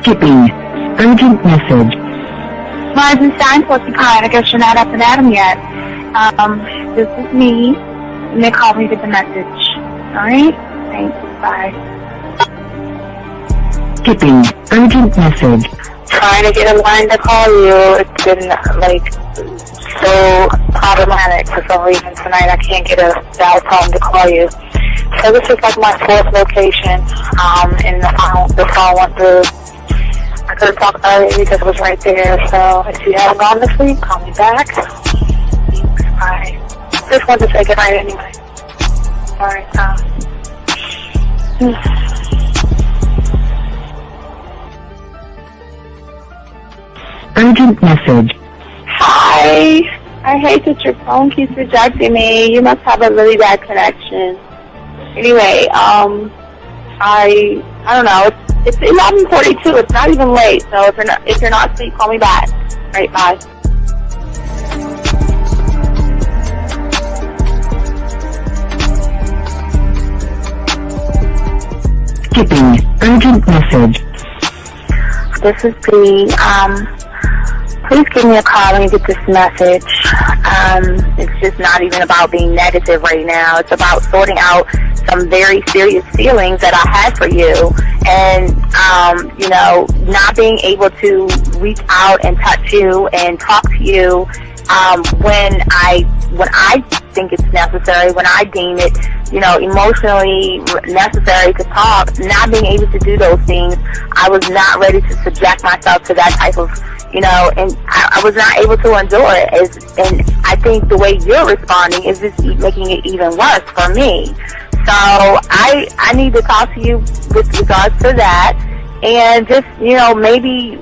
Skipping. Urgent message. Rising sign, what's the kind? I guess you're not up and at 'em yet. This is me. And they called me with the message. Alright? Thanks. Bye. Skipping. Urgent message. Trying to get a line to call you. It's been, so problematic for some reason tonight. I can't get a dial tone to call you. So this is my fourth location, and the phone went through. I couldn't talk about it because it was right there. So if you haven't gone this week, call me back. Thanks. Bye. Just wanted to say goodnight anyway. Alright, Urgent message. Hi. I hate that your phone keeps rejecting me. You must have a really bad connection. Anyway, I don't know. It's 11:42. It's not even late. So if you're not asleep, call me back. All right, bye. Skipping. Urgent message. This is Bree. Please give me a call when you get this message. It's just not even about being negative right now. It's about sorting out some very serious feelings that I had for you, and not being able to reach out and touch you and talk to you when I think it's necessary, when I deem it, emotionally necessary to talk. Not being able to do those things, I was not ready to subject myself to that type of, and I was not able to endure it. And I think the way you're responding is just making it even worse for me. So I need to talk to you with regards to that, and just, maybe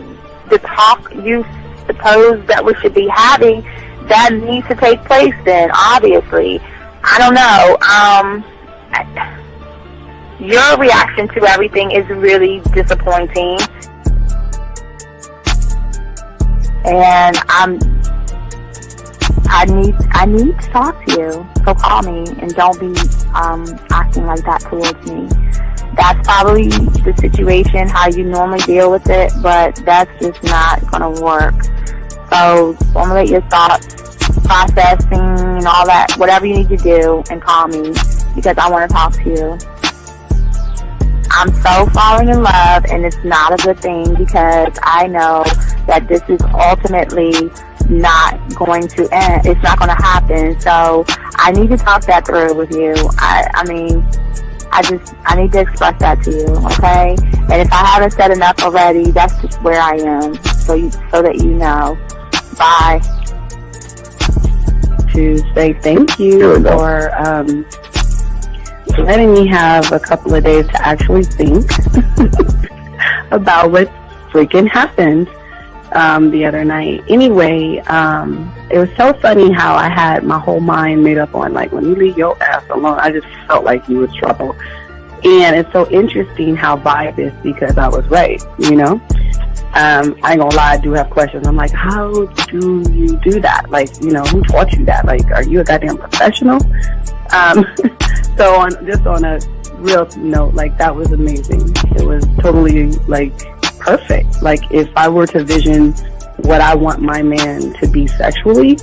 the talk you suppose that we should be having, that needs to take place then, obviously. I don't know. Your reaction to everything is really disappointing. And I need to talk to you. So call me, and don't be acting like that towards me. That's probably the situation, how you normally deal with it, but that's just not going to work. So formulate your thoughts, processing, and all that, whatever you need to do, and call me, because I want to talk to you. I'm so falling in love, and it's not a good thing, because I know that this is ultimately not going to end. It's not going to happen. So I need to talk that through with you. I need to express that to you, okay? And if I haven't said enough already, that's just where I am, so that you know. Bye. To say thank you for letting me have a couple of days to actually think about what freaking happened the other night. Anyway, it was so funny how I had my whole mind made up on, when you leave your ass alone, I just felt like you was trouble. And it's so interesting how vibe is, because I was right, I ain't gonna lie, I do have questions. I'm like, how do you do that? Who taught you that? Are you a goddamn professional? So on a real note, that was amazing. It was totally, perfect. If I were to vision what I want my man to be sexually,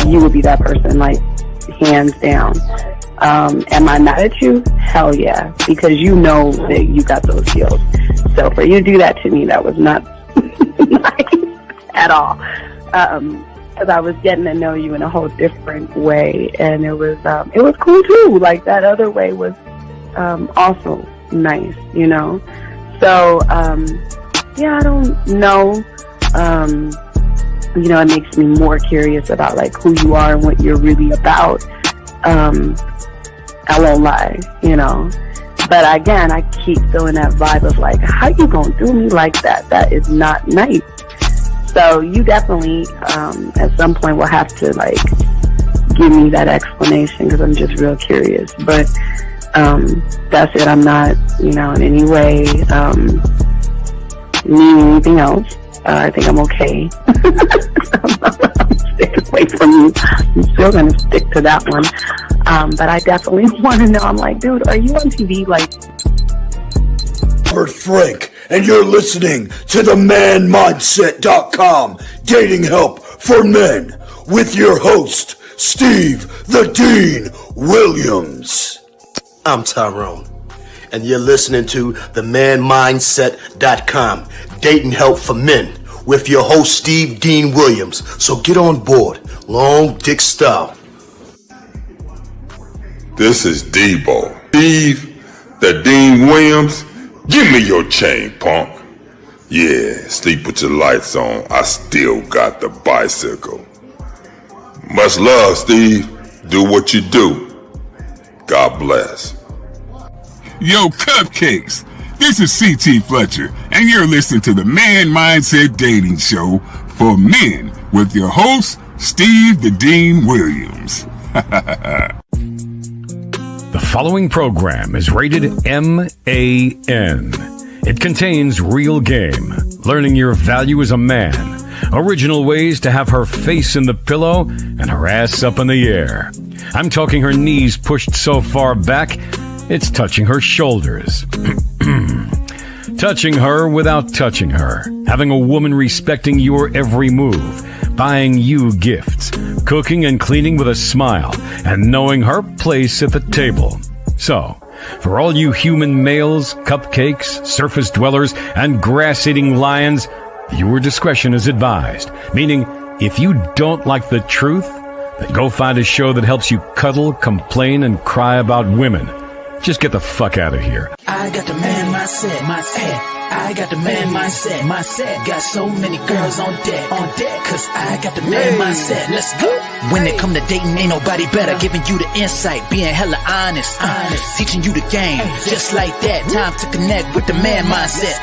you would be that person, hands down. Am I mad at you? Hell yeah, because you know that you got those skills. So for you to do that to me, that was not nice at all. Because I was getting to know you in a whole different way, and it was cool too. That other way was also nice, So yeah, I don't know. It makes me more curious about who you are and what you're really about. I won't lie, But again, I keep feeling that vibe of how you gonna do me like that? That is not nice. So you definitely, at some point, will have to give me that explanation, because I'm just real curious. But that's it. I'm not, in any way needing anything else. I think I'm okay. I'm sticking away from you. I'm still gonna stick to that one. But I definitely want to know. I'm dude, are you on TV? Robert Frank, and you're listening to the manmindset.com dating help for men with your host, Steve the Dean Williams. I'm Tyrone, and you're listening to the manmindset.com dating help for men with your host, Steve Dean Williams. So get on board, long dick style. This is Debo. Steve the Dean Williams, give me your chain, punk. Yeah, sleep with your lights on. I still got the bicycle. Much love, Steve. Do what you do. God bless. Yo, cupcakes. This is C.T. Fletcher, and you're listening to the Man Mindset Dating Show for men with your host, Steve the Dean Williams. The following program is rated MAN. It contains real game, learning your value as a man, original ways to have her face in the pillow and her ass up in the air. I'm talking her knees pushed so far back, it's touching her shoulders. Touching her without touching her. Having a woman respecting your every move. Buying you gifts. Cooking and cleaning with a smile. And knowing her place at the table. So, for all you human males, cupcakes, surface dwellers, and grass-eating lions, viewer discretion is advised. Meaning, if you don't like the truth, then go find a show that helps you cuddle, complain, and cry about women. Just get the fuck out of here. I got the man mindset, I got the man mindset, got so many girls on deck, cause I got the man mindset, let's go. When it come to dating, ain't nobody better, giving you the insight, being hella honest, teaching you the game, just like that, time to connect with the man mindset.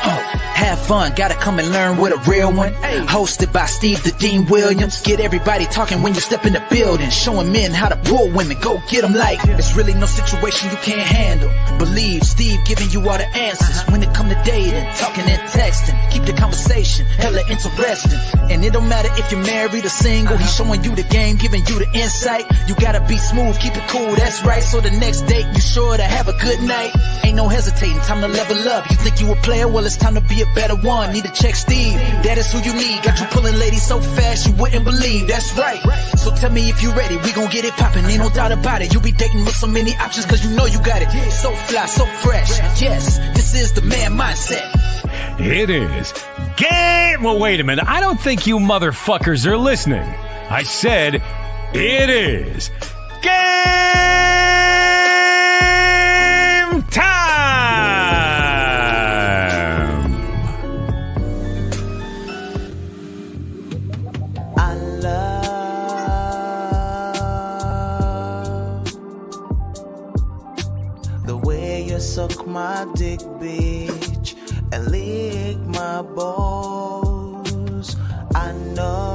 Have fun, gotta come and learn with a real one. Hosted by Steve the Dean Williams. Get everybody talking when you step in the building. Showing men how to pull women, go get them like it's really no situation you can't handle. Believe Steve giving you all the answers. When it come to dating, talking and texting, keep the conversation hella interesting. And it don't matter if you're married or single. He's showing you the game, giving you the insight. You gotta be smooth, keep it cool, that's right. So the next date you sure to have a good night. Ain't no hesitating, time to level up. You think you a player, well it's time to be a better one. Need to check Steve, that is who you need. Got you pulling ladies so fast you wouldn't believe, that's right. So tell me if you ready, we gon' get it poppin', ain't no doubt about it. You be dating with so many options cause you know you got it. So fly, so fresh, yes, this is the man mindset. It is game. Well, wait a minute. I don't think you motherfuckers are listening. I said it is game time. I love the way you suck my dick, bitch, and lick my balls. I know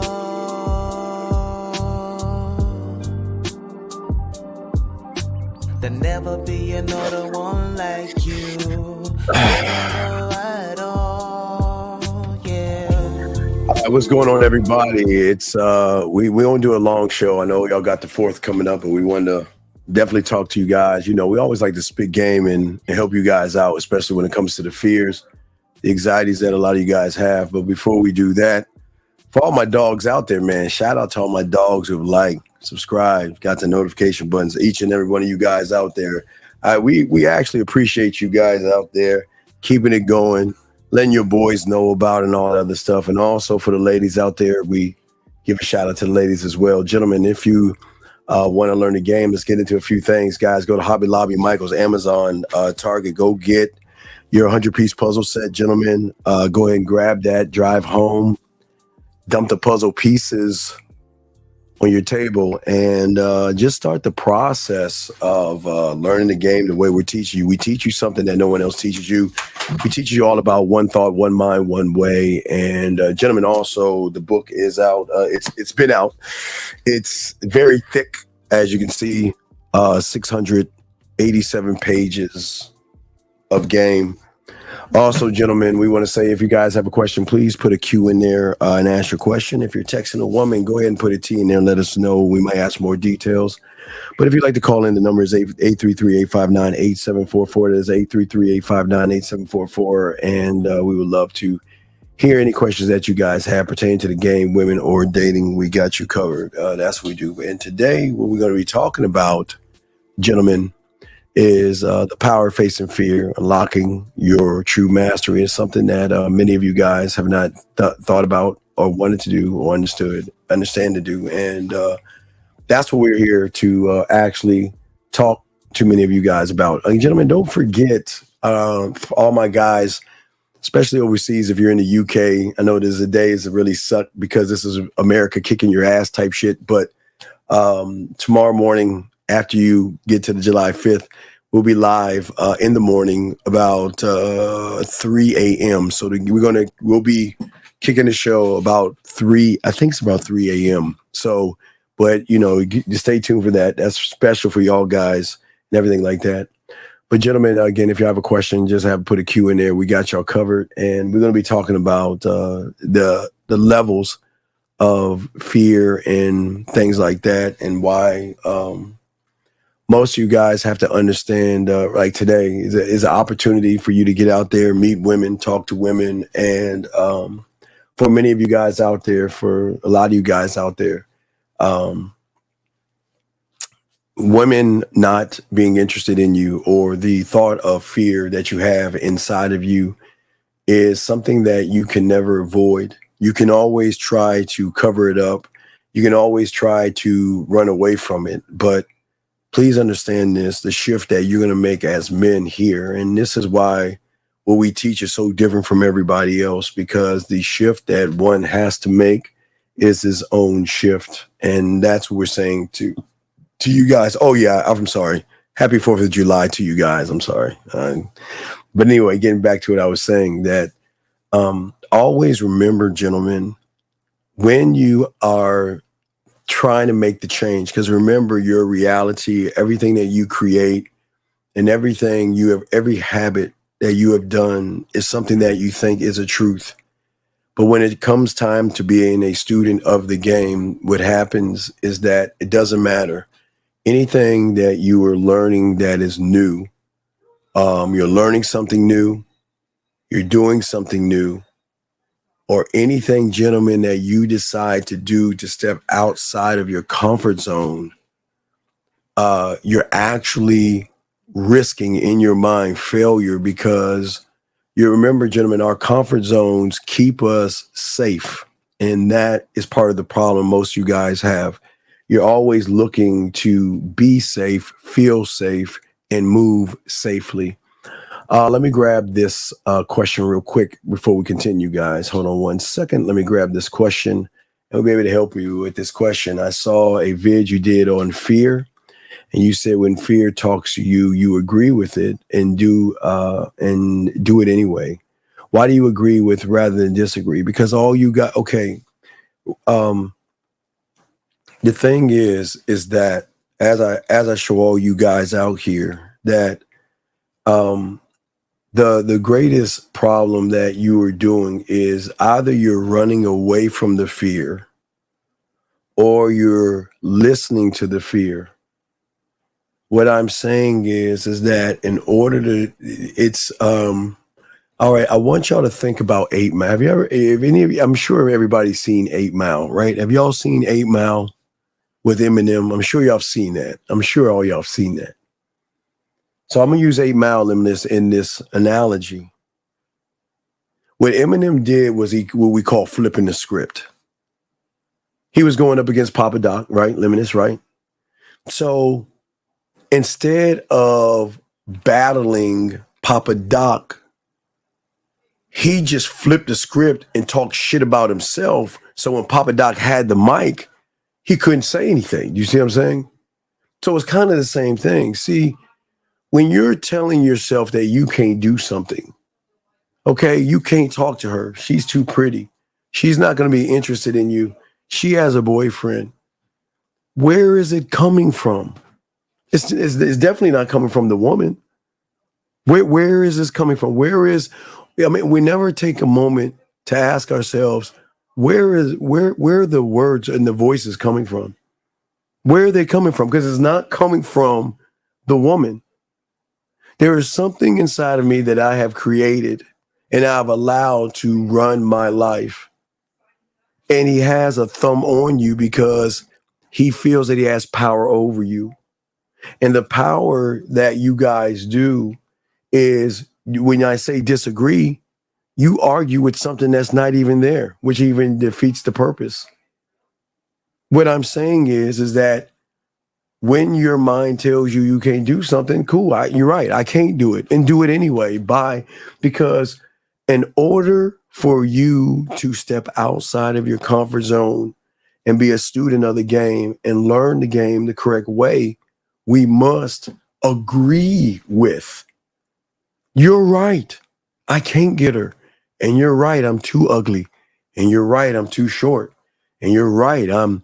there'll never be another one like you. Never at all, yeah. What's going on, everybody? It's we won't do a long show. I know y'all got the 4th coming up, but we wanted to definitely talk to you guys. You know, we always like to spit game and help you guys out, especially when it comes to the fears, the anxieties that a lot of you guys have. But before we do that, for all my dogs out there, man, shout out to all my dogs who've liked, subscribed, got the notification buttons, each and every one of you guys out there. We actually appreciate you guys out there keeping it going, letting your boys know about and all that other stuff. And also for the ladies out there, we give a shout out to the ladies as well. Gentlemen, if you want to learn the game, let's get into a few things. Guys, go to Hobby Lobby, Michael's, Amazon, Target. Go get your 100-piece puzzle set, gentlemen. Go ahead and grab that, drive home, dump the puzzle pieces on your table, and just start the process of learning the game the way we're teaching you. We teach you something that no one else teaches you. We teach you all about one thought, one mind, one way. And gentlemen, also the book is out. It's been out. It's very thick, as you can see, 687 pages of game. Also, gentlemen, we want to say if you guys have a question, please put a Q in there and ask your question. If you're texting a woman, go ahead and put a T in there and let us know. We might ask more details. But if you'd like to call in, the number is 833-859-8744. That is 833-859-8744. And we would love to hear any questions that you guys have pertaining to the game, women, or dating. We got you covered. That's what we do. And today, what we're going to be talking about, gentlemen, is the power of facing fear, unlocking your true mastery. Is something that many of you guys have not thought about or wanted to do or understand to do. And that's what we're here to actually talk to many of you guys about. Gentlemen, don't forget, for all my guys, especially overseas, if you're in the UK, I know there's a days that really suck because this is America kicking your ass type shit. But tomorrow morning, after you get to the July 5th, we'll be live in the morning about 3 a.m. So we'll be kicking the show about 3. I think it's about 3 a.m. So, but stay tuned for that. That's special for y'all guys and everything like that. But gentlemen, again, if you have a question, just put a Q in there. We got y'all covered, and we're going to be talking about the levels of fear and things like that, and why. Most of you guys have to understand, like today is an opportunity for you to get out there, meet women, talk to women. And for many of you guys out there, for a lot of you guys out there, women not being interested in you or the thought of fear that you have inside of you is something that you can never avoid. You can always try to cover it up. You can always try to run away from it. But please understand this, the shift that you're going to make as men here. And this is why what we teach is so different from everybody else, because the shift that one has to make is his own shift. And that's what we're saying to you guys. Oh, yeah, I'm sorry. Happy 4th of July to you guys. I'm sorry. But anyway, getting back to what I was saying, that always remember, gentlemen, when you are trying to make the change, because remember, your reality, everything that you create and every habit that you have done is something that you think is a truth. But when it comes time to being a student of the game, what happens is that it doesn't matter. Anything that you are learning that is new, you're learning something new, you're doing something new, or anything, gentlemen, that you decide to do to step outside of your comfort zone, you're actually risking in your mind failure, because you remember, gentlemen, our comfort zones keep us safe. And that is part of the problem most of you guys have. You're always looking to be safe, feel safe, and move safely. Let me grab this question real quick before we continue, guys. Hold on one second. Let me grab this question, and we'll be able to help you with this question. I saw a vid you did on fear, and you said when fear talks to you, you agree with it and do it anyway. Why do you agree with rather than disagree? Because all you got, okay. The thing is that as I show all you guys out here that the greatest problem that you are doing is either you're running away from the fear or you're listening to the fear. What I'm saying is that in order to, it's, all right, I want y'all to think about 8 Mile. Have you ever, if any of you, I'm sure everybody's seen 8 Mile, right? Have y'all seen 8 Mile with Eminem? I'm sure y'all have seen that. I'm sure all y'all have seen that. So I'm gonna use 8 Mile in this analogy. What Eminem did was what we call flipping the script. He was going up against Papa Doc, right? Limitless, right? So instead of battling Papa Doc, he just flipped the script and talked shit about himself. So when Papa Doc had the mic, he couldn't say anything. You see what I'm saying? So it's kind of the same thing. See, when you're telling yourself that you can't do something, okay, you can't talk to her. She's too pretty. She's not going to be interested in you. She has a boyfriend. Where is it coming from? It's definitely not coming from the woman. Where is this coming from? We never take a moment to ask ourselves, where are the words and the voices coming from? Where are they coming from? Because it's not coming from the woman. There is something inside of me that I have created and I've allowed to run my life. And he has a thumb on you because he feels that he has power over you. And the power that you guys do is, when I say disagree, you argue with something that's not even there, which even defeats the purpose. What I'm saying is that when your mind tells you can't do something, cool, you're right, I can't do it, and do it anyway. Because in order for you to step outside of your comfort zone and be a student of the game and learn the game the correct way, we must agree with. You're right, I can't get her. And you're right, I'm too ugly. And you're right, I'm too short. And you're right, I'm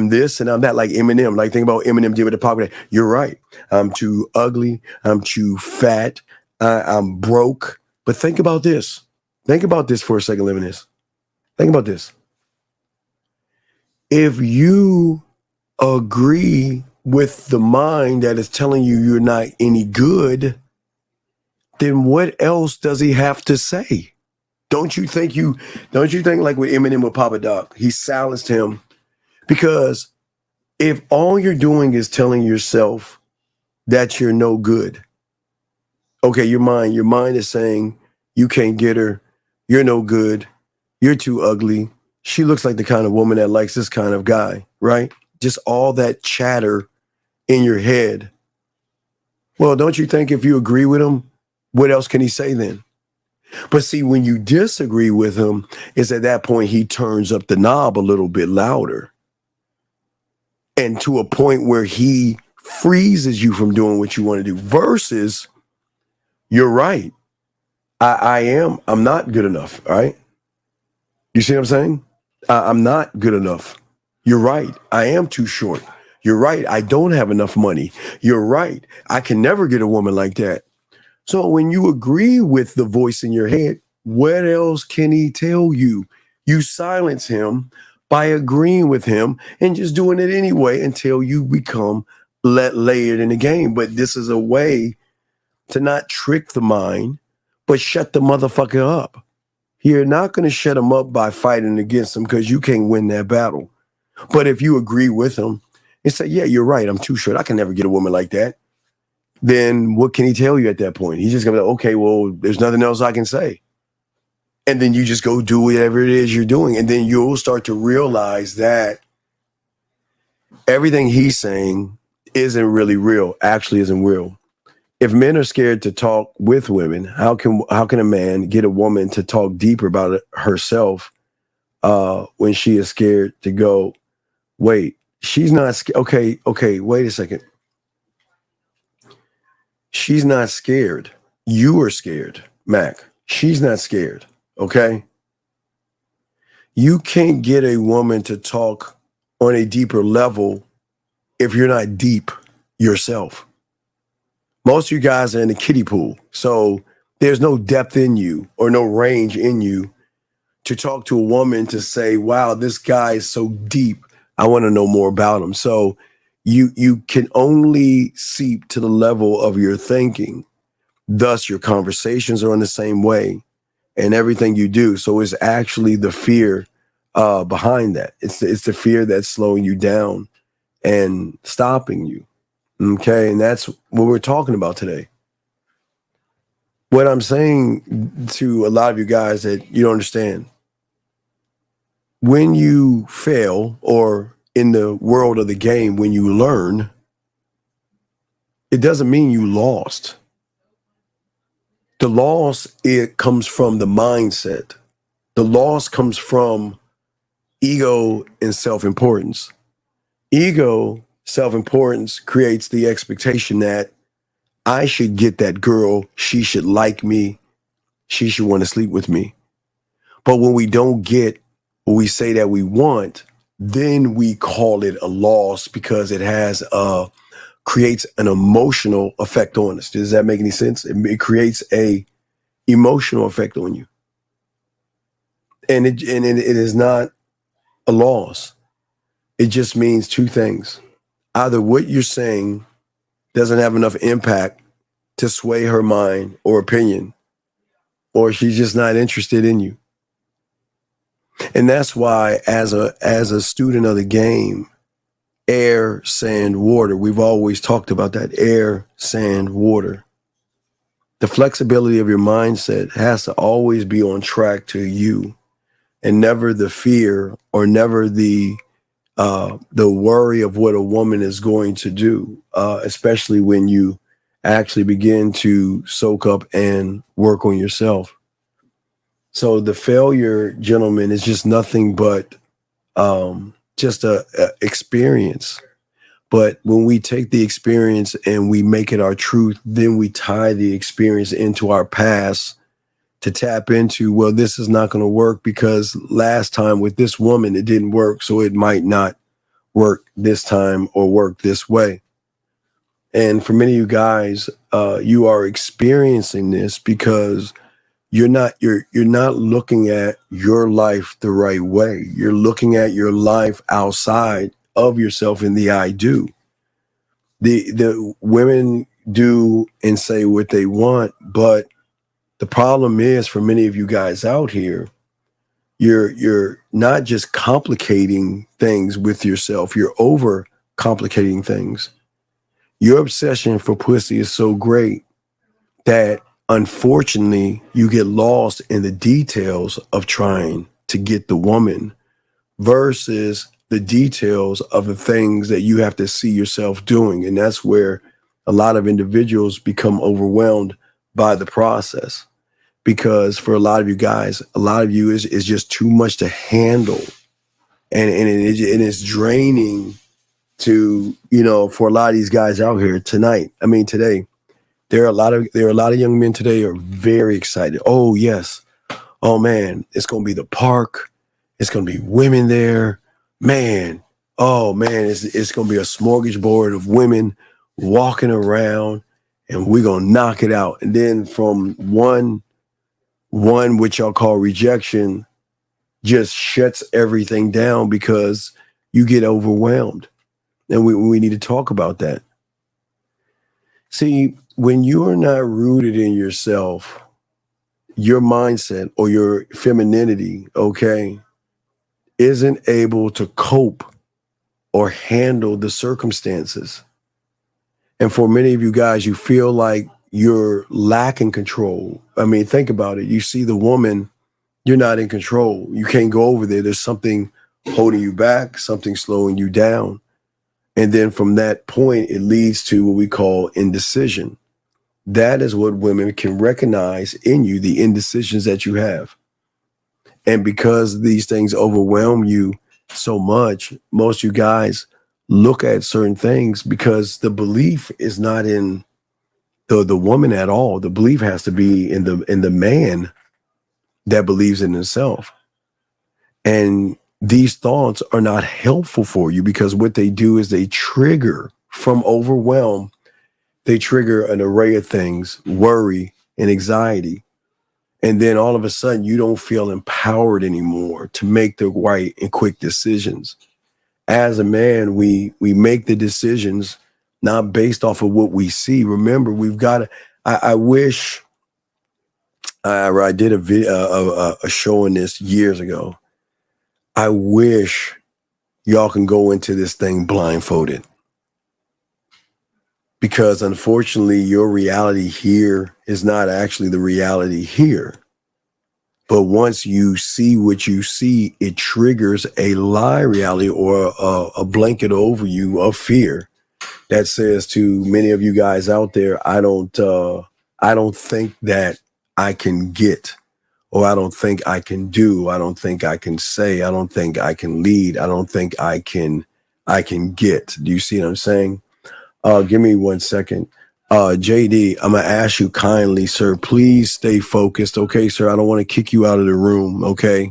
this and I'm that, like Eminem. Like, think about Eminem did with the pop. You're right, I'm too ugly, I'm too fat, I'm broke. But think about this. Think about this for a second, living this. Think about this. If you agree with the mind that is telling you you're not any good, then what else does he have to say? Don't you think like with Eminem with Papa Doc, he silenced him? Because if all you're doing is telling yourself that you're no good, okay, your mind is saying you can't get her, you're no good, you're too ugly, she looks like the kind of woman that likes this kind of guy, right? Just all that chatter in your head. Well, don't you think if you agree with him, what else can he say then? But see, when you disagree with him, is at that point he turns up the knob a little bit louder. And to a point where he freezes you from doing what you want to do. Versus, you're right, I'm not good enough, all right? You see what I'm saying? I'm not good enough. You're right, I am too short. You're right, I don't have enough money. You're right, I can never get a woman like that. So when you agree with the voice in your head, what else can he tell you? You silence him by agreeing with him and just doing it anyway until you become layered in the game. But this is a way to not trick the mind, but shut the motherfucker up. You're not going to shut him up by fighting against him because you can't win that battle. But if you agree with him and say, yeah, you're right, I'm too short, I can never get a woman like that, then what can he tell you at that point? He's just going to be like, okay, well, there's nothing else I can say. And then you just go do whatever it is you're doing. And then you'll start to realize that everything he's saying isn't really real, actually isn't real. If men are scared to talk with women, how can a man get a woman to talk deeper about it herself when she is scared to go, wait, she's not scared. Okay, wait a second. She's not scared. You are scared, Mac. She's not scared, okay? You can't get a woman to talk on a deeper level if you're not deep yourself. Most of you guys are in the kiddie pool, so there's no depth in you or no range in you to talk to a woman to say, wow, this guy is so deep, I want to know more about him. So you can only seep to the level of your thinking. Thus, your conversations are in the same way and everything you do. So it's actually the fear behind that. It's the fear that's slowing you down and stopping you. Okay, and that's what we're talking about today. What I'm saying to a lot of you guys that you don't understand, when you fail, or in the world of the game, when you learn, it doesn't mean you lost. The loss, it comes from the mindset. The loss comes from ego and self-importance. Ego, self-importance creates the expectation that I should get that girl, she should like me, she should want to sleep with me. But when we don't get what we say that we want, then we call it a loss because it has a creates an emotional effect on us. Does that make any sense? It creates a emotional effect on you. And it is not a loss. It just means two things. Either what you're saying doesn't have enough impact to sway her mind or opinion, or she's just not interested in you. And that's why as a student of the game, air, sand, water, we've always talked about that, air, sand, water. The flexibility of your mindset has to always be on track to you, and never the fear or never the worry of what a woman is going to do, especially when you actually begin to soak up and work on yourself. So the failure, gentlemen, is just nothing but just a experience. But when we take the experience and we make it our truth, then we tie the experience into our past to tap into, well, this is not going to work because last time with this woman, it didn't work. So it might not work this time or work this way. And for many of you guys, you are experiencing this because you're not looking at your life the right way. You're looking at your life outside of yourself in the I do. The women do and say what they want, but the problem is for many of you guys out here, you're not just complicating things with yourself, you're over complicating things. Your obsession for pussy is so great that unfortunately you get lost in the details of trying to get the woman versus the details of the things that you have to see yourself doing. And that's where a lot of individuals become overwhelmed by the process. Because for a lot of you guys, a lot of you is just too much to handle. And it's draining to, for a lot of these guys out here today, there are a lot of young men today who are very excited. Oh, yes. Oh, man, it's going to be the park. It's going to be women there. Man, oh, man, it's going to be a smorgasbord of women walking around, and we're going to knock it out. And then from one which y'all call rejection just shuts everything down because you get overwhelmed. And we need to talk about that. See, when you are not rooted in yourself, your mindset or your femininity, okay, isn't able to cope or handle the circumstances. And for many of you guys, you feel like you're lacking control. I mean, think about it. You see the woman, you're not in control. You can't go over there. There's something holding you back, something slowing you down. And then from that point, it leads to what we call indecision. That is what women can recognize in you, the indecisions that you have. And because these things overwhelm you so much, most of you guys look at certain things because the belief is not in the woman at all. The belief has to be in the man that believes in himself. And these thoughts are not helpful for you because what they do is they trigger from overwhelm. They trigger an array of things, worry and anxiety. And then all of a sudden you don't feel empowered anymore to make the right and quick decisions. As a man, we make the decisions not based off of what we see. Remember, we've got to, I wish I did a show on this years ago. I wish y'all can go into this thing blindfolded. Because unfortunately, your reality here is not actually the reality here. But once you see what you see, it triggers a lie reality or a blanket over you of fear that says to many of you guys out there, I don't think that I can get, or I don't think I can do, I don't think I can say, I don't think I can lead, I don't think I can get. Do you see what I'm saying? Give me 1 second. JD, I'm going to ask you kindly, sir, please stay focused. Okay, sir, I don't want to kick you out of the room. Okay.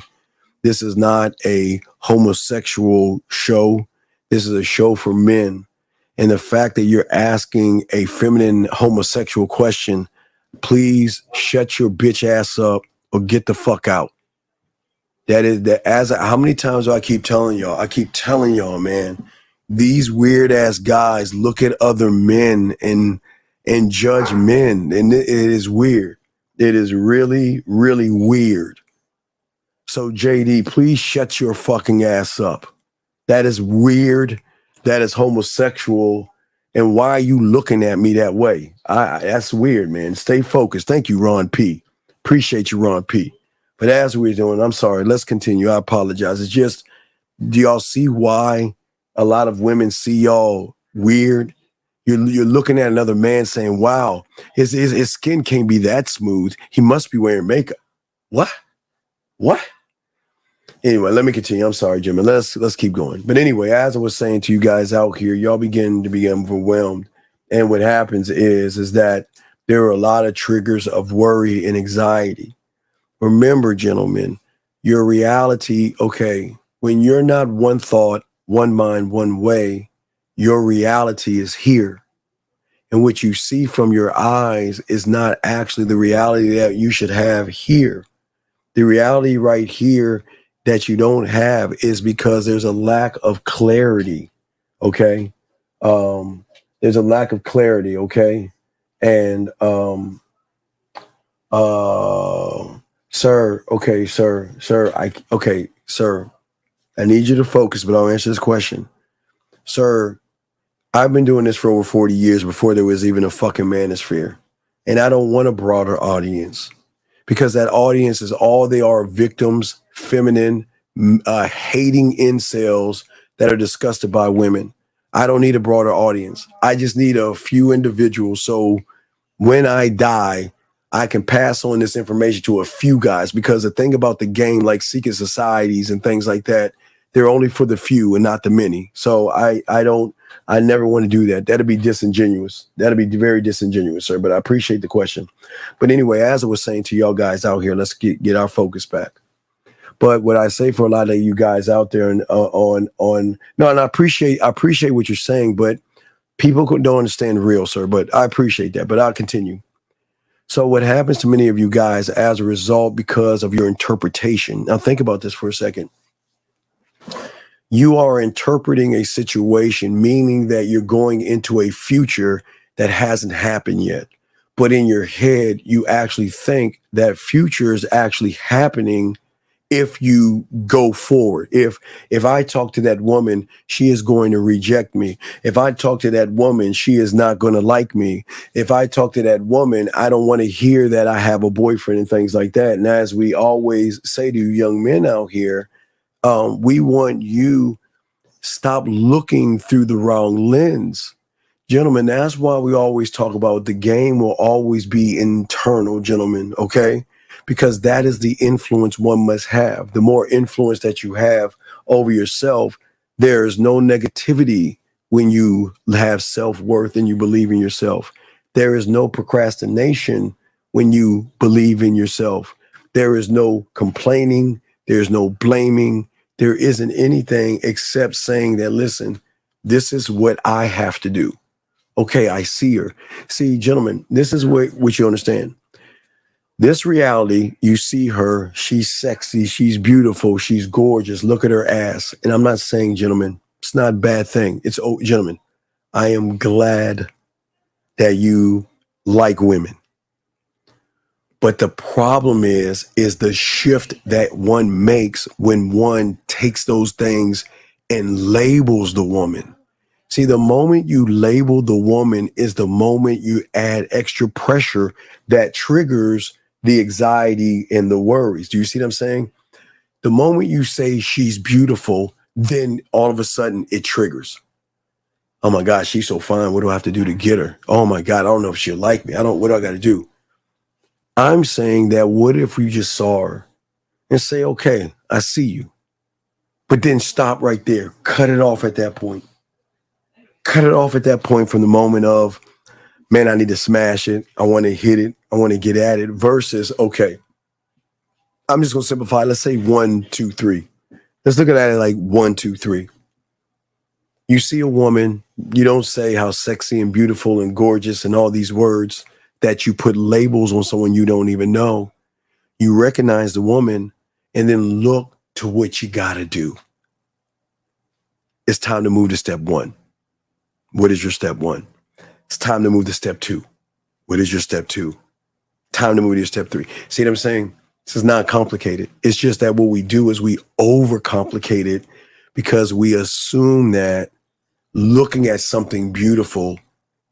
This is not a homosexual show. This is a show for men. And the fact that you're asking a feminine homosexual question, please shut your bitch ass up or get the fuck out. That is that. How many times do I keep telling y'all? I keep telling y'all, man, these weird ass guys look at other men and judge men, and it is weird. It is really, really weird. So JD, please shut your fucking ass up. That is weird. That is homosexual. And why are you looking at me that way? That's weird, man. Stay focused. Thank you, Ron P. Appreciate you, Ron P. But as we're doing, I'm sorry. Let's continue. I apologize. It's just, do y'all see why a lot of women see y'all weird? You're looking at another man saying, wow, his skin can't be that smooth. He must be wearing makeup. What? Anyway, let me continue. I'm sorry, Jimmy. Let's keep going. But anyway, as I was saying to you guys out here, y'all begin to be overwhelmed. And what happens is that there are a lot of triggers of worry and anxiety. Remember, gentlemen, your reality, okay, when you're not one thought, one mind, one way, your reality is here. And what you see from your eyes is not actually the reality that you should have here. The reality right here that you don't have is because there's a lack of clarity, okay? There's a lack of clarity, okay? And, sir, I need you to focus, but I'll answer this question. Sir, I've been doing this for over 40 years before there was even a fucking manosphere. And I don't want a broader audience because that audience is all they are, victims, feminine, hating incels that are disgusted by women. I don't need a broader audience. I just need a few individuals. So when I die, I can pass on this information to a few guys, because the thing about the game, like secret societies and things like that, they're only for the few and not the many. So I never want to do that. That'd be disingenuous. That'd be very disingenuous, sir. But I appreciate the question. But anyway, as I was saying to y'all guys out here, let's get our focus back. But what I say for a lot of you guys out there and and I appreciate what you're saying, but people don't understand the real, sir. But I appreciate that. But I'll continue. So what happens to many of you guys as a result because of your interpretation? Now think about this for a second. You are interpreting a situation, meaning that you're going into a future that hasn't happened yet. But in your head, you actually think that future is actually happening if you go forward. If I talk to that woman, she is going to reject me. If I talk to that woman, she is not going to like me. If I talk to that woman, I don't want to hear that I have a boyfriend and things like that. And as we always say to young men out here, we want you stop looking through the wrong lens. Gentlemen, that's why we always talk about the game will always be internal, gentlemen, okay? Because that is the influence one must have. The more influence that you have over yourself, there is no negativity when you have self-worth and you believe in yourself. There is no procrastination when you believe in yourself. There is no complaining. There's no blaming. There isn't anything except saying that, listen, this is what I have to do. Okay, I see her. See, gentlemen, this is what you understand. This reality, you see her, she's sexy, she's beautiful, she's gorgeous, look at her ass. And I'm not saying, gentlemen, it's not a bad thing. It's, gentlemen, I am glad that you like women. But the problem is the shift that one makes when one takes those things and labels the woman. See, the moment you label the woman is the moment you add extra pressure that triggers the anxiety and the worries. Do you see what I'm saying? The moment you say she's beautiful, then all of a sudden it triggers. Oh my God, she's so fine. What do I have to do to get her? Oh my God, I don't know if she'll like me. What do I got to do? I'm saying that what if we just saw her and say, okay, I see you, but then stop right there. Cut it off at that point. Cut it off at that point from the moment of, man, I need to smash it. I want to hit it. I want to get at it versus, okay, I'm just going to simplify. Let's say 1, 2, 3. Let's look at it like 1, 2, 3. You see a woman, You don't say how sexy and beautiful and gorgeous and all these words that you put labels on someone you don't even know. You recognize the woman and then look to what you got to do. It's time to move to step one. What is your step one? It's time to move to step two. What is your step two? Time to move to your step three. See what I'm saying? This is not complicated. It's just that what we do is we overcomplicate it because we assume that looking at something beautiful,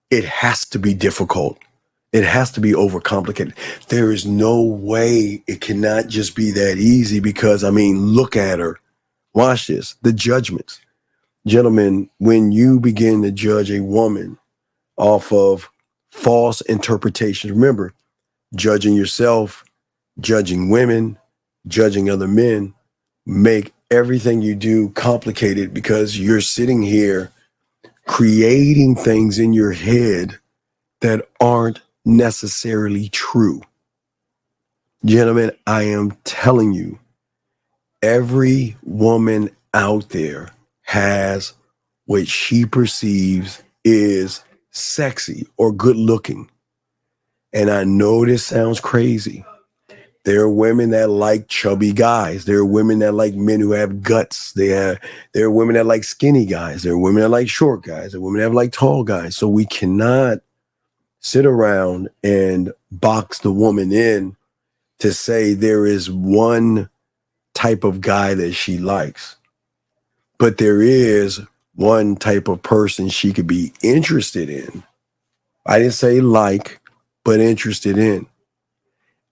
it has to be difficult. It has to be overcomplicated. There is no way it cannot just be that easy because, I mean, look at her. Watch this. The judgments. Gentlemen, when you begin to judge a woman off of false interpretations, remember, judging yourself, judging women, judging other men, make everything you do complicated because you're sitting here creating things in your head that aren't necessarily true. Gentlemen, I am telling you, every woman out there has what she perceives is sexy or good looking. And I know this sounds crazy. There are women that like chubby guys. There are women that like men who have guts. There are women that like skinny guys. There are women that like short guys. There are women that like tall guys. So we cannot sit around and box the woman in to say there is one type of guy that she likes. But there is one type of person she could be interested in. I didn't say like, but interested in.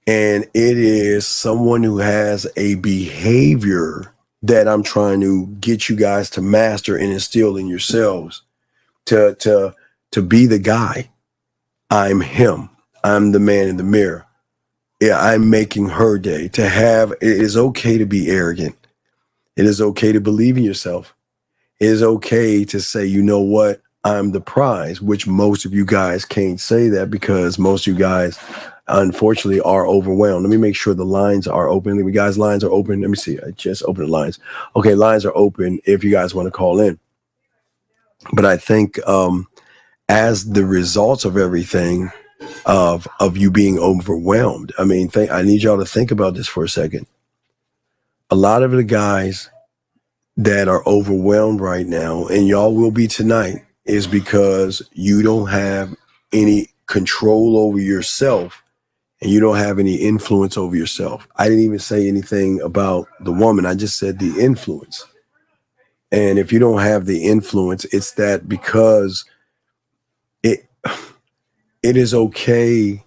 And it is someone who has a behavior that I'm trying to get you guys to master and instill in yourselves to be the guy. I'm him. I'm the man in the mirror. Yeah, I'm making her day. It is okay to be arrogant. It is okay to believe in yourself. It is okay to say, you know what? I'm the prize, which most of you guys can't say that because most of you guys, unfortunately, are overwhelmed. Let me make sure the lines are open. The guys' lines are open. Let me see. I just opened the lines. Okay, lines are open if you guys want to call in. But I think as the results of everything, of you being overwhelmed, I mean, I need y'all to think about this for a second. A lot of the guys that are overwhelmed right now, and y'all will be tonight, is because you don't have any control over yourself and you don't have any influence over yourself. I didn't even say anything about the woman. I just said the influence. And if you don't have the influence, it's that because it is okay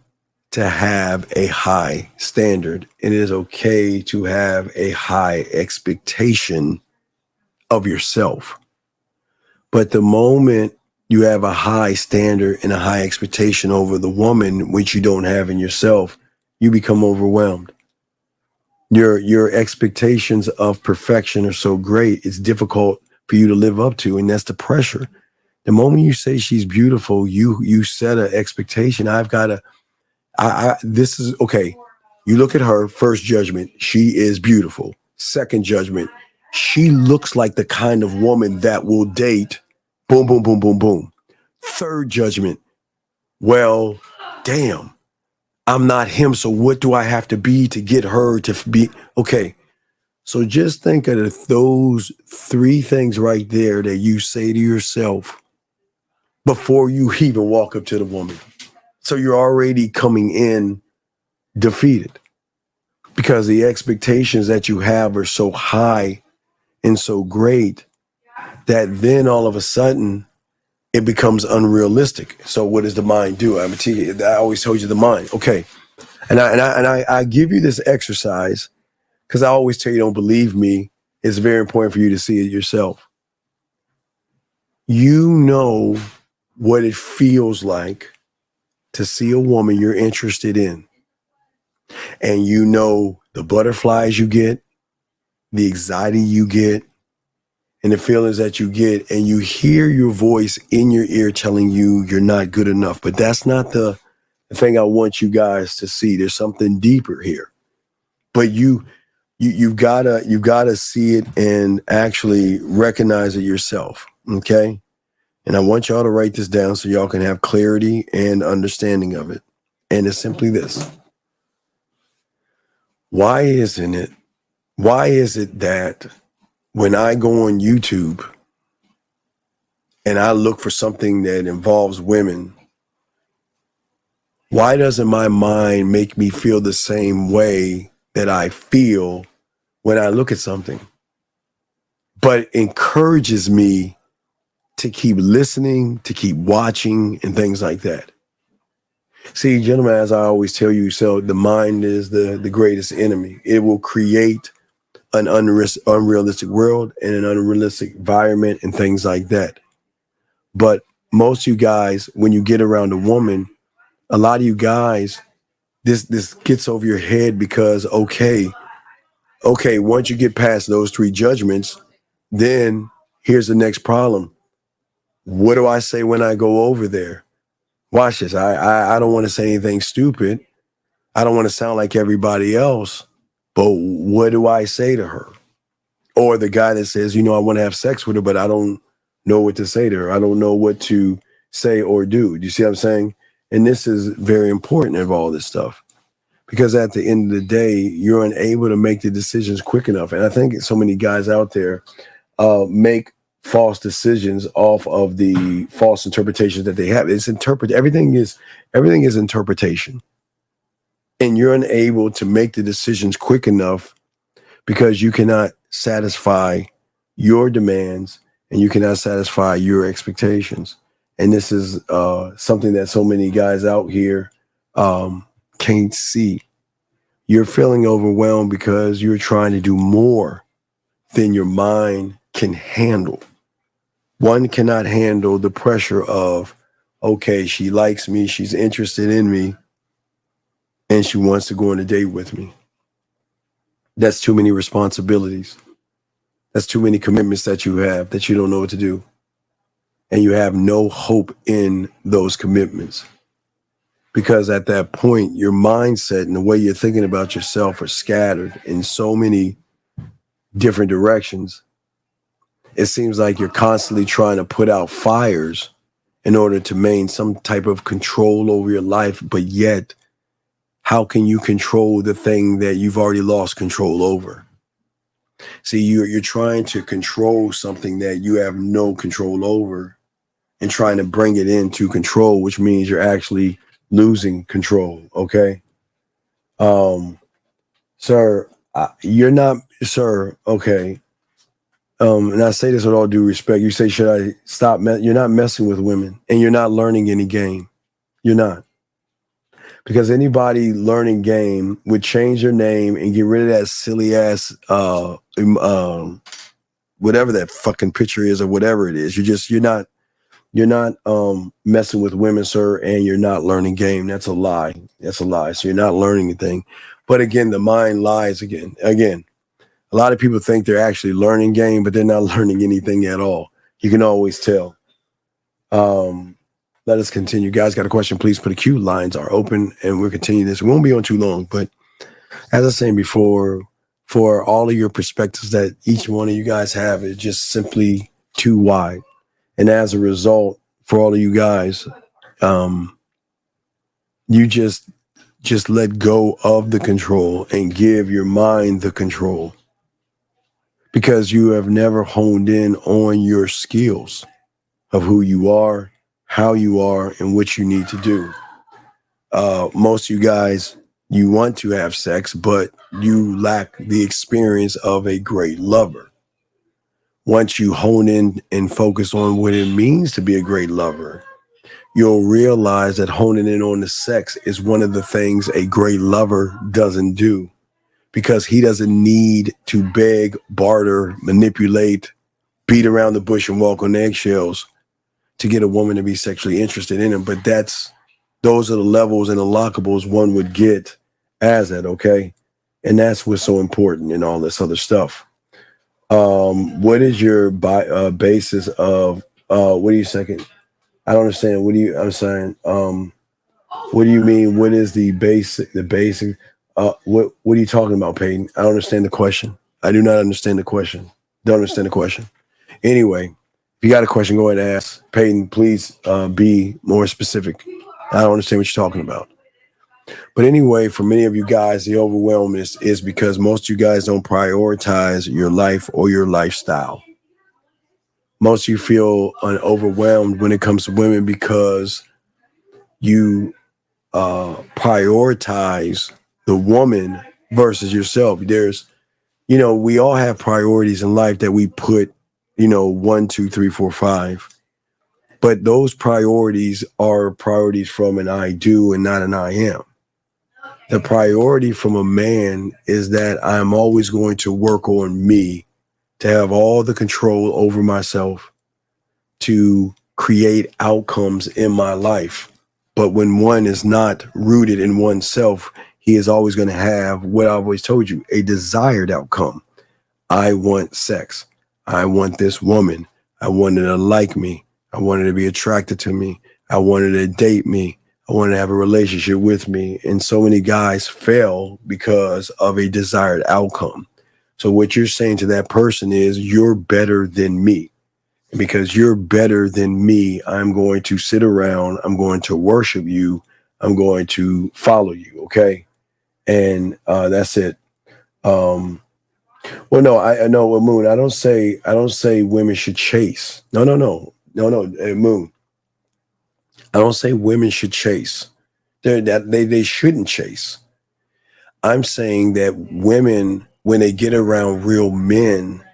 to have a high standard. It is okay to have a high expectation of yourself. But the moment you have a high standard and a high expectation over the woman, which you don't have in yourself, you become overwhelmed. Your expectations of perfection are so great, it's difficult for you to live up to, and that's the pressure. The moment you say she's beautiful, you set an expectation. This is okay. You look at her, first judgment, she is beautiful. Second judgment, she looks like the kind of woman that will date, boom, boom, boom, boom, boom. Third judgment, well, damn, I'm not him, so what do I have to be to get her to be? Okay, so just think of those three things right there that you say to yourself before you even walk up to the woman. So you're already coming in defeated because the expectations that you have are so high and so great that then all of a sudden it becomes unrealistic. So what does the mind do? I always told you the mind. Okay. And I give you this exercise because I always tell you, don't believe me. It's very important for you to see it yourself. You know what it feels like to see a woman you're interested in. And you know the butterflies you get, the anxiety you get, and the feelings that you get, and you hear your voice in your ear telling you you're not good enough. But that's not the thing I want you guys to see. There's something deeper here. But you've gotta see it and actually recognize it yourself. Okay? And I want y'all to write this down so y'all can have clarity and understanding of it. And it's simply this. Why is it that when I go on YouTube and I look for something that involves women, why doesn't my mind make me feel the same way that I feel when I look at something, but encourages me to keep listening, to keep watching, and things like that? See, gentlemen, as I always tell you, so the mind is the greatest enemy. It will create an unrealistic world and an unrealistic environment and things like that. But most of you guys, when you get around a woman, a lot of you guys, this gets over your head because, okay, once you get past those three judgments, then here's the next problem. What do I say when I go over there? Watch this. I don't want to say anything stupid. I don't want to sound like everybody else, but what do I say to her? Or the guy that says, I want to have sex with her, but I don't know what to say to her. I don't know what to say or do. Do you see what I'm saying? And this is very important of all this stuff, because at the end of the day, you're unable to make the decisions quick enough. And I think so many guys out there make false decisions off of the false interpretations that they have. Everything is interpretation. And you're unable to make the decisions quick enough because you cannot satisfy your demands and you cannot satisfy your expectations. And this is something that so many guys out here can't see. You're feeling overwhelmed because you're trying to do more than your mind can handle. One cannot handle the pressure of, okay, she likes me, she's interested in me, and she wants to go on a date with me. That's too many responsibilities. That's too many commitments that you have that you don't know what to do. And you have no hope in those commitments. Because at that point, your mindset and the way you're thinking about yourself are scattered in so many different directions. It seems like you're constantly trying to put out fires in order to maintain some type of control over your life, but yet, how can you control the thing that you've already lost control over? See, you're trying to control something that you have no control over and trying to bring it into control, which means you're actually losing control, okay? Sir, you're not, sir, okay. And I say this with all due respect. You say, should I stop? You're not messing with women and you're not learning any game. You're not. Because anybody learning game would change their name and get rid of that silly ass, whatever that fucking picture is or whatever it is. You're not messing with women, sir, and you're not learning game. That's a lie. That's a lie. So you're not learning anything. But again, the mind lies again. Again, a lot of people think they're actually learning game, but they're not learning anything at all. You can always tell. Let us continue. Guys, got a question? Please put a Q. Lines are open, and we'll continue this. We won't be on too long, but as I was saying before, for all of your perspectives that each one of you guys have is just simply too wide. And as a result, for all of you guys, you just let go of the control and give your mind the control, because you have never honed in on your skills of who you are, how you are, and what you need to do. Most of you guys, you want to have sex, but you lack the experience of a great lover. Once you hone in and focus on what it means to be a great lover, you'll realize that honing in on the sex is one of the things a great lover doesn't do, because he doesn't need to beg, barter, manipulate, beat around the bush and walk on eggshells to get a woman to be sexually interested in him. But those are the levels and the lockables one would get as that, okay? And that's what's so important in all this other stuff. What is your basis of what do you second? I don't understand. I'm saying, what do you mean? What is the basic, what are you talking about, Peyton? I don't understand the question. I do not understand the question. Don't understand the question. Anyway, If you got a question, go ahead and ask. Peyton, please be more specific. I don't understand what you're talking about. But anyway, for many of you guys, the overwhelm is because most of you guys don't prioritize your life or your lifestyle. Most of you feel overwhelmed when it comes to women because you prioritize the woman versus yourself. We all have priorities in life that we put, 1, 2, 3, 4, 5. But those priorities are priorities from an I do and not an I am. The priority from a man is that I'm always going to work on me to have all the control over myself to create outcomes in my life. But when one is not rooted in oneself, he is always going to have what I've always told you, a desired outcome. I want sex. I want this woman. I want her to like me. I want her to be attracted to me. I want her to date me. I want to have a relationship with me. And so many guys fail because of a desired outcome. So what you're saying to that person is, you're better than me. And because you're better than me, I'm going to sit around. I'm going to worship you. I'm going to follow you. Okay. And that's it. Well, no, I know, well, Moon, I don't say women should chase. No, Moon. I don't say women should chase. They shouldn't chase. I'm saying that women, when they get around real men,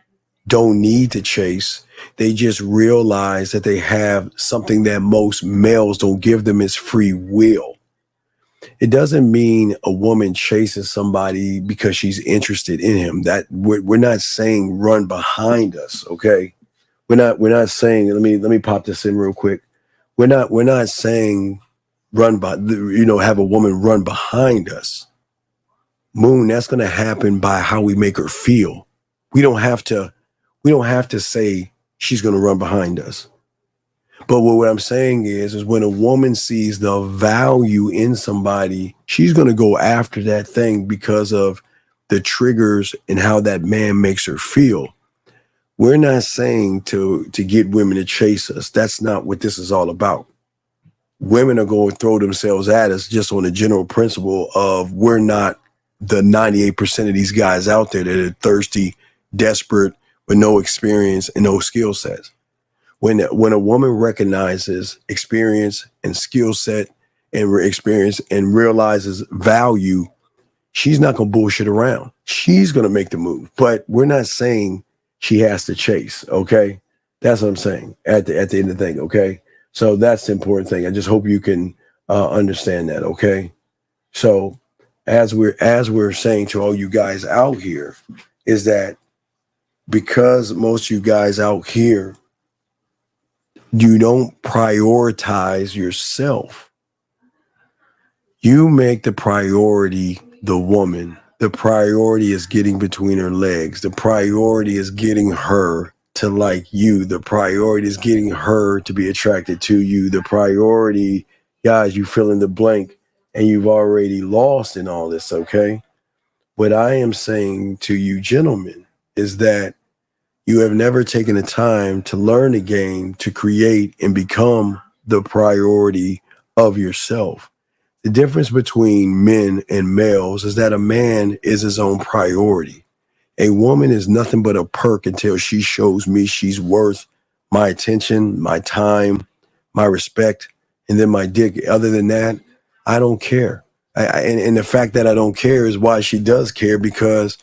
don't need to chase. They just realize that they have something that most males don't give them, is free will. It doesn't mean a woman chases somebody because she's interested in him. That we're not saying run behind us, okay? We're not saying, let me pop this in real quick. We're not saying have a woman run behind us. Moon, that's going to happen by how we make her feel. We don't have to say she's going to run behind us. But what I'm saying is when a woman sees the value in somebody, she's going to go after that thing because of the triggers and how that man makes her feel. We're not saying to get women to chase us. That's not what this is all about. Women are going to throw themselves at us just on the general principle of we're not the 98% of these guys out there that are thirsty, desperate, with no experience and no skill sets. When a woman recognizes experience and skill set and experience and realizes value, she's not going to bullshit around. She's going to make the move. But we're not saying she has to chase, okay? That's what I'm saying at the end of the thing, okay? So that's the important thing. I just hope you can understand that, okay? So as we're saying to all you guys out here is that because most of you guys out here, you don't prioritize yourself. You make the priority the woman. The priority is getting between her legs. The priority is getting her to like you. The priority is getting her to be attracted to you. The priority, guys, you fill in the blank and you've already lost in all this, okay? What I am saying to you gentlemen is that you have never taken the time to learn the game, to create and become the priority of yourself. The difference between men and males is that a man is his own priority. A woman is nothing but a perk until she shows me she's worth my attention, my time, my respect, and then my dick. Other than that, I don't care. And the fact that I don't care is why she does care, because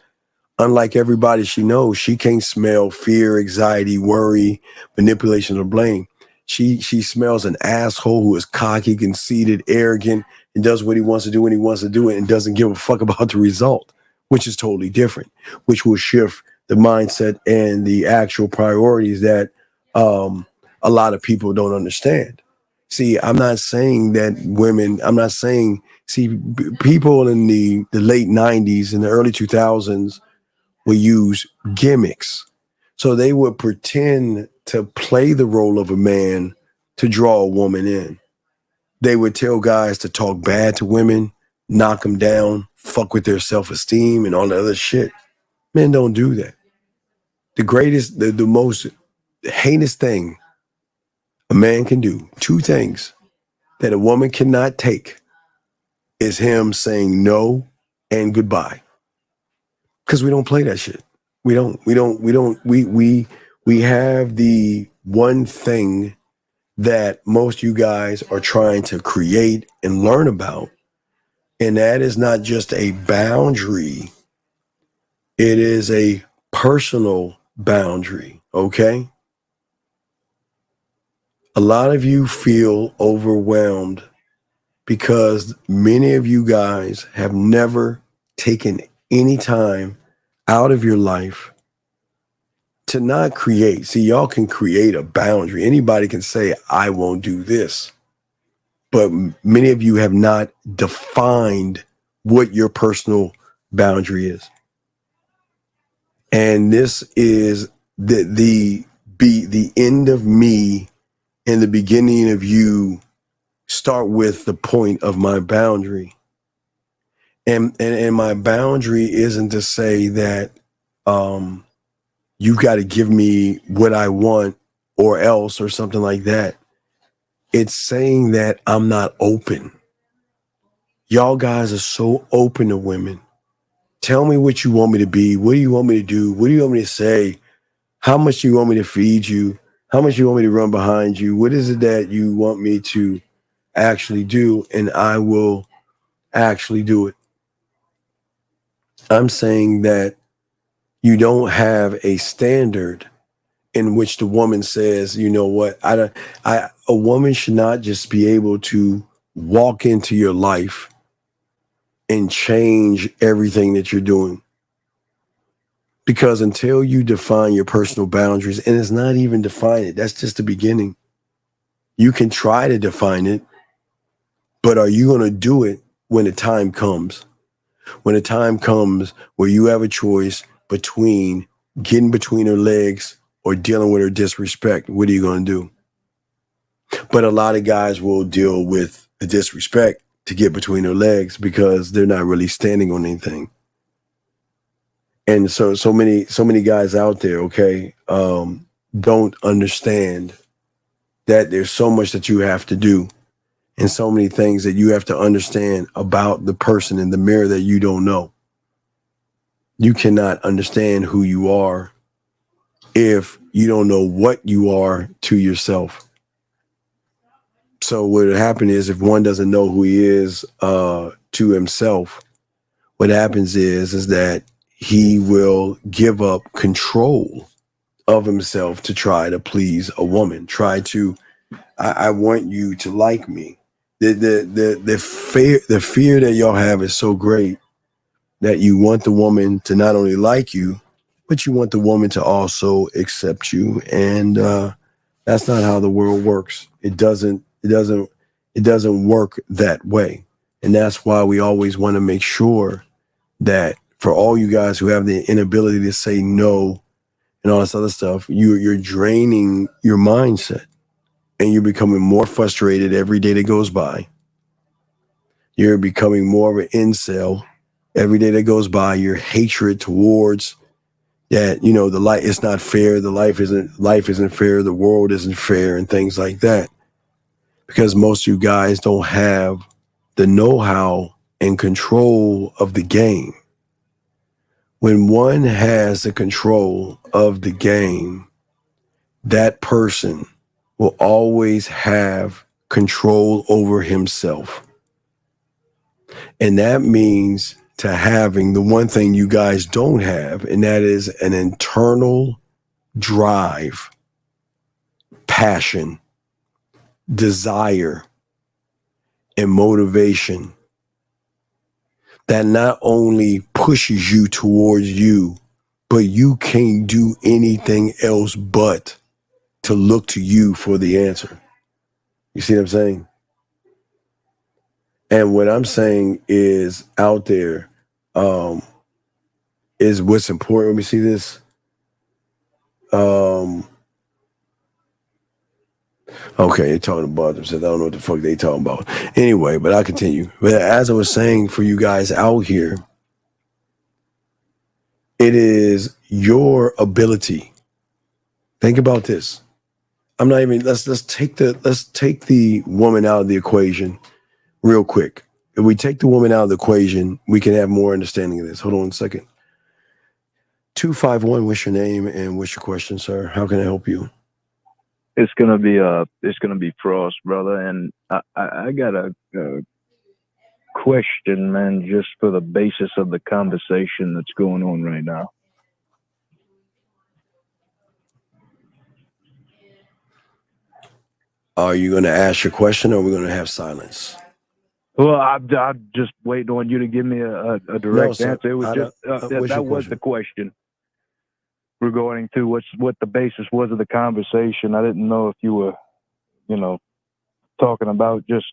unlike everybody she knows, she can't smell fear, anxiety, worry, manipulation, or blame. She smells an asshole who is cocky, conceited, arrogant, and does what he wants to do when he wants to do it and doesn't give a fuck about the result, which is totally different, which will shift the mindset and the actual priorities that a lot of people don't understand. See, I'm not saying that women, people in the late 90s and the early 2000s would use gimmicks. So they would pretend to play the role of a man to draw a woman in. They would tell guys to talk bad to women, knock them down, fuck with their self-esteem and all that other shit. Men don't do that. The greatest, the most heinous thing a man can do, two things that a woman cannot take, is him saying no and goodbye. Because we don't play that shit. We have the one thing that most you guys are trying to create and learn about. And that is not just a boundary. It is a personal boundary, okay? A lot of you feel overwhelmed because many of you guys have never taken any time out of your life to not create. See, y'all can create a boundary. Anybody can say, I won't do this. But many of you have not defined what your personal boundary is. And this is the end of me and the beginning of you start with the point of my boundary. And my boundary isn't to say that you've got to give me what I want or else or something like that. It's saying that I'm not open. Y'all guys are so open to women. Tell me what you want me to be. What do you want me to do? What do you want me to say? How much do you want me to feed you? How much do you want me to run behind you? What is it that you want me to actually do? And I will actually do it. I'm saying that you don't have a standard in which the woman says, you know what, a woman should not just be able to walk into your life and change everything that you're doing. Because until you define your personal boundaries, and it's not even define it, that's just the beginning. You can try to define it, but are you going to do it when the time comes? When the time comes where you have a choice between getting between her legs or dealing with her disrespect, what are you going to do? But a lot of guys will deal with the disrespect to get between her legs because they're not really standing on anything. And so many guys out there, okay, don't understand that there's so much that you have to do and so many things that you have to understand about the person in the mirror that you don't know. You cannot understand who you are if you don't know what you are to yourself. So what would happen is if one doesn't know who he is to himself, what happens is that he will give up control of himself to try to please a woman. I want you to like me. The fear that y'all have is so great that you want the woman to not only like you, but you want the woman to also accept you. And that's not how the world works. It doesn't work that way. And that's why we always want to make sure that for all you guys who have the inability to say no and all this other stuff, you're draining your mindset and you're becoming more frustrated every day that goes by. You're becoming more of an incel every day that goes by. Your hatred towards that, the life, it's not fair. The life isn't fair. The world isn't fair and things like that. Because most of you guys don't have the know-how and control of the game. When one has the control of the game, that person will always have control over himself. And that means to having the one thing you guys don't have, and that is an internal drive, passion, desire, and motivation that not only pushes you towards you, but you can't do anything else but to look to you for the answer. You see what I'm saying? And what I'm saying is out there is what's important. Let me see this. Okay, they're talking about themselves. I don't know what the fuck they talking about. Anyway, but I'll continue. But as I was saying, for you guys out here, it is your ability Think about this. I'm not even. Let's take the woman out of the equation real quick. If we take the woman out of the equation, we can have more understanding of this. Hold on a second. 251. What's your name and what's your question, sir? How can I help you? It's gonna be Frost, brother, and I got a question, man, just for the basis of the conversation that's going on right now. Are you going to ask your question, or are we going to have silence? Well, I'm just waiting on you to give me a direct answer. It was just that was the question regarding to what the basis was of the conversation. I didn't know if you were, talking about just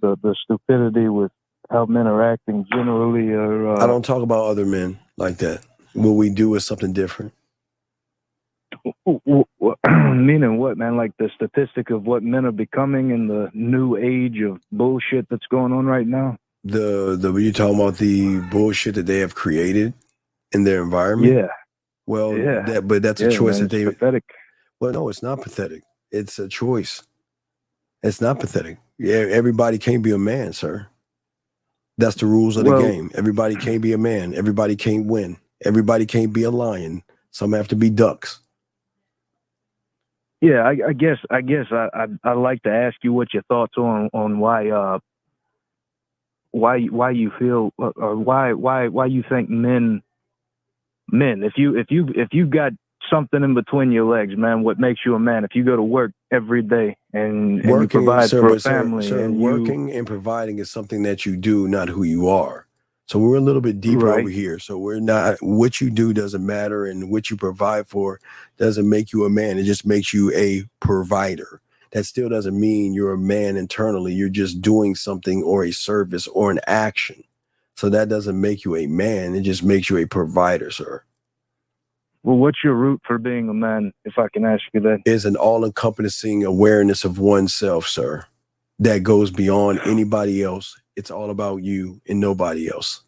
the stupidity with how men are acting generally, or I don't talk about other men like that. What we do is something different. Meaning what, man? Like the statistic of what men are becoming in the new age of bullshit that's going on right now? You're talking about the bullshit that they have created in their environment? Yeah. Well, yeah. But that's a choice, man, that they... pathetic. Well, no, it's not pathetic. It's a choice. It's not pathetic. Yeah, everybody can't be a man, sir. That's the rules of the game. Everybody can't be a man. Everybody can't win. Everybody can't be a lion. Some have to be ducks. Yeah, I guess I'd like to ask you what your thoughts on why you feel, or why you think men if you got something in between your legs, man, what makes you a man? If you go to work every day and you provide for a family, and working and providing is something that you do, not who you are. So we're a little bit deeper over here. So we're not, what you do doesn't matter, and what you provide for doesn't make you a man. It just makes you a provider. That still doesn't mean you're a man internally. You're just doing something, or a service, or an action. So that doesn't make you a man. It just makes you a provider, sir. Well, what's your root for being a man, if I can ask you that? Is an all-encompassing awareness of oneself, sir, that goes beyond anybody else. It's all about you and nobody else.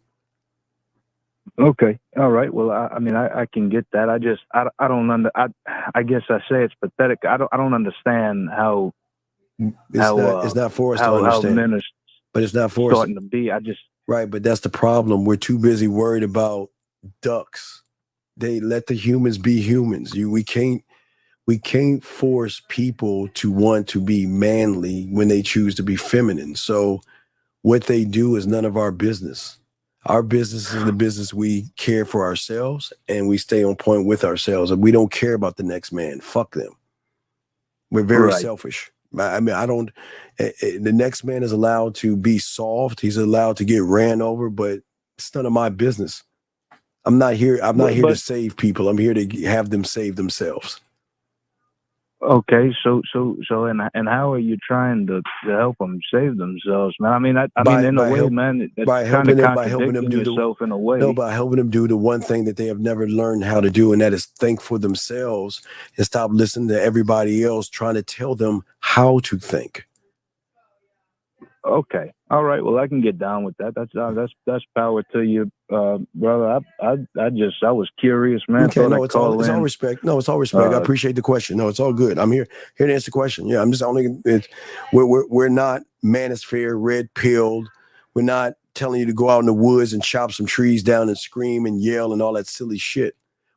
Okay. All right. Well, I can get that. I guess I say it's pathetic. I don't understand how it's not for us to understand. Men are but it's not for us starting to be. Right, but that's the problem. We're too busy worried about ducks. They let the humans be humans. We can't force people to want to be manly when they choose to be feminine. So what they do is none of our business. Our business is the business we care for ourselves, and we stay on point with ourselves. And we don't care about the next man. Fuck them. We're very selfish. The next man is allowed to be soft. He's allowed to get ran over, but it's none of my business. I'm not here to save people. I'm here to have them save themselves. Okay, so and how are you trying to help them save themselves, man? I mean, in a way, man, that's kind of contradicting yourself in a way. No, by helping them do the one thing that they have never learned how to do, and that is think for themselves and stop listening to everybody else trying to tell them how to think. Okay, all right. Well, I can get down with that. That's power to you, brother. I was curious, man. Okay, no, it's all respect. No, it's all respect. I appreciate the question. No, it's all good. I'm here to answer the question. Yeah, I'm just we're not manosphere, red pilled. We're not telling you to go out in the woods and chop some trees down and scream and yell and all that silly shit.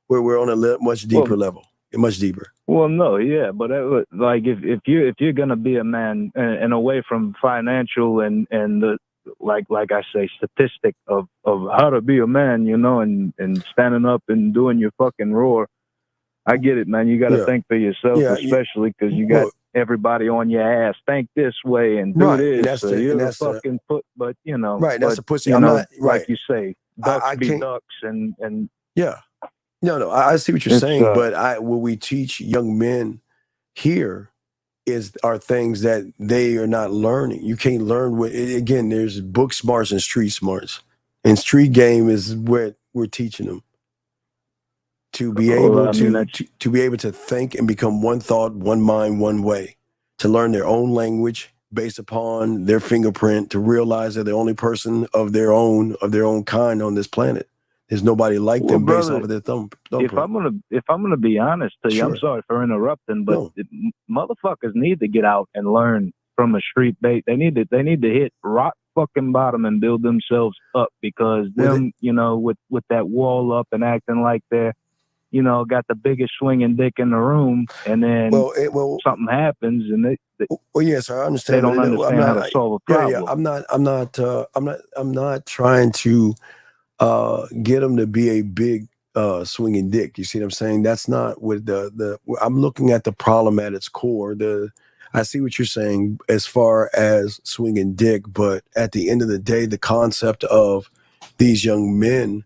We're on a much deeper level. Much deeper. Well, no, yeah, but like if you're gonna be a man and away from financial and the like I say statistic of how to be a man, and standing up and doing your fucking roar, I get it, man. You got to think for yourself, especially because you got everybody on your ass. Think this way and do this. That's the pussy. I'm not like you say, ducks be ducks and yeah. No, I see what you're saying, but what we teach young men here are things that they are not learning. You can't learn again, there's book smarts and street smarts. And street game is what we're teaching them. To be able to be able to think and become one thought, one mind, one way. To learn their own language based upon their fingerprint, to realize they're the only person of their own kind on this planet. There's nobody like Well, them based brother, off of their thumb. if I'm gonna be honest to you, Sure. I'm sorry for interrupting, but No. motherfuckers need to get out and learn from a street bait. They need to hit rock fucking bottom and build themselves up, because them, you know, with that wall up and acting like they're, you know, got the biggest swinging dick in the room, and then something happens and they well, yes, I understand. They don't but understand how to solve a problem. Yeah, I'm not trying to get them to be a big swinging dick. You see what I'm saying? That's not what I'm looking at the problem at its core. I see what you're saying as far as swinging dick, but at the end of the day, the concept of these young men,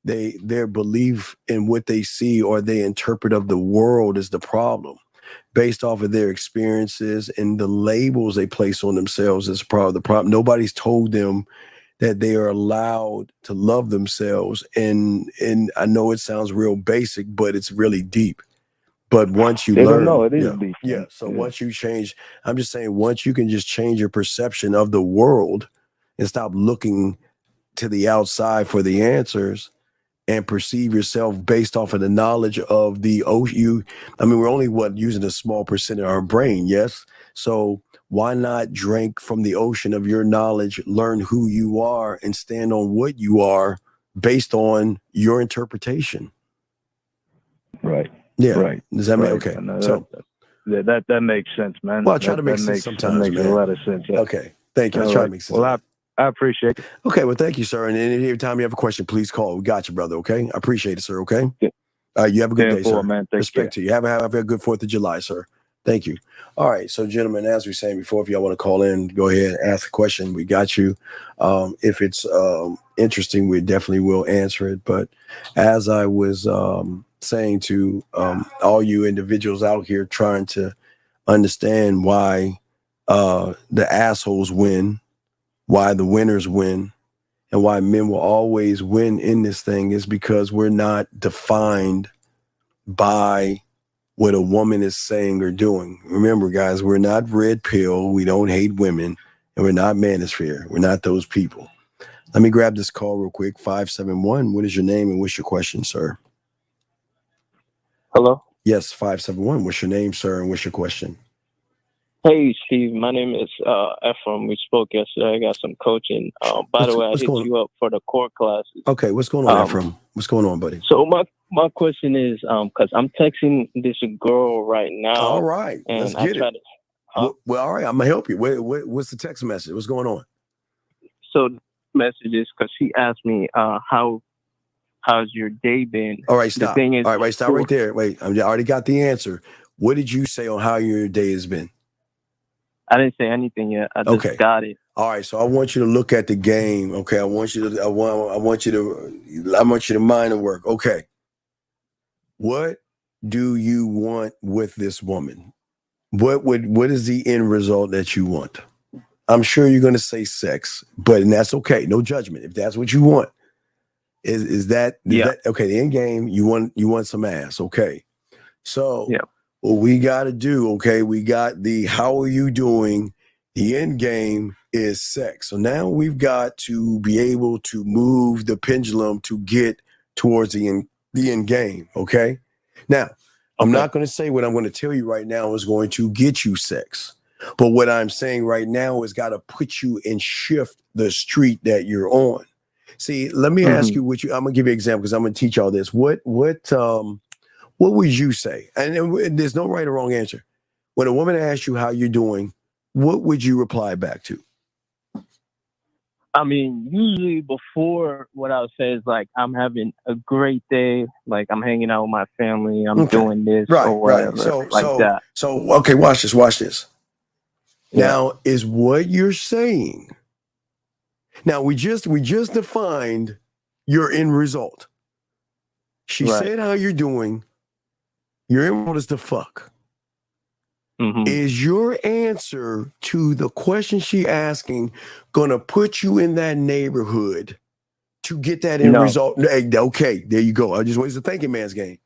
their belief in what they see or they interpret of the world is the problem, based off of their experiences and the labels they place on themselves is part of the problem. Nobody's told them that they are allowed to love themselves. And I know it sounds real basic, but it's really deep. But once you learn, don't know it is deep. Yeah. So once you change, I'm just saying, once you can just change your perception of the world and stop looking to the outside for the answers and perceive yourself based off of the knowledge of the ocean. I mean, we're only using a small percent of our brain. Yes. So why not drink from the ocean of your knowledge, learn who you are, and stand on what you are based on your interpretation? Right. Yeah. Right. Does that make okay? So that makes sense, man. Well, I try to make sense sometimes. That makes a lot of sense. Yeah. Okay. Thank you. I try to make sense. Well, I appreciate it. Okay. Well, thank you, sir. And every time you have a question, please call. We got you, brother. Okay. I appreciate it, sir. Okay. Yeah. You have a good day, sir. Man. Respect to you. Have a good 4th of July, sir. Thank you. All right. So, gentlemen, as we were saying before, if y'all want to call in, go ahead and ask a question. We got you. If it's interesting, we definitely will answer it. But as I was saying to all you individuals out here trying to understand why the assholes win, why the winners win, and why men will always win in this thing is because we're not defined by what a woman is saying or doing. Remember, guys, we're not red pill. We don't hate women, and we're not manosphere. We're not those people. Let me grab this call real quick. 571. What is your name and what's your question, sir? Hello? Yes, 571. What's your name, sir, and what's your question? Hey, Steve. My name is Ephraim. We spoke yesterday. I got some coaching. By the way, I hit you up for the core classes. Okay, what's going on, Ephraim? What's going on, buddy? So my question is, because I'm texting this girl right now. All right, and let's get it. Well, all right, I'm going to help you. What's the text message? What's going on? So the message is because she asked me, how's your day been? All right, stop. The thing is, all right, wait, stop right there. Wait, I already got the answer. What did you say on how your day has been? I didn't say anything yet. I just got it. All right, so I want you to look at the game. Okay, I want you to mind the work. Okay, what do you want with this woman? What is the end result that you want? I'm sure you're going to say sex, and that's okay. No judgment. If that's what you want, is that okay? The end game, you want some ass. Okay, so what we got to do, okay, we got the how are you doing? The end game is sex. So now we've got to be able to move the pendulum to get towards the end game, okay? Now, I'm not going to say what I'm going to tell you right now is going to get you sex. But what I'm saying right now is got to put you and shift the street that you're on. See, let me ask you I'm going to give you an example because I'm going to teach y'all this. What would you say? And there's no right or wrong answer. When a woman asks you how you're doing, what would you reply back to? I mean, usually before what I would say is like, I'm having a great day. Like I'm hanging out with my family. I'm doing this or whatever. That. So, okay, watch this. Yeah. Now is what you're saying. Now we just defined your end result. She said how you're doing. Your end result is to fuck. Is your answer to the question she asking going to put you in that neighborhood to get that end result? Okay, there you go. I just want to thinking man's game.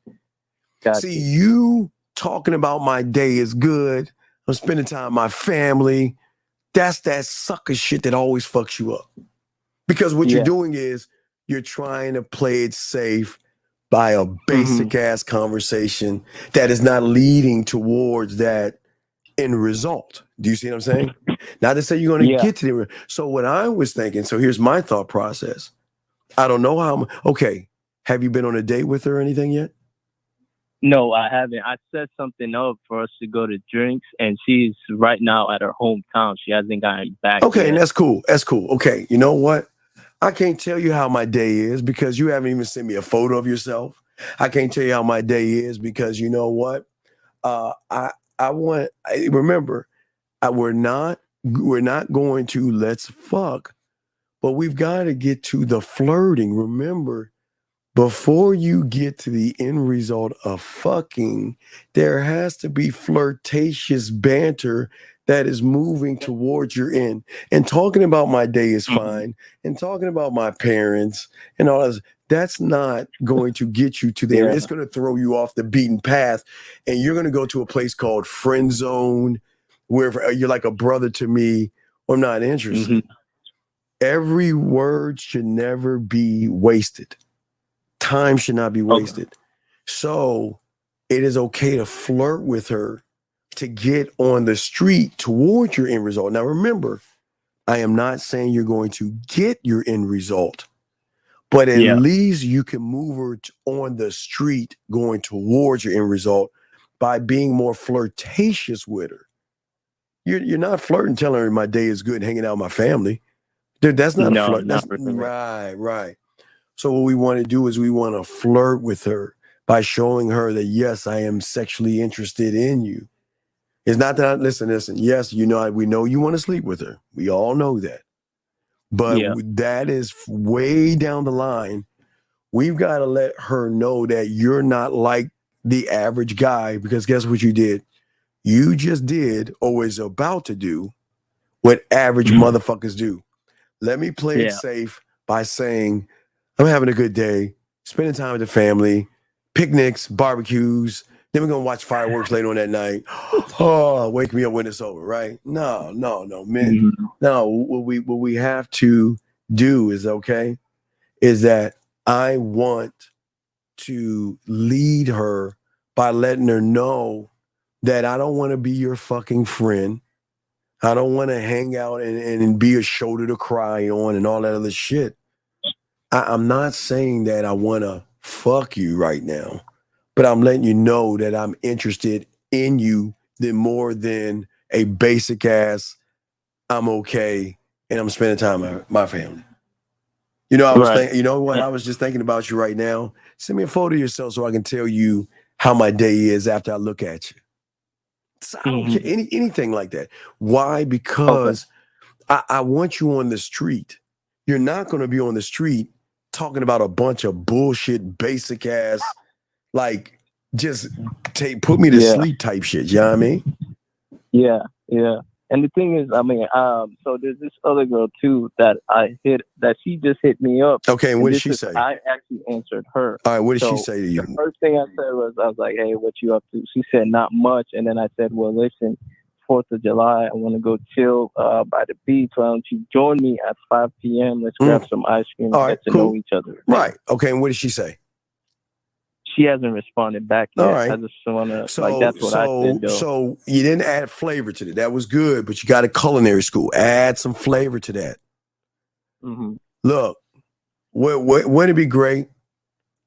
See, you talking about my day is good. I'm spending time with my family. That's that sucker shit that always fucks you up. Because what you're doing is you're trying to play it safe by a basic ass conversation that is not leading towards that end result. Do you see what I'm saying? Not to say you're going to get to the. So what I was thinking. So here's my thought process. I don't know how. Okay, have you been on a date with her or anything yet? No, I haven't. I set something up for us to go to drinks, and she's right now at her hometown. She hasn't gotten back. Okay, yet. and that's cool. That's cool. Okay, you know what? I can't tell you how my day is because you haven't even sent me a photo of yourself. I can't tell you how my day is because you know what? Remember, we're not going to let's fuck, but we've got to get to the flirting. Remember, before you get to the end result of fucking, there has to be flirtatious banter that is moving towards your end. And talking about my day is fine, and talking about my parents and all this, that's not going to get you to there. It's going to throw you off the beaten path, and you're going to go to a place called friend zone, where you're like a brother to me, or I'm not interested. Every word should never be wasted. Time should not be wasted. So it is okay to flirt with her to get on the street towards your end result. Now, remember, I am not saying you're going to get your end result, but at least you can move her on the street going towards your end result by being more flirtatious with her. You're not flirting, telling her my day is good and hanging out with my family. Dude, that's not a flirt. That's right. So what we want to do is we want to flirt with her by showing her that, yes, I am sexually interested in you. It's not that, listen. Yes, we know you want to sleep with her. We all know that. But that is way down the line. We've got to let her know that you're not like the average guy, because guess what you did? You just did, or was about to do, what average motherfuckers do. Let me play it safe by saying, I'm having a good day, spending time with the family, picnics, barbecues. Then we're going to watch fireworks later on that night. Oh, wake me up when it's over, right? No, man. No, what we have to do is that I want to lead her by letting her know that I don't want to be your fucking friend. I don't want to hang out and be a shoulder to cry on and all that other shit. I'm not saying that I want to fuck you right now, but I'm letting you know that I'm interested in you more than a basic ass, I'm okay, and I'm spending time with my family. I was thinking, you know what? I was just thinking about you right now. Send me a photo of yourself so I can tell you how my day is after I look at you. So I don't care, anything like that. Why? Because I want you on the street. You're not going to be on the street talking about a bunch of bullshit, basic ass, like just put me to sleep type shit. You know what I mean? Yeah. And the thing is, so there's this other girl too that she just hit me up. Okay, and what did she say? I actually answered her. All right, what did she say to you? The first thing I said was, I was like, hey, what you up to? She said, not much. And then I said, well, listen, 4th of July, I want to go chill by the beach. Why don't you join me at 5 p.m.? Let's grab some ice cream and get to know each other. Right. Okay, and what did she say? She hasn't responded back yet. All right. I just want to, that's what I said, though. So you didn't add flavor to it. That was good, but you got a culinary school. Add some flavor to that. Look, wouldn't it be great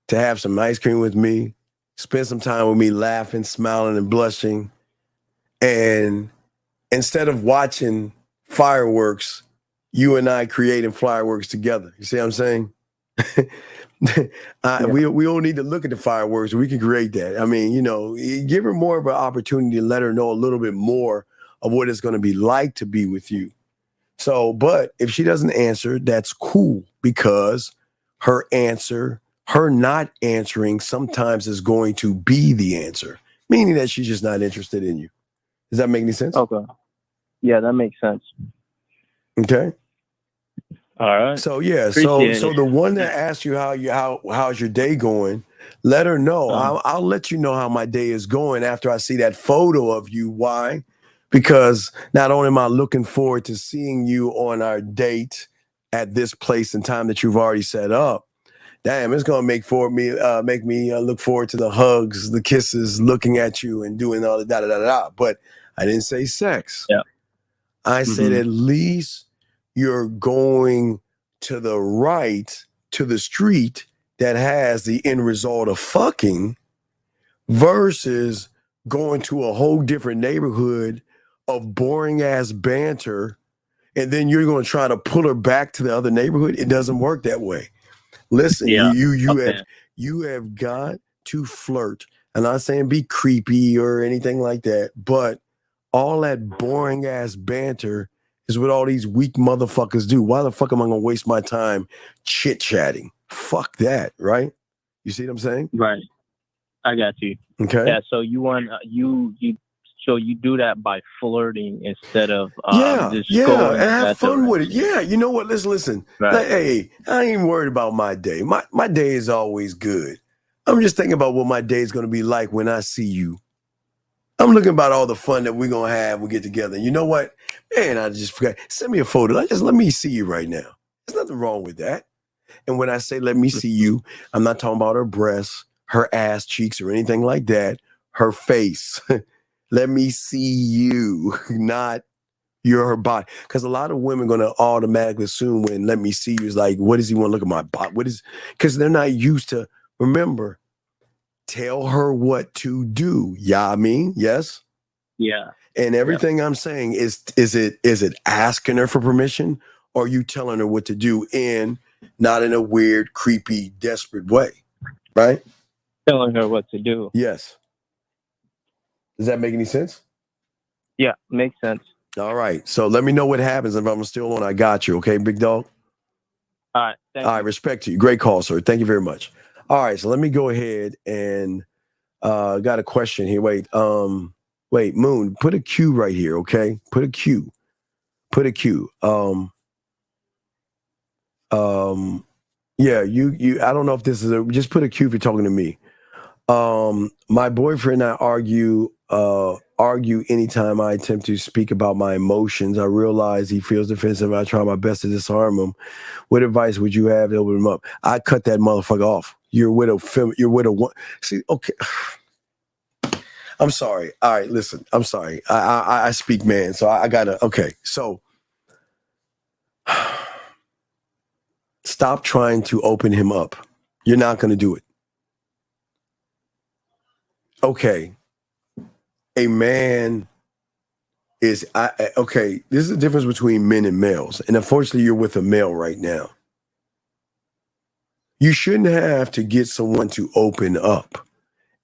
to have some ice cream with me, spend some time with me laughing, smiling, and blushing, and instead of watching fireworks, you and I creating fireworks together. You see what I'm saying? We don't need to look at the fireworks. We can create that. I mean, give her more of an opportunity to let her know a little bit more of what it's going to be like to be with you. So, but if she doesn't answer, that's cool, because her not answering sometimes is going to be the answer, meaning that she's just not interested in you. Does that make any sense? Okay. Yeah, that makes sense. Okay. All right. So so the one that asked you how's your day going, let her know. I'll let you know how my day is going after I see that photo of you. Why? Because not only am I looking forward to seeing you on our date at this place and time that you've already set up, Damn, it's gonna make me look forward to the hugs, the kisses, looking at you, and doing all the da da da da. But I didn't say sex. Yeah. I said at least you're going to the right to the street that has the end result of fucking versus going to a whole different neighborhood of boring ass banter, and then you're going to try to pull her back to the other neighborhood. It doesn't work that way. Listen, you have got to flirt. I'm not saying be creepy or anything like that, but all that boring ass banter is what all these weak motherfuckers do. Why the fuck am I gonna waste my time chit chatting? Fuck that, right? You see what I'm saying? Right. I got you. Okay. Yeah. So you want so you do that by flirting instead of just going and have fun direction. with it. Yeah, you know what? Listen. Right. Like, hey, I ain't even worried about my day. My day is always good. I'm just thinking about what my day is gonna be like when I see you. I'm looking about all the fun that we're gonna have when we get together. You know what? Man, I just forgot. Send me a photo. Let me see you right now. There's nothing wrong with that. And when I say let me see you, I'm not talking about her breasts, her ass cheeks, or anything like that. Her face. Let me see you, not your body. Because a lot of women are going to automatically assume when let me see you is like, what does he want to look at my body? Because they're not used to, remember, tell her what to do. Yeah, I mean, yes? Yeah. And everything I'm saying is it asking her for permission, or are you telling her what to do not in a weird, creepy, desperate way, right? Telling her what to do. Yes. Does that make any sense? Yeah, makes sense. All right. So let me know what happens if I'm still on. I got you. Okay, big dog? All right. Thank All right. Respect to you. Great call, sir. Thank you very much. All right. So let me go ahead and got a question here. Wait, Moon, put a Q right here. Okay. Put a Q. Yeah, you I don't know if this is just put a Q if you're talking to me. My boyfriend and I argue anytime I attempt to speak about my emotions. I realize he feels defensive. I try my best to disarm him. What advice would you have to open him up? I cut that motherfucker off. You're with a one. See, okay. I'm sorry. All right, listen. I'm sorry. I speak man, so I gotta. Okay, so stop trying to open him up. You're not gonna do it. Okay. A man is okay. This is the difference between men and males, and unfortunately, you're with a male right now. You shouldn't have to get someone to open up.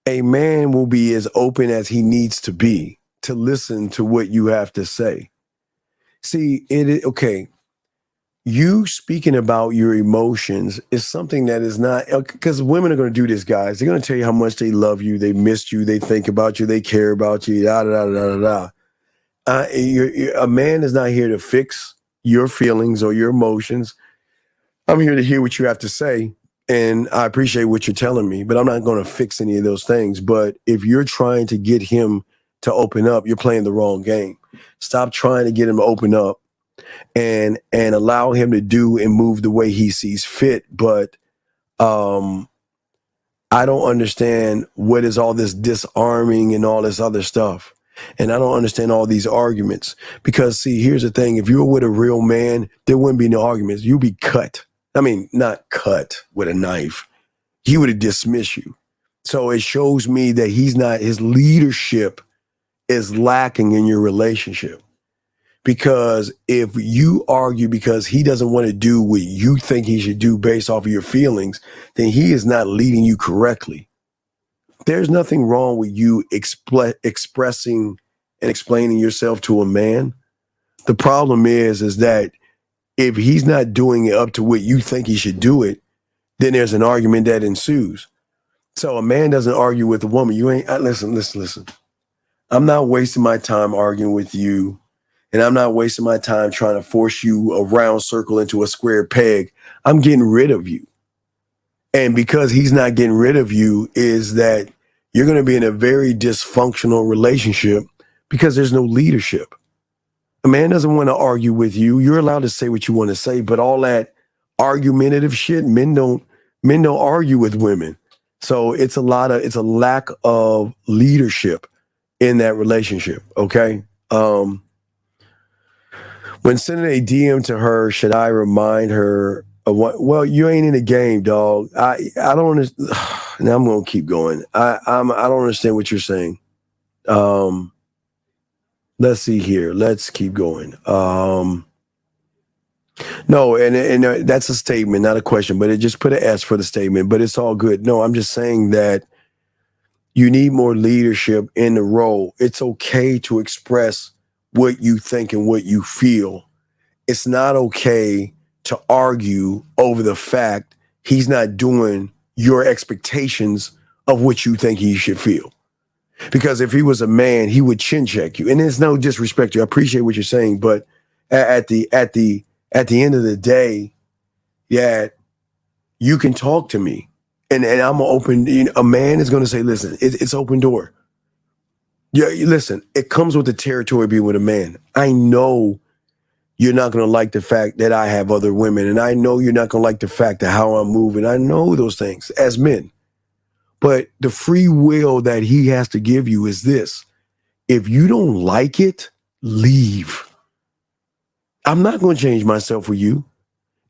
A man will be as open as he needs to be to listen to what you have to say. See, okay. You speaking about your emotions is something that is not, because women are going to do this, guys. They're going to tell you how much they love you, they missed you, they think about you, they care about you, da da da da da. A man is not here to fix your feelings or your emotions. I'm here to hear what you have to say. And I appreciate what you're telling me, but I'm not going to fix any of those things. But if you're trying to get him to open up, you're playing the wrong game. Stop trying to get him to open up and allow him to do and move the way he sees fit. But I don't understand what is all this disarming and all this other stuff. And I don't understand all these arguments because, see, here's the thing. If you were with a real man, there wouldn't be no arguments. You'd be cut. I mean, not cut with a knife. He would have dismissed you. So it shows me that his leadership is lacking in your relationship. Because if you argue because he doesn't want to do what you think he should do based off of your feelings, then he is not leading you correctly. There's nothing wrong with you expressing and explaining yourself to a man. The problem is that if he's not doing it up to what you think he should do it, then there's an argument that ensues. So a man doesn't argue with a woman. You ain't, listen. I'm not wasting my time arguing with you, and I'm not wasting my time trying to force you a round circle into a square peg. I'm getting rid of you. And because he's not getting rid of you is that you're going to be in a very dysfunctional relationship because there's no leadership. A man doesn't want to argue with you. You're allowed to say what you want to say, but all that argumentative shit, men don't Men don't argue with women. So it's a lack of leadership in that relationship. Okay. When sending a DM to her, should I remind her of what? Well, you ain't in the game, dog. I don't understand. Now I'm gonna keep going. I don't understand what you're saying. Let's see here. Let's keep going. No, and that's a statement, not a question, but it just put an S for the statement, but it's all good. No, I'm just saying that you need more leadership in the role. It's okay to express what you think and what you feel. It's not okay to argue over the fact he's not doing your expectations of what you think he should feel. Because if he was a man, he would chin check you. And there's no disrespect to you. I appreciate what you're saying, but at the end of the day, yeah, you can talk to me. And I'm open. You know, a man is going to say, listen, it's open door. Yeah, listen, it comes with the territory of being with a man. I know you're not going to like the fact that I have other women. And I know you're not going to like the fact that how I'm moving. I know those things as men. But the free will that he has to give you is this. If you don't like it, leave. I'm not going to change myself for you.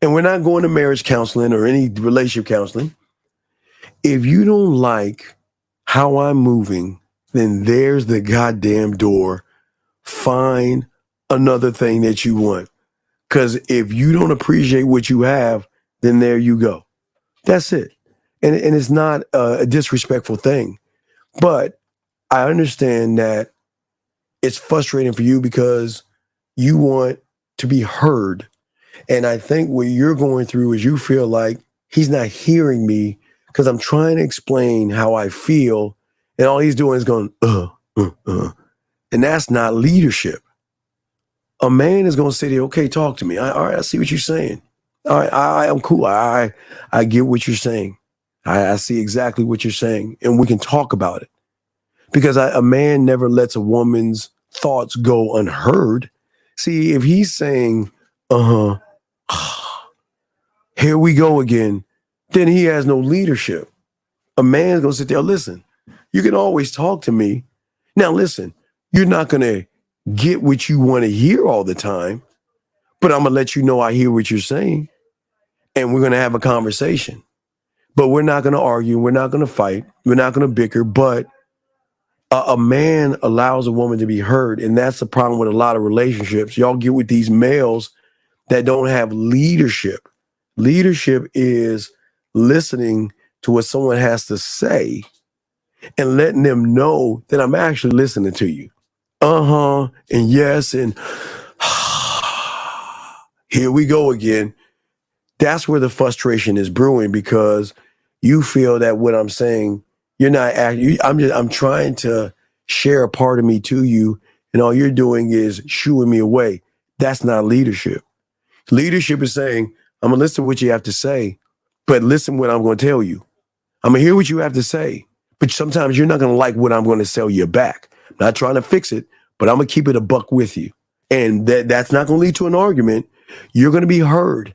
And we're not going to marriage counseling or any relationship counseling. If you don't like how I'm moving, then there's the goddamn door. Find another thing that you want. Because if you don't appreciate what you have, then there you go. That's it. And it's not a disrespectful thing. But I understand that it's frustrating for you because you want to be heard. And I think what you're going through is you feel like he's not hearing me because I'm trying to explain how I feel. And all he's doing is going, And that's not leadership. A man is going to sit there, okay, talk to me. All right, I see what you're saying. All right, I'm cool. I get what you're saying. I see exactly what you're saying. And we can talk about it. Because a man never lets a woman's thoughts go unheard. See, if he's saying, here we go again, then he has no leadership. A man's going to sit there, listen, you can always talk to me. Now, listen, you're not going to get what you want to hear all the time, but I'm going to let you know I hear what you're saying, and we're going to have a conversation. But we're not going to argue. We're not going to fight. We're not going to bicker, but a man allows a woman to be heard, and that's the problem with a lot of relationships. Y'all get with these males that don't have leadership. Leadership is listening to what someone has to say and letting them know that I'm actually listening to you. And yes, and here we go again. That's where the frustration is brewing because you feel that what I'm saying, you're not acting. I'm trying to share a part of me to you, and all you're doing is shooing me away. That's not leadership. Leadership is saying, I'm going to listen to what you have to say, but listen what I'm going to tell you. I'm going to hear what you have to say, but sometimes you're not going to like what I'm going to sell you back. I'm not trying to fix it, but I'm going to keep it a buck with you. And that's not going to lead to an argument. You're going to be heard.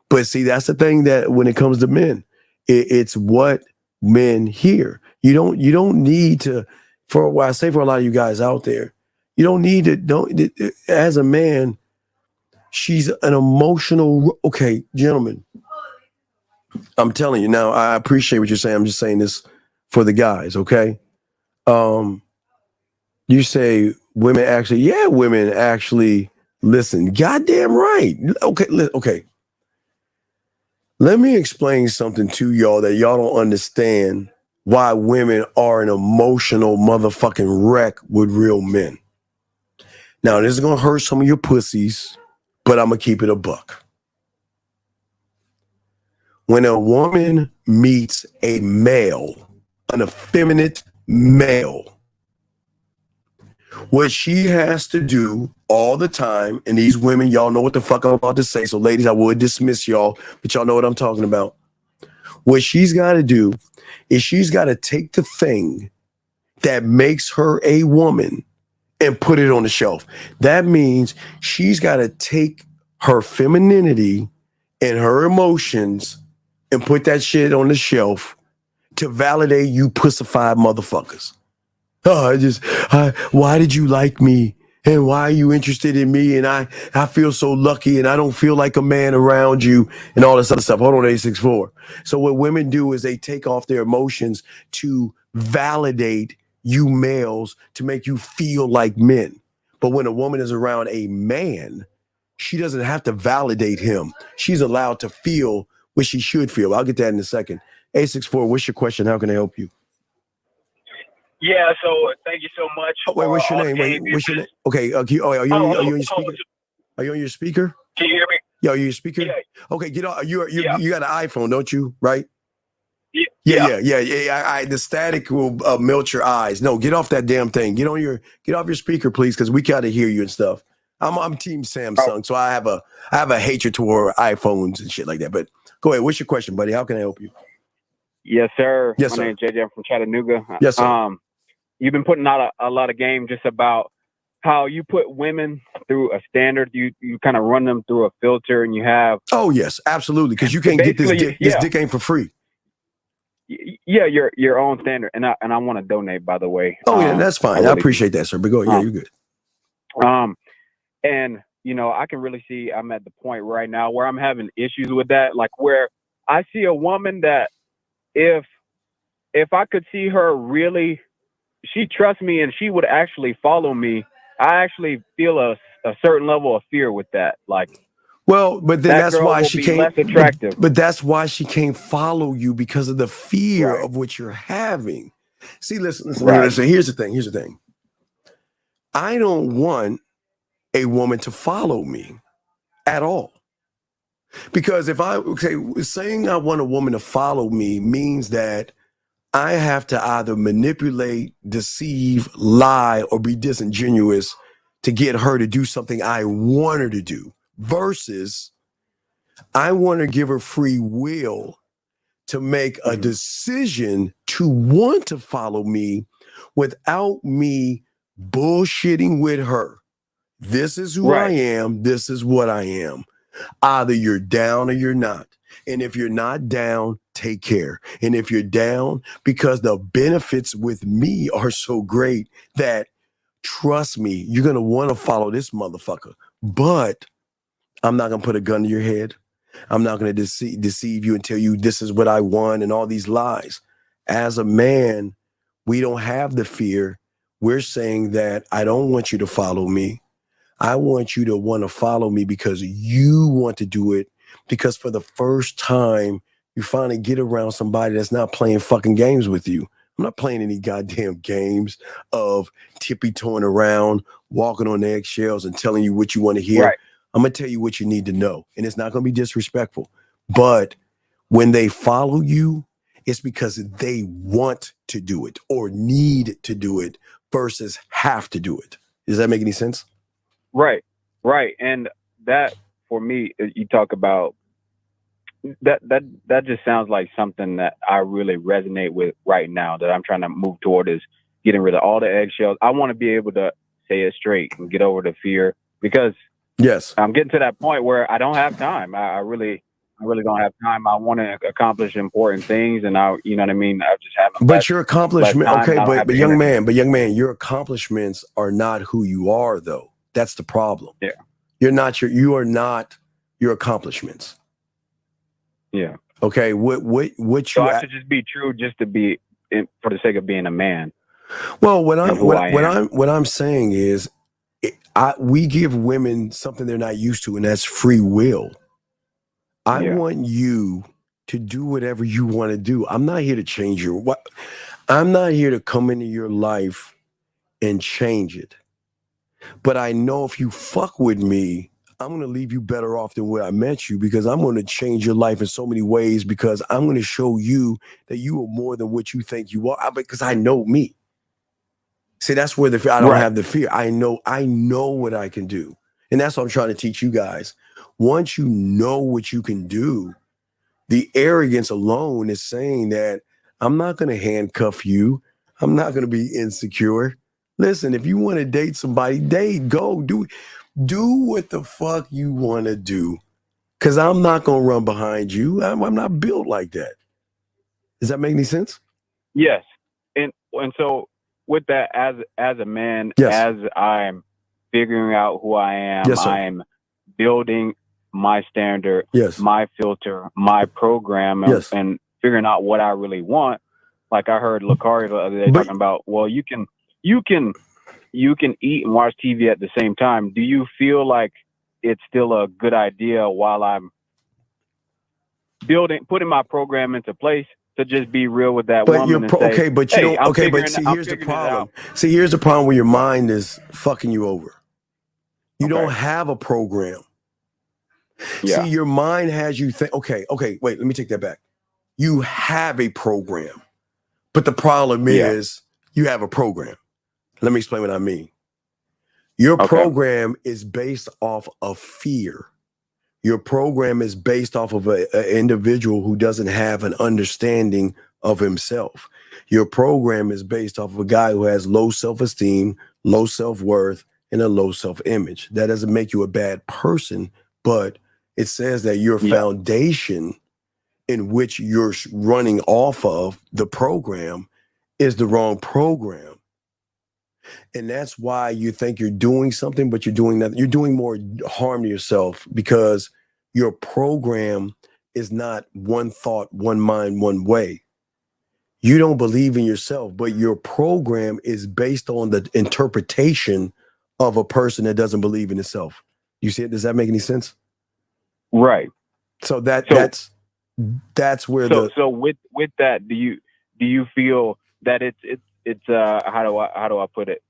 But see, that's the thing that when it comes to men, it's what men hear. You don't need to, for what I say for a lot of you guys out there, you don't need to, as a man, she's an emotional, okay, gentlemen, I'm telling you now, I appreciate what you're saying. I'm just saying this for the guys, okay? You say women actually listen. Goddamn right. Okay. Let me explain something to y'all that y'all don't understand why women are an emotional motherfucking wreck with real men. Now, this is going to hurt some of your pussies, but I'm going to keep it a buck. When a woman meets a male, an effeminate male, what she has to do all the time, and these women, y'all know what the fuck I'm about to say, so ladies, I would dismiss y'all, but y'all know what I'm talking about. What she's got to do is she's got to take the thing that makes her a woman and put it on the shelf. That means she's got to take her femininity and her emotions and put that shit on the shelf to validate you pussified motherfuckers. Why did you like me? And why are you interested in me? And I feel so lucky and I don't feel like a man around you and all this other stuff. Hold on, 864. So what women do is they take off their emotions to validate you males to make you feel like men. But when a woman is around a man, she doesn't have to validate him. She's allowed to feel what she should feel. I'll get that in a second. 864, what's your question? How can I help you? Yeah, so thank you so much. Wait, what's your name? What's your name? Okay, are you on your speaker? Are you on your speaker? Can you hear me? Yeah, are you your speaker? Yeah. Okay, get on. You got an iPhone, don't you? Right? Yeah. Yeah. The static will melt your eyes. No, get off that damn thing. Get off your speaker, please, because we gotta hear you and stuff. I'm Team Samsung, so I have a hatred toward iPhones and shit like that. But go ahead. What's your question, buddy? How can I help you? Yes, sir. Yes, My name's JJ. I'm from Chattanooga. Yes, sir. You've been putting out a lot of game just about how you put women through a standard. You kind of run them through a filter, and you have. Oh yes, absolutely. Because you can't get this dick. This dick ain't for free. Yeah, your own standard, and I want to donate, by the way. Oh yeah, that's fine. I appreciate that, sir. But go ahead. Yeah, you're good. And I can really see I'm at the point right now where I'm having issues with that, like where I see a woman that if I could see her really. She trusts me and she would actually follow me. I actually feel a certain level of fear with that. Like, well, but then that's why she can't. Less attractive. But that's why she can't follow you because of the fear of what you're having. See, listen. Here's the thing. I don't want a woman to follow me at all. Because if saying I want a woman to follow me means that I have to either manipulate, deceive, lie, or be disingenuous to get her to do something I want her to do, versus I want to give her free will to make a decision to want to follow me without me bullshitting with her. This is who I am. This is what I am. Either you're down or you're not. And if you're not down, take care. And if you're down, because the benefits with me are so great that, trust me, you're going to want to follow this motherfucker. But I'm not going to put a gun to your head. I'm not going to deceive you and tell you this is what I want and all these lies. As a man, we don't have the fear. We're saying that I don't want you to follow me. I want you to want to follow me because you want to do it. Because for the first time, you finally get around somebody that's not playing fucking games with you. I'm not playing any goddamn games of tippy-toeing around, walking on eggshells and telling you what you want to hear. Right. I'm going to tell you what you need to know. And it's not going to be disrespectful. But when they follow you, it's because they want to do it or need to do it versus have to do it. Does that make any sense? Right. And that, for me, you talk about that just sounds like something that I really resonate with right now, that I'm trying to move toward, is getting rid of all the eggshells. I want to be able to say it straight and get over the fear, because I'm getting to that point where I don't have time. I really don't have time. I want to accomplish important things, and you know what I mean? I just haven't. But your accomplishment, but young man, your accomplishments are not who you are, though. That's the problem. Yeah. You are not your accomplishments. Yeah. Okay. What so I should just be true, just to be for the sake of being a man. Well, what I'm saying is, we give women something they're not used to, and that's free will. I want you to do whatever you want to do. I'm not here to change I'm not here to come into your life and change it. But I know if you fuck with me, I'm going to leave you better off than where I met you, because I'm going to change your life in so many ways, because I'm going to show you that you are more than what you think you are, because I know me. See, that's where I don't have the fear. I know what I can do. And that's what I'm trying to teach you guys. Once you know what you can do, the arrogance alone is saying that I'm not going to handcuff you. I'm not going to be insecure. Listen, if you want to date somebody, go do what the fuck you want to do. Because I'm not going to run behind you. I'm not built like that. Does that make any sense? Yes. And so with that, as a man, yes. as I'm figuring out who I am, yes, I'm building my standard, yes. my filter, my program, and, yes. and figuring out what I really want. Like I heard Lakari the other day talking about, well, you can eat and watch TV at the same time. Do you feel like it's still a good idea while I'm putting my program into place to just be real with that woman and say, okay, but you hey, don't. Okay, but see, here's the problem. See, here's the problem where your mind is fucking you over. You don't have a program. Yeah. See, your mind has you think. Okay, wait. Let me take that back. You have a program, but the problem is you have a program. Let me explain what I mean. Your program is based off of fear. Your program is based off of an individual who doesn't have an understanding of himself. Your program is based off of a guy who has low self-esteem, low self-worth, and a low self-image. That doesn't make you a bad person, but it says that your foundation in which you're running off of the program is the wrong program. And that's why you think you're doing something, but you're doing nothing. You're doing more harm to yourself because your program is not one thought, one mind, one way. You don't believe in yourself, but your program is based on the interpretation of a person that doesn't believe in itself. You see it? Does that make any sense? Right. So that's where so with that, do you feel that it's how do I put it?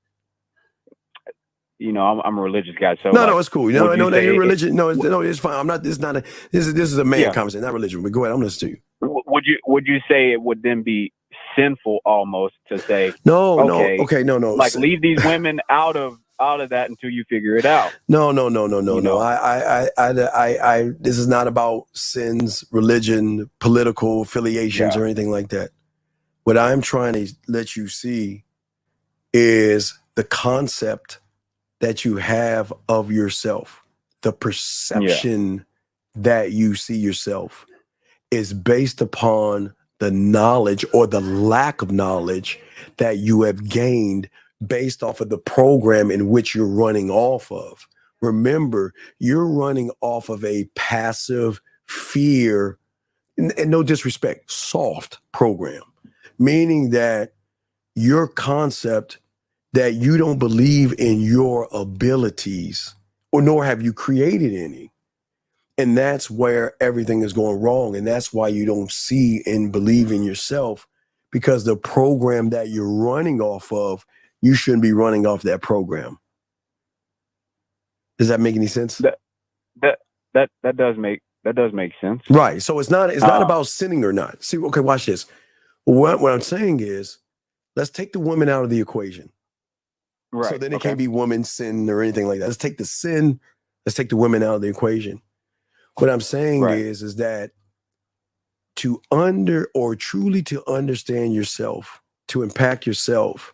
You know, I'm a religious guy, so no, it's cool. No, you're religion. No, it's fine. I'm not. This is a man conversation, not religion. But go ahead. I'm listening to you. Would you say it would then be sinful almost to say no? Like leave these women out of that until you figure it out. No. I this is not about sins, religion, political affiliations, or anything like that. What I'm trying to let you see is the concept that you have of yourself. The perception that you see yourself is based upon the knowledge or the lack of knowledge that you have gained based off of the program in which you're running off of. Remember, you're running off of a passive fear, and no disrespect, soft program, meaning that your concept that you don't believe in your abilities, or nor have you created any. And that's where everything is going wrong. And that's why you don't see and believe in yourself, because the program that you're running off of, you shouldn't be running off that program. Does that make any sense? That does make sense. Right. So it's not about sinning or not. See, okay, watch this. What I'm saying is, let's take the woman out of the equation. Right. So then it can't be woman sin or anything like that. Let's take the sin. Let's take the women out of the equation. What I'm saying is that truly to understand yourself, to impact yourself,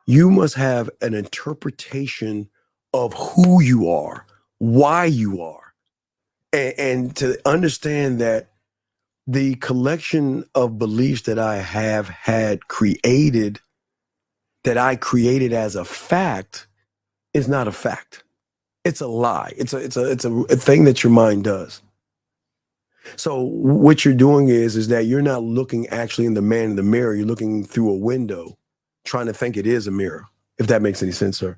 you must have an interpretation of who you are, why you are, and to understand that the collection of beliefs that I have had created, that I created as a fact, is not a fact. It's a lie. It's a thing that your mind does. So what you're doing is that you're not looking actually in the man in the mirror. You're looking through a window, trying to think it is a mirror. If that makes any sense, sir.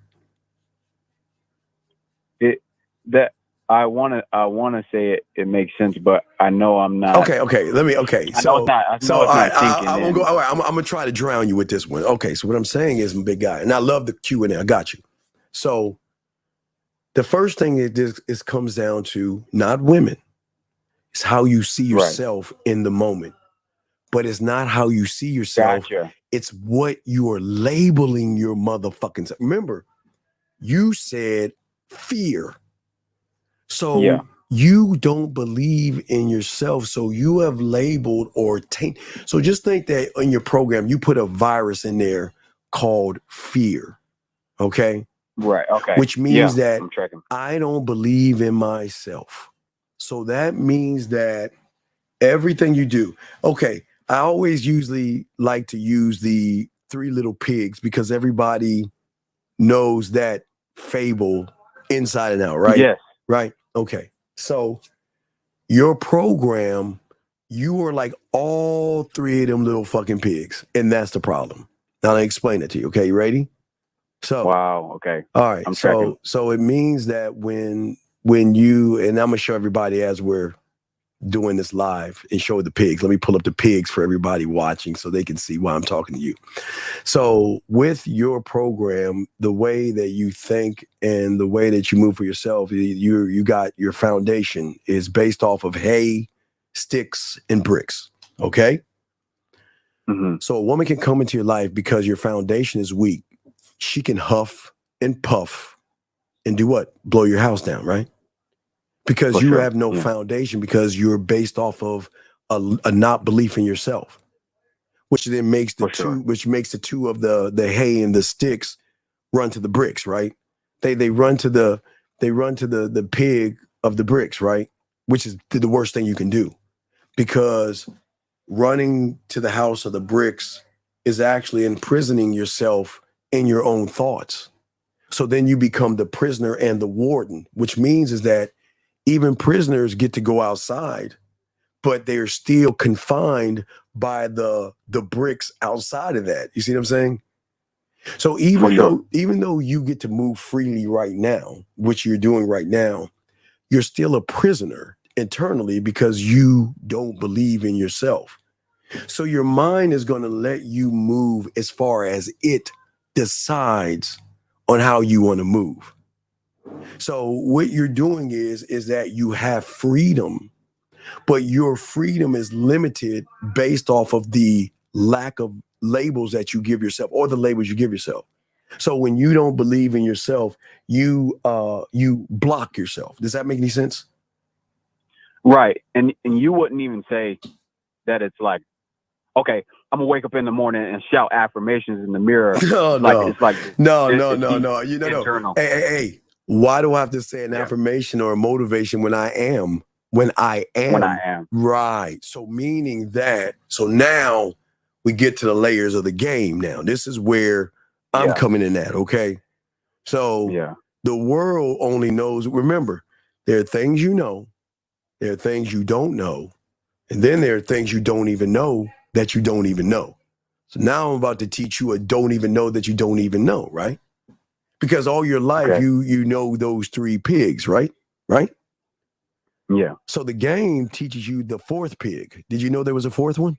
I want to say it makes sense, but I know I'm not. Okay. I know it's not I'm gonna try to drown you with this one. Okay, so what I'm saying is, I'm a big guy, and I love the Q&A. I got you. So the first thing is comes down to not women. It's how you see yourself in the moment, but it's not how you see yourself. Gotcha. It's what you are labeling your motherfucking self. Remember, you said fear. So you don't believe in yourself. So you have labeled or tainted. So just think that in your program, you put a virus in there called fear. Okay. Right. Okay. Which means that I don't believe in myself. So that means that everything you do. Okay, I always usually like to use the Three Little Pigs because everybody knows that fable inside and out, right? Yes. Right. Okay. So your program, you are like all three of them little fucking pigs, and that's the problem. Now I explain it to you. Okay, you ready? So wow. Okay. All right. I'm tracking. So it means that when you, and I'm gonna show everybody as we're doing this live and show the pigs. Let me pull up the pigs for everybody watching so they can see why I'm talking to you. So with your program, the way that you think and the way that you move for yourself, you got your foundation is based off of hay, sticks, and bricks. Okay. Mm-hmm. So a woman can come into your life because your foundation is weak. She can huff and puff and do what? Blow your house down, right? Because For you sure. have no foundation because you're based off of a not belief in yourself, which then makes the two of the hay and the sticks run to the bricks, right? They run to the pig of the bricks, right? Which is the worst thing you can do, because running to the house of the bricks is actually imprisoning yourself in your own thoughts. So then you become the prisoner and the warden, which means is that even prisoners get to go outside, but they're still confined by the bricks outside of that. You see what I'm saying? So even though you get to move freely right now, which you're doing right now, you're still a prisoner internally because you don't believe in yourself. So your mind is going to let you move as far as it decides on how you want to move. So what you're doing is that you have freedom, but your freedom is limited based off of the lack of labels that you give yourself or the labels you give yourself. So when you don't believe in yourself, you block yourself. Does that make any sense? Right. And you wouldn't even say that it's like, okay, I'm gonna wake up in the morning and shout affirmations in the mirror. No. You know, internal. Hey. Why do I have to say an affirmation or a motivation when I am? When I am. Right. So meaning that, so now we get to the layers of the game now. This is where I'm coming in at, okay? So the world only knows, remember, there are things you know, there are things you don't know, and then there are things you don't even know that you don't even know. So now I'm about to teach you a don't even know that you don't even know, right? Because all your life you know those three pigs, right? Right? Yeah. So the game teaches you the fourth pig. Did you know there was a fourth one?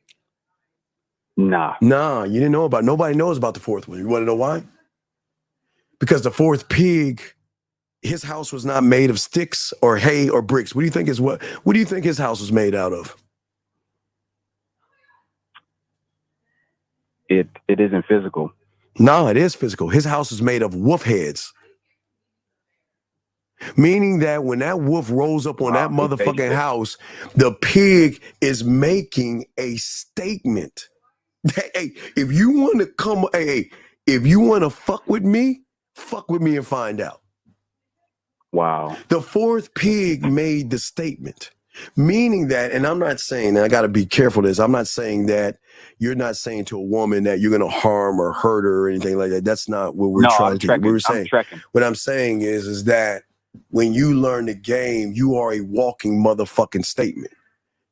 Nah, you didn't know about. Nobody knows about the fourth one. You want to know why? Because the fourth pig, his house was not made of sticks or hay or bricks. What do you think what do you think his house was made out of? It isn't physical. No, it is physical. His house is made of wolf heads. Meaning that when that wolf rolls up on that motherfucking house, the pig is making a statement. Hey, if you want to come, if you want to fuck with me and find out. Wow. The fourth pig made the statement, meaning that, and I'm not saying, and I got to be careful of this, I'm not saying that you're not saying to a woman that you're going to harm or hurt her or anything like that. That's not what we're trying to do. We're saying, what I'm saying is that when you learn the game, you are a walking motherfucking statement.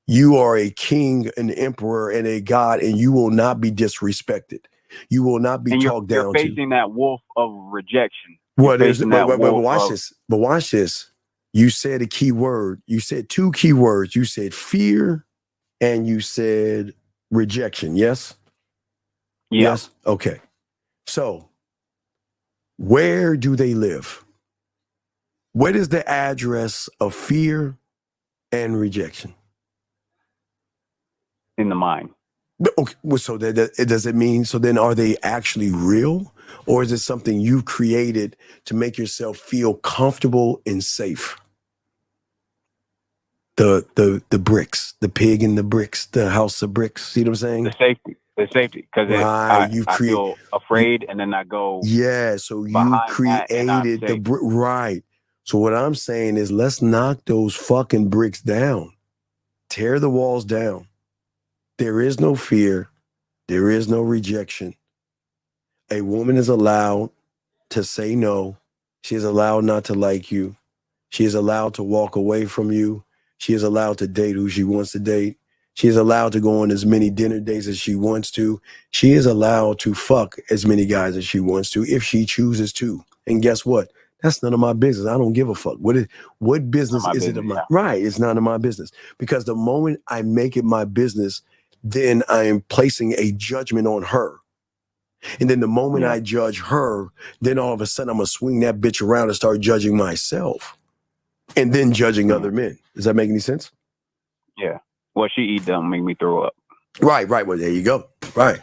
You are a king, an emperor, and a god, and you will not be disrespected. You will not be talked down to. You're facing that wolf of rejection. What is it? But watch this. But watch this. You said a key word. You said two key words. You said fear and you said rejection. Yes? Yeah. Yes? Okay. So where do they live? What is the address of fear and rejection? In the mind. Okay, well, so does it mean, so then are they actually real? Or is it something you created to make yourself feel comfortable and safe? The bricks, the pig in the bricks, the house of bricks. See what I'm saying? The safety. Because I feel afraid and then I go. Yeah, so you created right. So what I'm saying is let's knock those fucking bricks down. Tear the walls down. There is no fear. There is no rejection. A woman is allowed to say no. She is allowed not to like you. She is allowed to walk away from you. She is allowed to date who she wants to date. She is allowed to go on as many dinner dates as she wants to. She is allowed to fuck as many guys as she wants to if she chooses to. And guess what? That's none of my business. I don't give a fuck. What business is it of mine? Right, it's none of my business. Because the moment I make it my business, then I am placing a judgment on her. And then the moment I judge her, then all of a sudden I'm going to swing that bitch around and start judging myself. And then judging other men. Does that make any sense? Yeah. What she eat don't make me throw up. Right. Well, there you go. Right.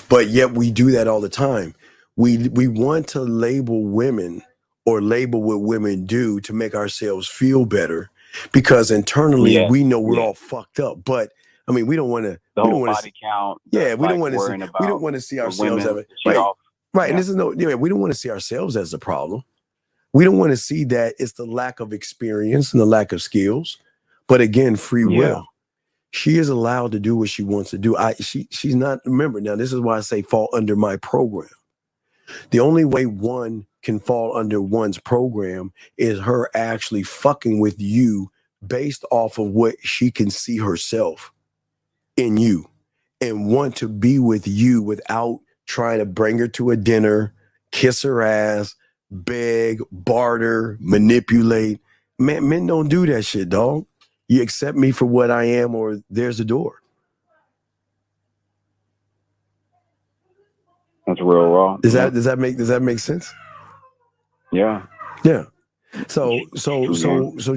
But yet we do that all the time. We want to label women or label what women do to make ourselves feel better because internally we know we're all fucked up. But I mean, we don't want to. The whole body count. Yeah, we don't want to. We don't want to see ourselves as right. And this is we don't want to see ourselves as the problem. We don't want to see that it's the lack of experience and the lack of skills. But again, free will. She is allowed to do what she wants to do. She's not. Remember, now this is why I say fall under my program. The only way one can fall under one's program is her actually fucking with you based off of what she can see herself in you and want to be with you without trying to bring her to a dinner, kiss her ass, beg, barter, manipulate. Men don't do that shit, dog. You accept me for what I am or there's the door. That's real raw. Does that make sense? Yeah. Yeah. So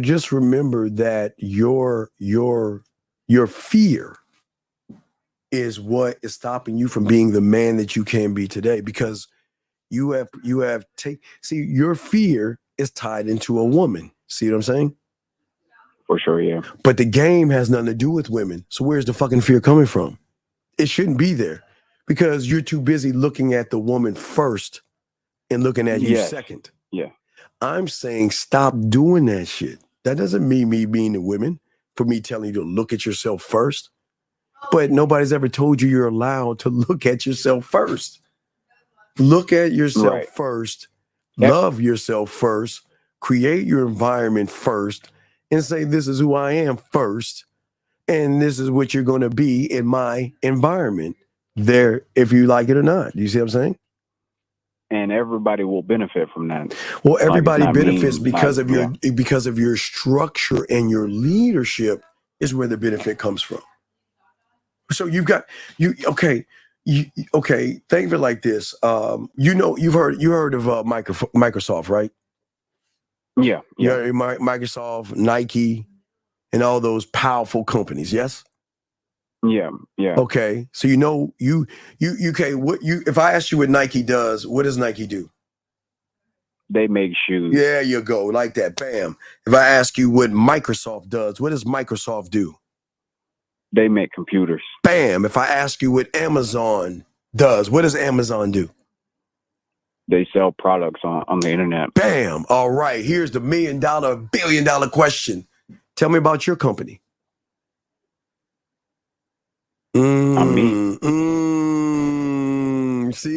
just remember that your fear is what is stopping you from being the man that you can be today because your fear is tied into a woman. See what I'm saying? For sure, yeah. But the game has nothing to do with women. So where's the fucking fear coming from? It shouldn't be there because you're too busy looking at the woman first and looking at you second. Yeah. I'm saying stop doing that shit. That doesn't mean me being the women for me telling you to look at yourself first. But nobody's ever told you you're allowed to look at yourself first. Look at yourself first. Love yourself first. Create your environment first. And say, this is who I am first. And this is what you're going to be in my environment there, if you like it or not. Do you see what I'm saying? And everybody will benefit from that. Well, everybody benefits because of your structure and your leadership is where the benefit comes from. So you've got think of it like this. You've heard of Microsoft, right? Yeah. Microsoft, Nike, and all those powerful companies. Yes. Yeah. Okay. So if I ask you what Nike does, what does Nike do? They make shoes. There you go. Like that. Bam. If I ask you what Microsoft does, what does Microsoft do? They make computers. Bam. If I ask you what Amazon does, what does Amazon do? They sell products on the internet. Bam. All right. Here's the $1 million, $1 billion question. Tell me about your company. See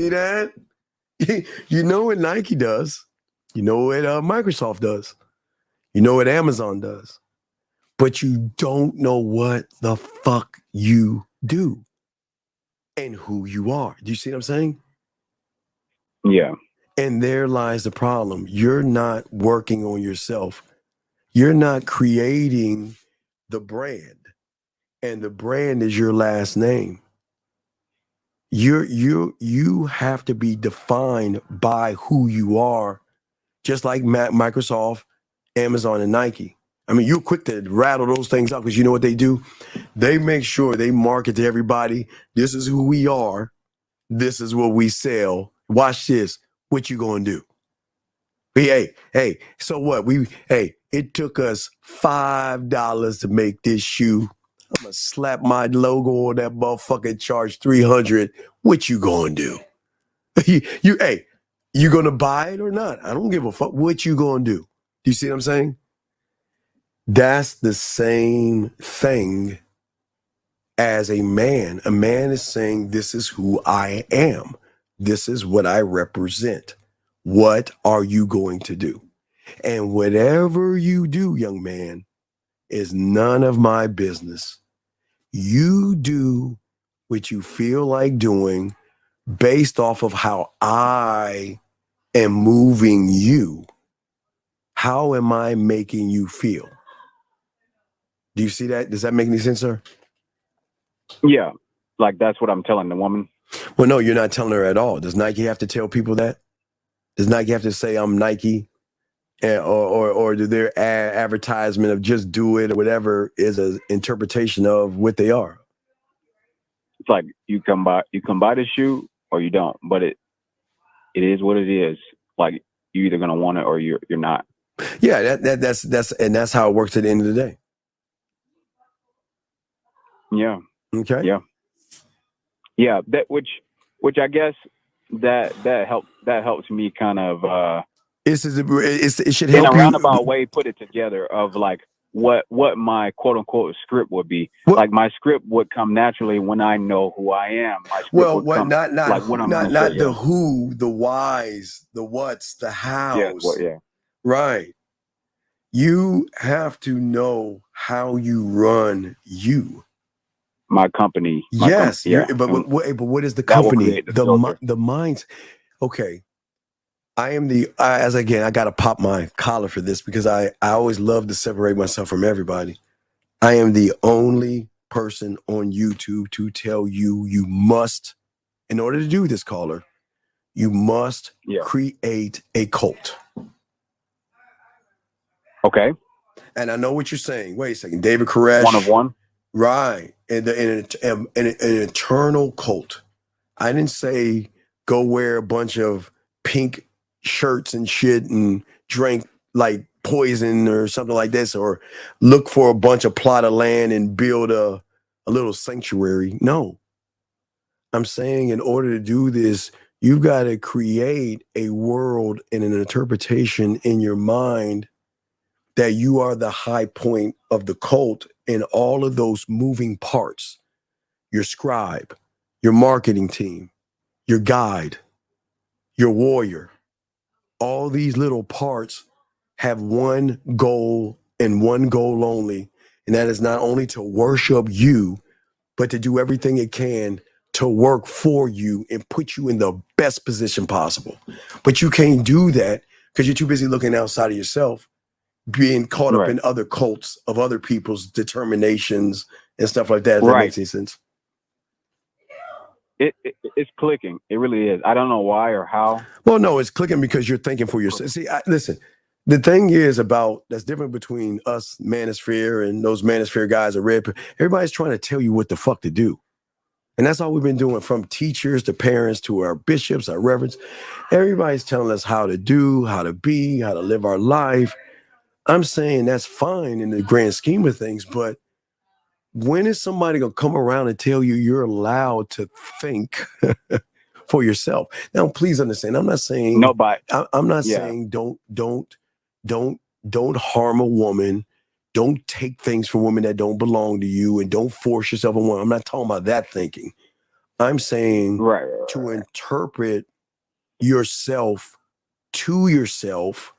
that? You know what Nike does. You know what Microsoft does. You know what Amazon does. But you don't know what the fuck you do and who you are. Do you see what I'm saying? Yeah. And there lies the problem. You're not working on yourself. You're not creating the brand. And the brand is your last name. You have to be defined by who you are, just like Microsoft, Amazon, and Nike. I mean, you're quick to rattle those things out because you know what they do? They make sure they market to everybody. This is who we are. This is what we sell. Watch this. What you gonna do? Hey, so what? It took us $5 to make this shoe. I'm gonna slap my logo on that motherfucker, charge $300. What you gonna do? You gonna buy it or not? I don't give a fuck. What you gonna do? Do you see what I'm saying? That's the same thing as a man. A man is saying, this is who I am. This is what I represent. What are you going to do? And whatever you do, young man, is none of my business. You do what you feel like doing based off of how I am moving you. How am I making you feel? Do you see that? Does that make any sense, sir? Yeah. Like that's what I'm telling the woman. Well, no, you're not telling her at all. Does Nike have to tell people that? Does Nike have to say I'm Nike? Or do their advertisement of just do it or whatever is an interpretation of what they are? It's like you come buy the shoe or you don't, but it is what it is. Like you're either gonna want it or you're not. Yeah, that's how it works at the end of the day. Yeah. Okay. Yeah. Yeah. That which I guess that helps me kind of it should help in a you roundabout way put it together of like what my quote unquote script would be. Like my script would come naturally when I know who I am. My script would come, not like what I'm not say, the who, the whys, the whats, the hows. Yeah. Right. You have to know how you run you. My company. Yes. Yeah. But what is the company? The minds. Okay. I am I got to pop my collar for this because I always love to separate myself from everybody. I am the only person on YouTube to tell you must, in order to do this, caller, you must create a cult. Okay. And I know what you're saying. Wait a second. David Koresh. One of one. Right. And an eternal cult. I didn't say go wear a bunch of pink shirts and shit and drink like poison or something like this, or look for a bunch of plot of land and build a little sanctuary. No. I'm saying in order to do this, you've got to create a world and an interpretation in your mind that you are the high point of the cult in all of those moving parts. Your scribe, your marketing team, your guide, your warrior. All these little parts have one goal and one goal only, and that is not only to worship you, but to do everything it can to work for you and put you in the best position possible. But you can't do that because you're too busy looking outside of yourself, being caught up in other cults of other people's determinations and stuff like that. If that makes any sense. It's clicking. It really is. I don't know why or how. Well, no, it's clicking because you're thinking for yourself. See, listen, the thing is that's different between us, Manosphere, and those Manosphere guys at Red. Everybody's trying to tell you what the fuck to do. And that's all we've been doing, from teachers to parents to our bishops, our reverends. Everybody's telling us how to do, how to be, how to live our life. I'm saying that's fine in the grand scheme of things, but when is somebody going to come around and tell you you're allowed to think for yourself? Now, please understand, I'm not saying nobody. I'm not saying don't harm a woman. Don't take things from women that don't belong to you, and don't force yourself on one. I'm not talking about that thinking. I'm saying to interpret yourself to yourself,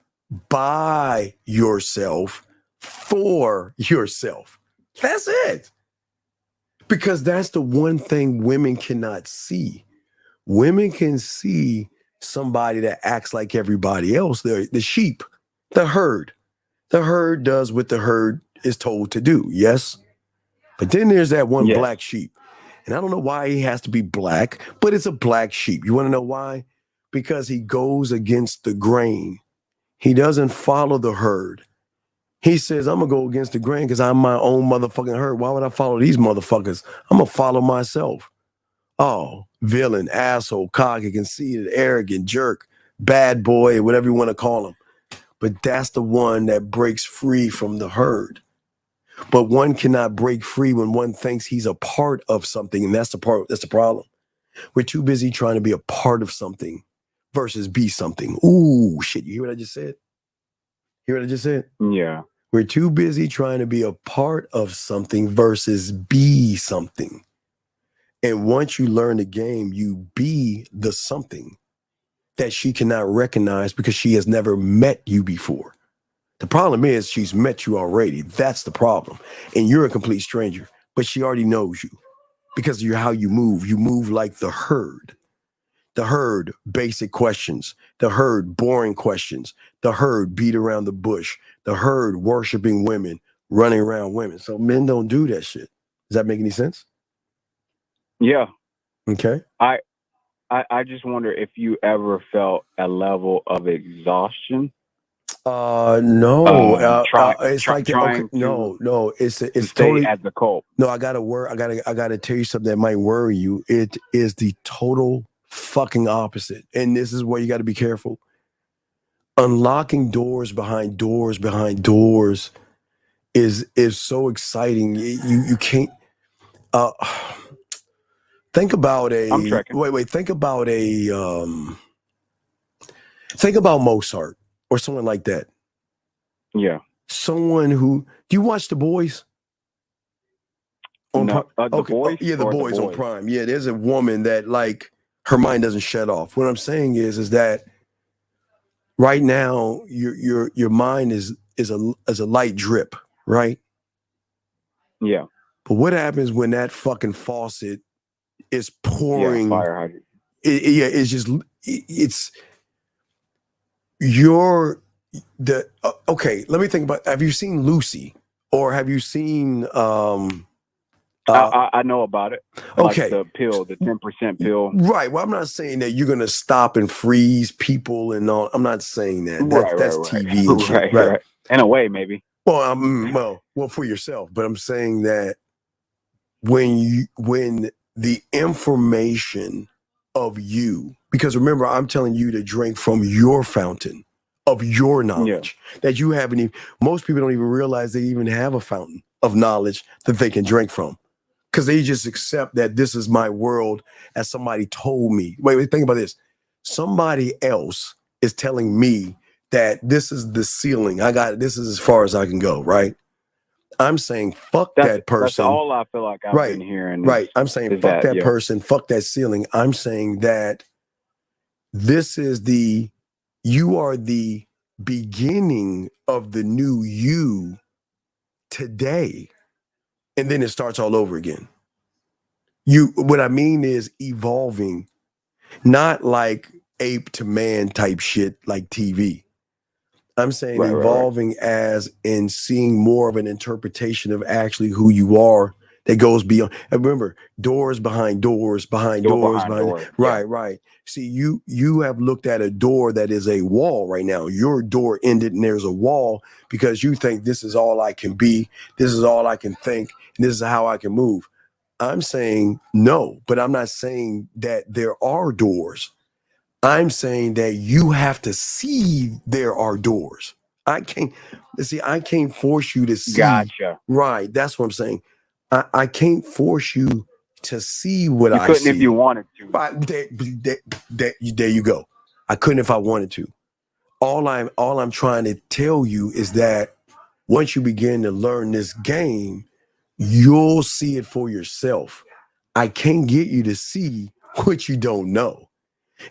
by yourself, for yourself. That's it. Because that's the one thing women cannot see. Women can see somebody that acts like everybody else. They're the sheep, the herd. The herd does what the herd is told to do, yes? But then there's that one black sheep. And I don't know why he has to be black, but it's a black sheep. You want to know why? Because he goes against the grain. He doesn't follow the herd. He says, I'm going to go against the grain because I'm my own motherfucking herd. Why would I follow these motherfuckers? I'm going to follow myself. Oh, villain, asshole, cocky, conceited, arrogant, jerk, bad boy, whatever you want to call him. But that's the one that breaks free from the herd. But one cannot break free when one thinks he's a part of something. And that's the problem. We're too busy trying to be a part of something versus be something. Ooh, shit. You hear what I just said? Hear what I just said? Yeah. We're too busy trying to be a part of something versus be something. And once you learn the game, you be the something that she cannot recognize because she has never met you before. The problem is she's met you already. That's the problem. And you're a complete stranger, but she already knows you because of how you move. You move like the herd. The herd, basic questions. The herd, boring questions. The herd, beat around the bush. The herd, worshiping women, running around women. So men don't do that shit. Does that make any sense? Yeah. Okay. I just wonder if you ever felt a level of exhaustion. No. It's like trying no. It's stay totally at the cope. No, I gotta tell you something that might worry you. It is the total fucking opposite. And this is where you gotta be careful. Unlocking doors behind doors behind doors is so exciting. You can't think about I'm tracking. think about Mozart or someone like that. Yeah. Someone who do you watch The Boys? The Boys? Yeah, The Or Boys on Prime. Yeah, there's a woman that like her mind doesn't shut off. What I'm saying is that right now your mind is a light drip, right? Yeah. But what happens when that fucking faucet is pouring? Yeah, fire hydrant. It's okay. Let me think about. Have you seen Lucy, or have you seen? I know about it. Okay, like the pill, the 10% pill. Right. Well, I'm not saying that you're gonna stop and freeze people and all. I'm not saying that. That's TV and shit. Right. In a way, maybe. Well, for yourself. But I'm saying that when the information of you, because remember, I'm telling you to drink from your fountain of your knowledge that you haven't even. Most people don't even realize they even have a fountain of knowledge that they can drink from. Because they just accept that this is my world as somebody told me. Wait, think about this. Somebody else is telling me that this is the ceiling. This is as far as I can go, right? I'm saying fuck that person. That's all I feel like I've been hearing. Right. I'm saying fuck that person, fuck that ceiling. I'm saying that you are the beginning of the new you today. And then it starts all over again. What I mean is evolving, not like ape to man type shit like TV. I'm saying evolving as in seeing more of an interpretation of actually who you are that goes beyond. And remember, doors behind doors, behind doors. Right. See, you have looked at a door that is a wall right now. Your door ended and there's a wall because you think this is all I can be, this is all I can think, and this is how I can move. I'm saying no, but I'm not saying that there are doors. I'm saying that you have to see there are doors. I can't force you to see. Gotcha. Right. That's what I'm saying. I can't force you to see what I see. You couldn't if you wanted to. There you go. I couldn't if I wanted to. All I'm trying to tell you is that once you begin to learn this game, you'll see it for yourself. I can't get you to see what you don't know.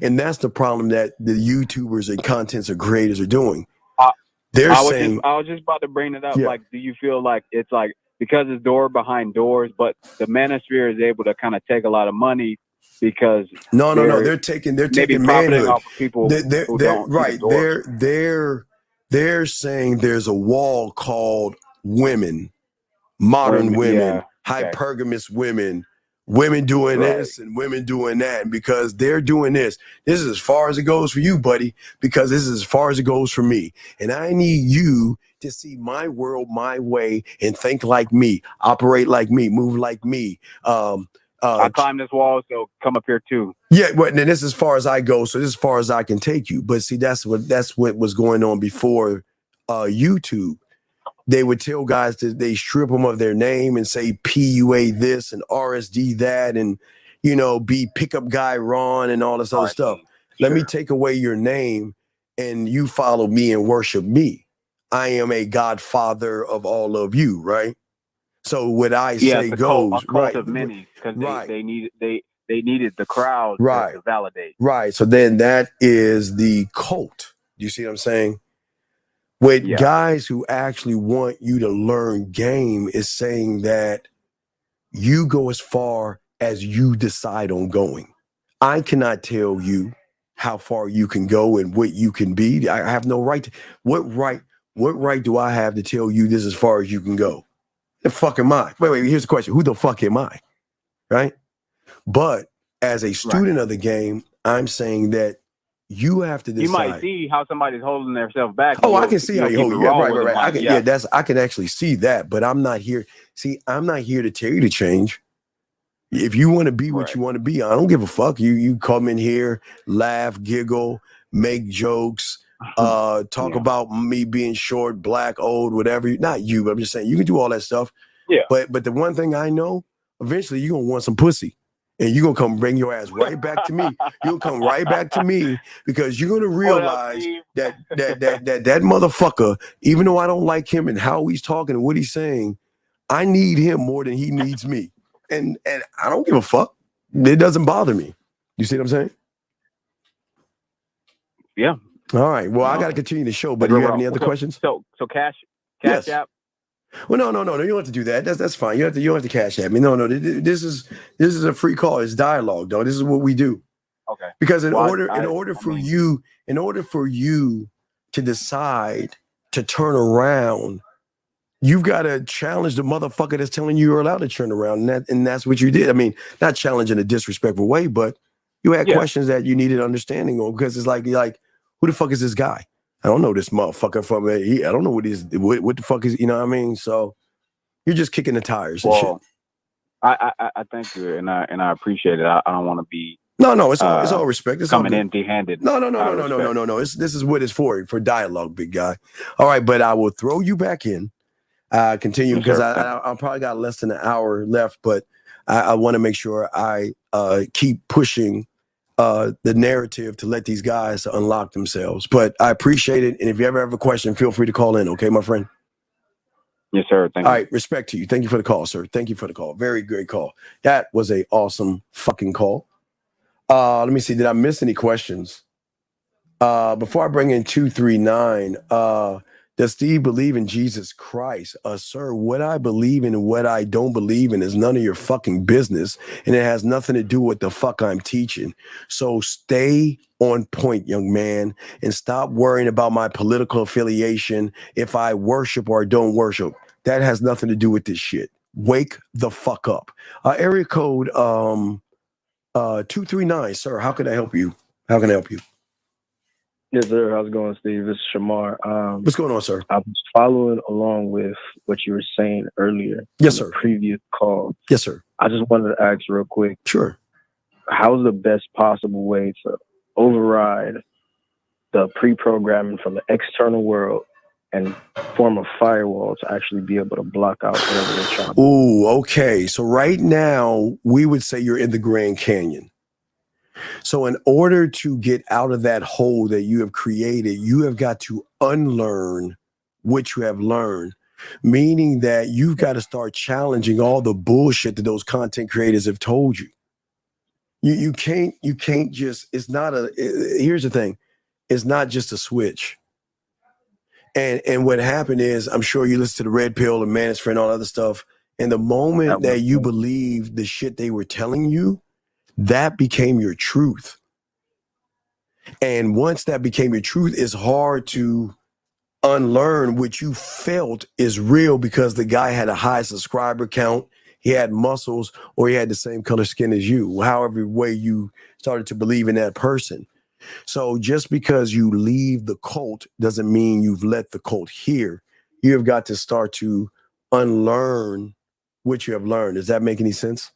And that's the problem that the YouTubers and content creators are doing. I was just about to bring it up. Yeah. Like, do you feel like it's like because it's door behind doors, but the manosphere is able to kind of take a lot of money because no, they're taking manhood off of people. They're saying there's a wall called women, modern women, hypergamous women. Women doing this and women doing that. And because they're doing this is as far as it goes for you, buddy, because this is as far as it goes for me. And I need you to see my world my way and think like me, operate like me, move like me. I climbed this wall, so come up here too. Yeah, but then this is as far as I go, so this is as far as I can take you. But see, that's what was going on before YouTube. They would tell guys that they strip them of their name and say PUA this and RSD that and, be pickup guy Ron and all this other stuff. Let me take away your name and you follow me and worship me. I am a godfather of all of you, right? So what I say goes, a cult of many, because they needed the crowd to validate. Right. So then that is the cult. You see what I'm saying? With guys who actually want you to learn game is saying that you go as far as you decide on going. I cannot tell you how far you can go and what you can be. I have no right. What right do I have to tell you this is as far as you can go? The fuck am I? Wait, here's the question. Who the fuck am I? Right? But as a student of the game, I'm saying that you have to decide. You might see how somebody's holding themselves back. Oh, I can see how you hold. Yeah, right. I can actually see that, but I'm not here. See, I'm not here to tell you to change. If you want to be what you want to be, I don't give a fuck. You come in here, laugh, giggle, make jokes, talk about me being short, black, old, whatever. Not you, but I'm just saying you can do all that stuff. Yeah. But the one thing I know, eventually you're gonna want some pussy. And you're gonna come bring your ass right back to me. You're gonna come right back to me because you're gonna realize that motherfucker, even though I don't like him and how he's talking and what he's saying, I need him more than he needs me. And I don't give a fuck. It doesn't bother me. You see what I'm saying? Yeah. All right. Well, I gotta continue the show, but do you have any other questions? So cash app. Well, no. You don't have to do that. That's fine. You don't have to cash at me. No. This is a free call. It's dialogue, though. This is what we do. Okay. Because in order for you to decide to turn around, you've got to challenge the motherfucker that's telling you you're allowed to turn around, and that's what you did. I mean, not challenge in a disrespectful way, but you had questions that you needed understanding on because it's like who the fuck is this guy? I don't know this motherfucker from I don't know what the fuck is, you know what I mean? So you're just kicking the tires and shit. I thank you and I appreciate it. I don't want to be it's all respect. It's coming empty-handed. No. This is what it's for dialogue, big guy. All right, but I will throw you back in. Continue because I probably got less than an hour left, but I want to make sure I keep pushing the narrative to let these guys unlock themselves. But I appreciate it. And if you ever have a question, feel free to call in. Okay, my friend? Yes, sir. Thank you. All right. Respect to you. Thank you for the call, sir. Thank you for the call. Very great call. That was a awesome fucking call. Let me see. Did I miss any questions? Before I bring in 239, does Steve believe in Jesus Christ? Sir, what I believe in and what I don't believe in is none of your fucking business. And it has nothing to do with the fuck I'm teaching. So stay on point, young man, and stop worrying about my political affiliation, if I worship or don't worship. That has nothing to do with this shit. Wake the fuck up. Area code 239, sir. How can I help you? Yes, sir. How's it going, Steve? This is Shamar. What's going on, sir? I was following along with what you were saying earlier. Yes, sir. Previous call. Yes, sir. I just wanted to ask real quick. Sure. How's the best possible way to override the pre-programming from the external world and form a firewall to actually be able to block out whatever they're trying to do? Ooh, okay. So right now, we would say you're in the Grand Canyon. So in order to get out of that hole that you have created, you have got to unlearn what you have learned, meaning that you've got to start challenging all the bullshit that those content creators have told you. You can't just, here's the thing. It's not just a switch. And what happened is, I'm sure you listen to the Red Pill and Manosphere and all other stuff. And the moment that you believe the shit they were telling you, that became your truth. And once that became your truth, it's hard to unlearn what you felt is real because the guy had a high subscriber count, he had muscles, or he had the same color skin as you, however way you started to believe in that person. So just because you leave the cult doesn't mean you've let the cult hear. You have got to start to unlearn what you have learned. Does that make any sense?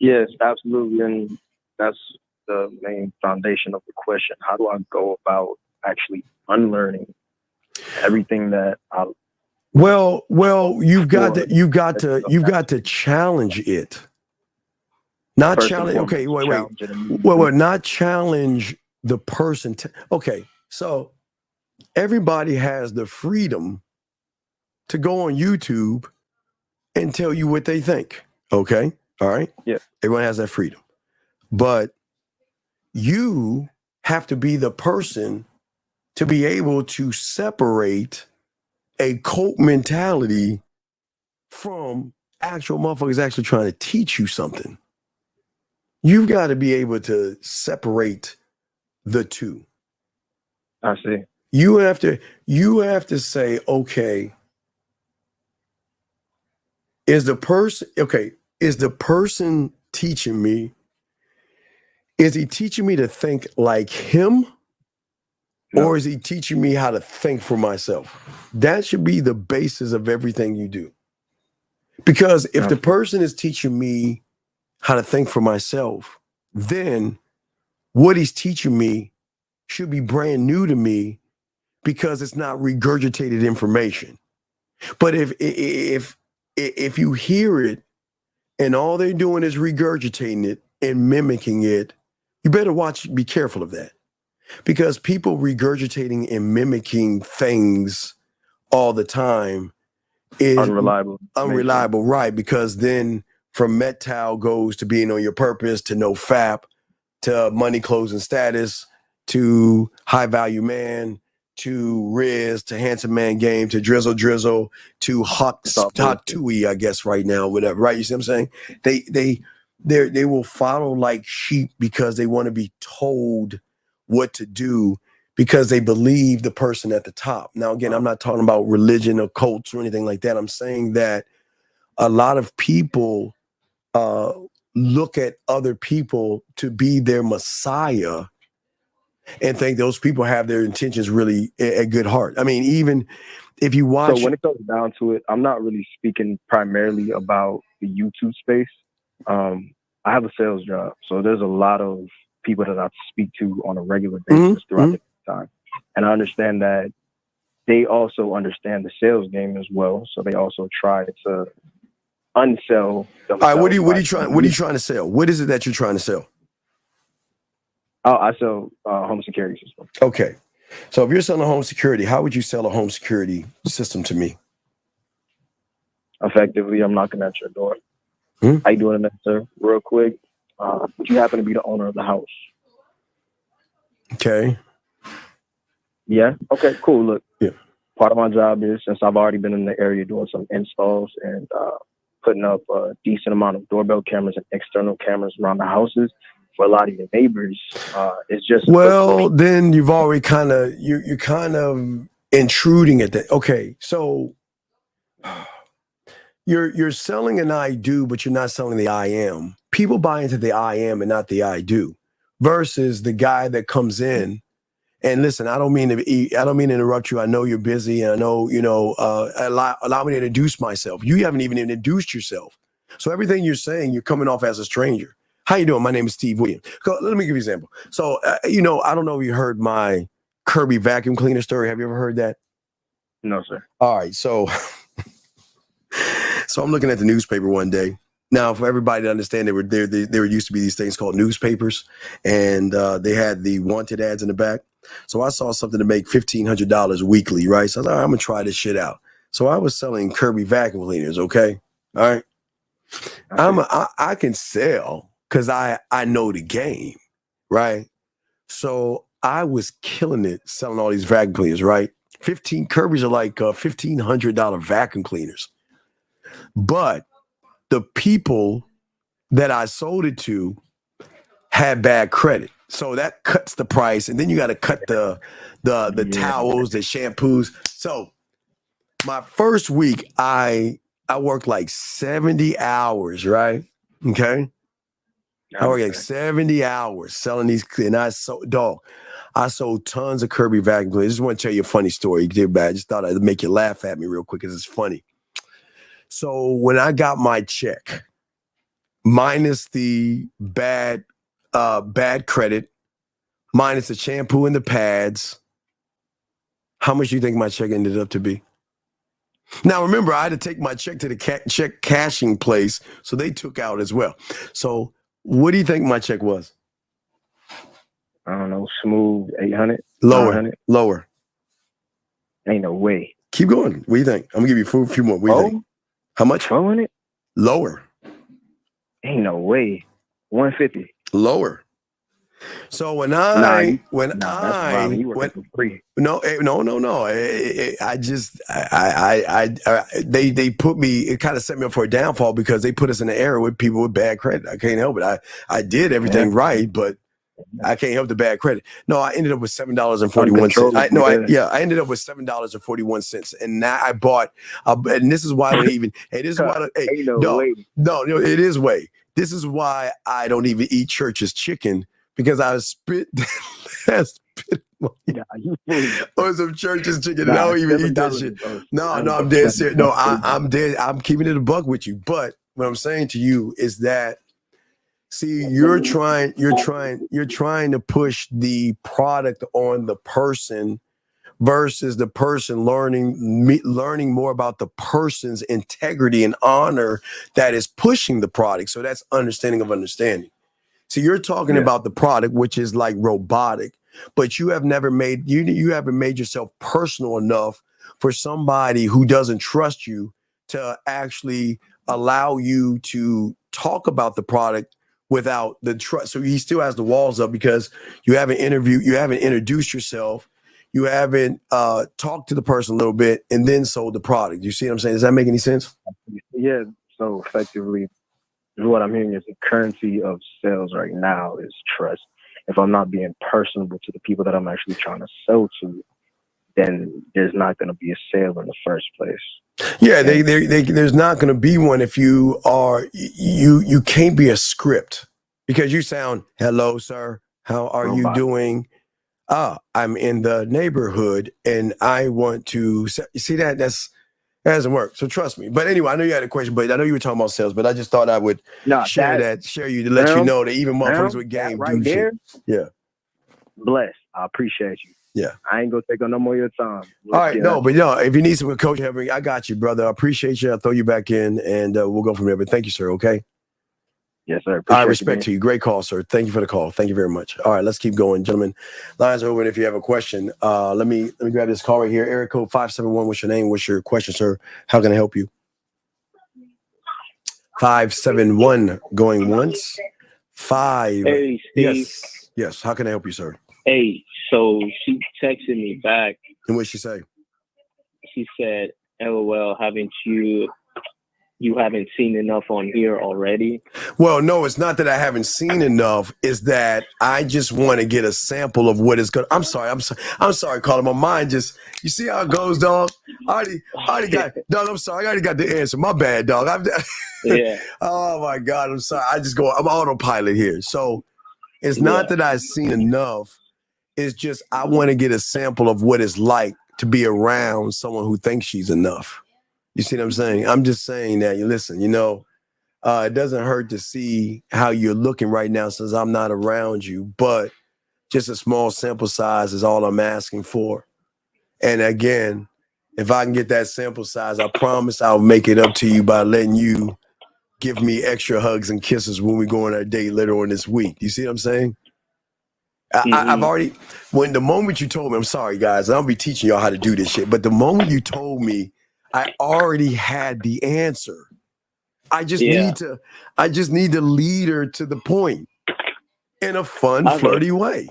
Yes, absolutely. And that's the main foundation of the question. How do I go about actually unlearning everything that I Well, you've got to challenge it. Not challenge. Okay, wait. Not challenge the person. Okay, so everybody has the freedom to go on YouTube and tell you what they think. Okay? All right? Yeah. Everyone has that freedom. But you have to be the person to be able to separate a cult mentality from actual motherfuckers actually trying to teach you something. You've got to be able to separate the two. I see. You have to say, okay, is the person teaching me, is he teaching me to think like him? No. Or is he teaching me how to think for myself? That should be the basis of everything you do. Because if the person is teaching me how to think for myself, then what he's teaching me should be brand new to me because it's not regurgitated information. But if you hear it and all they're doing is regurgitating it and mimicking it, you better be careful of that. Because people regurgitating and mimicking things all the time is unreliable, right? Because then from MetTow goes to being on your purpose, to no FAP, to money, clothes, and status, to high value man, to Riz, to handsome man game, to drizzle, to hot tui, I guess right now, whatever, right? You see what I'm saying? They will follow like sheep because they want to be told what to do because they believe the person at the top. Now, again, I'm not talking about religion or cults or anything like that. I'm saying that a lot of people look at other people to be their messiah and think those people have their intentions really at good heart. I mean, even if you watch... So when it comes down to it, I'm not really speaking primarily about the YouTube space. I have a sales job, so there's a lot of people that I speak to on a regular basis throughout the time. And I understand that they also understand the sales game as well. So they also try to unsell themselves. All right, what are you trying to sell? What is it that you're trying to sell? Oh, I sell home security system. Okay. So if you're selling a home security, how would you sell a home security system to me? Effectively, I'm knocking at your door. How you doing tonight, sir? Real quick. Would you happen to be the owner of the house? Okay. Yeah? Okay, cool. Look, part of my job is, since I've already been in the area doing some installs and putting up a decent amount of doorbell cameras and external cameras around the houses for a lot of your neighbors, it's just... Well, then you've already you're kind of intruding at that. Okay, so you're selling an I do, but you're not selling the I am. People buy into the I am and not the I do, versus the guy that comes in and listen. I don't mean to interrupt you. I know you're busy, and I know allow me to introduce myself. You haven't even introduced yourself, so everything you're saying, you're coming off as a stranger. How you doing? My name is Steve Williams. Let me give you an example. So I don't know if you heard my Kirby vacuum cleaner story. Have you ever heard that? No, sir. All right, so I'm looking at the newspaper one day. Now, for everybody to understand, there were used to be these things called newspapers, and they had the wanted ads in the back. So I saw something to make $1,500 weekly, right? So I was like, all right, I'm gonna try this shit out. So I was selling Kirby vacuum cleaners, okay? All right. I can sell because I know the game, right? So I was killing it selling all these vacuum cleaners, right? Kirby's are like $1,500 vacuum cleaners. But the people that I sold it to had bad credit. So that cuts the price. And then you got to cut the towels, the shampoos. So my first week, I worked like 70 hours, right? Okay. I worked like 70 hours selling these. And I sold tons of Kirby vacuum cleaners. I just want to tell you a funny story. I just thought I'd make you laugh at me real quick because it's funny. So when I got my check, minus the bad credit, minus the shampoo and the pads, how much do you think my check ended up to be? Now, remember, I had to take my check to the check cashing place, so they took out as well. So what do you think my check was? I don't know, smooth 800? Lower. Ain't no way. Keep going. What do you think? I'm gonna give you a few more. What do you think? How much? 400? Lower. Ain't no way. 150. Lower. So when I they put me, it kind of set me up for a downfall because they put us in an era with people with bad credit. I can't help it. I did everything right, but I can't help the bad credit. No, I ended up with $7.41. I ended up with $7.41, and now I bought. And this is why I don't even. Hey, this is why. No, it is way. This is why I don't even eat church's chicken. Because I spit money on some church's chicken. And I don't even eat that shit. No, I'm dead serious. No, I'm dead. I'm keeping it a buck with you. But what I'm saying to you is that, see, you're trying to push the product on the person versus the person learning more about the person's integrity and honor that is pushing the product. So that's understanding of understanding. So you're talking about the product, which is like robotic, but you have never made you haven't made yourself personal enough for somebody who doesn't trust you to actually allow you to talk about the product without the trust. So he still has the walls up because you haven't introduced yourself, you haven't talked to the person a little bit, and then sold the product. You see what I'm saying? Does that make any sense? Yeah. So effectively, what I'm hearing is the currency of sales right now is trust. If I'm not being personable to the people that I'm actually trying to sell to, then there's not going to be a sale in the first place. Yeah, there's not going to be one if you are you can't be a script because you sound, hello, sir, how are you doing? I'm in the neighborhood and I want to see that that doesn't work. So trust me. But anyway, I know you had a question, but I know you were talking about sales, but I just thought I would share you to let you know that even motherfuckers with game do shit. Yeah. Bless. I appreciate you. Yeah. I ain't gonna take on no more of your time. All right. If you need some coach help, I got you, brother. I appreciate you. I'll throw you back in and we'll go from there. But thank you, sir. Okay. Yes, sir. I respect to you. Great call, sir. Thank you for the call. Thank you very much. All right, let's keep going, gentlemen. Lines are open if you have a question. Let me grab this call right here. Area code 571. What's your name? What's your question, sir? How can I help you? 571 going once. 5. Hey, Steve. Yes. How can I help you, sir? Hey, so she texted me back. And what'd she say? She said, LOL, you haven't seen enough on here already? Well, no, it's not that I haven't seen enough. It's that I just want to get a sample of what is good. I'm sorry, Carla. My mind just, you see how it goes, dog? I already got, dog, I'm sorry. I already got the answer. My bad, dog. Yeah. Oh, my God. I'm sorry. I'm autopilot here. So it's not that I've seen enough. It's just I want to get a sample of what it's like to be around someone who thinks she's enough. You see what I'm saying? I'm just saying that, listen, it doesn't hurt to see how you're looking right now since I'm not around you, but just a small sample size is all I'm asking for. And again, if I can get that sample size, I promise I'll make it up to you by letting you give me extra hugs and kisses when we go on our date later on this week. You see what I'm saying? I've already, when the moment you told me, I'm sorry, guys, I'll be teaching y'all how to do this shit, but the moment you told me, I already had the answer. I just need to lead her to the point in a fun, flirty way.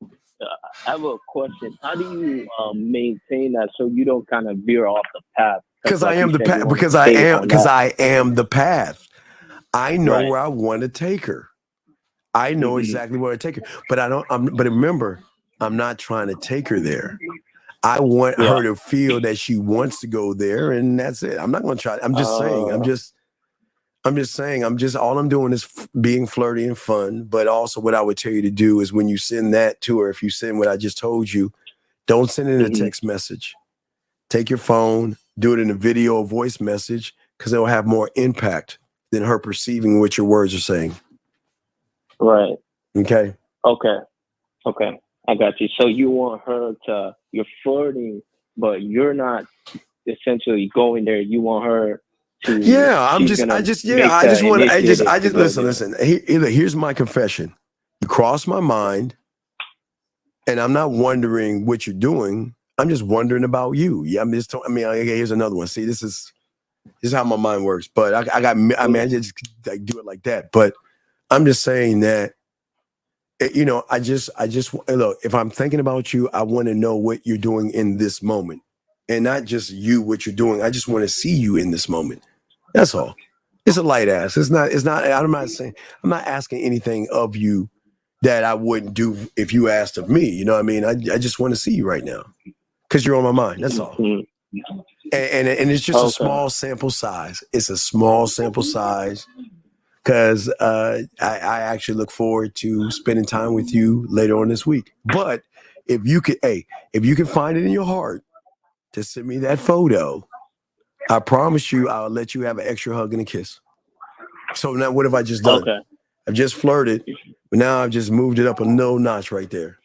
I have a question. How do you maintain that so you don't kind of veer off the path? Because I am the path. Because I am the path. I know where I want to take her. I know exactly where to take her. But but remember, I'm not trying to take her there. I want her to feel that she wants to go there, and that's it. I'm not going to try. I'm just saying. All I'm doing is being flirty and fun. But also, what I would tell you to do is when you send that to her, if you send what I just told you, don't send it in a text message. Take your phone, do it in a video or voice message, because it will have more impact than her perceiving what your words are saying. Right. Okay. Okay. I got you. So you want her to, you're flirting, but you're not essentially going there. You want her to. Yeah, listen. Here's my confession. You cross my mind, and I'm not wondering what you're doing. I'm just wondering about you. Yeah, here's another one. See, this is how my mind works. But I just like do it like that. But I'm just saying that, I just look. If I'm thinking about you, I want to know what you're doing in this moment, and not just what you're doing. I just want to see you in this moment. That's all. It's a light ass. It's not. I'm not asking anything of you that I wouldn't do if you asked of me. You know what I mean? I just want to see you right now because you're on my mind. That's all. And it's just a small sample size. It's a small sample size because I actually look forward to spending time with you later on this week. But if you can find it in your heart to send me that photo, I promise you I'll let you have an extra hug and a kiss. So now what have I just done? Okay. I've just flirted, but now I've just moved it up a no notch right there.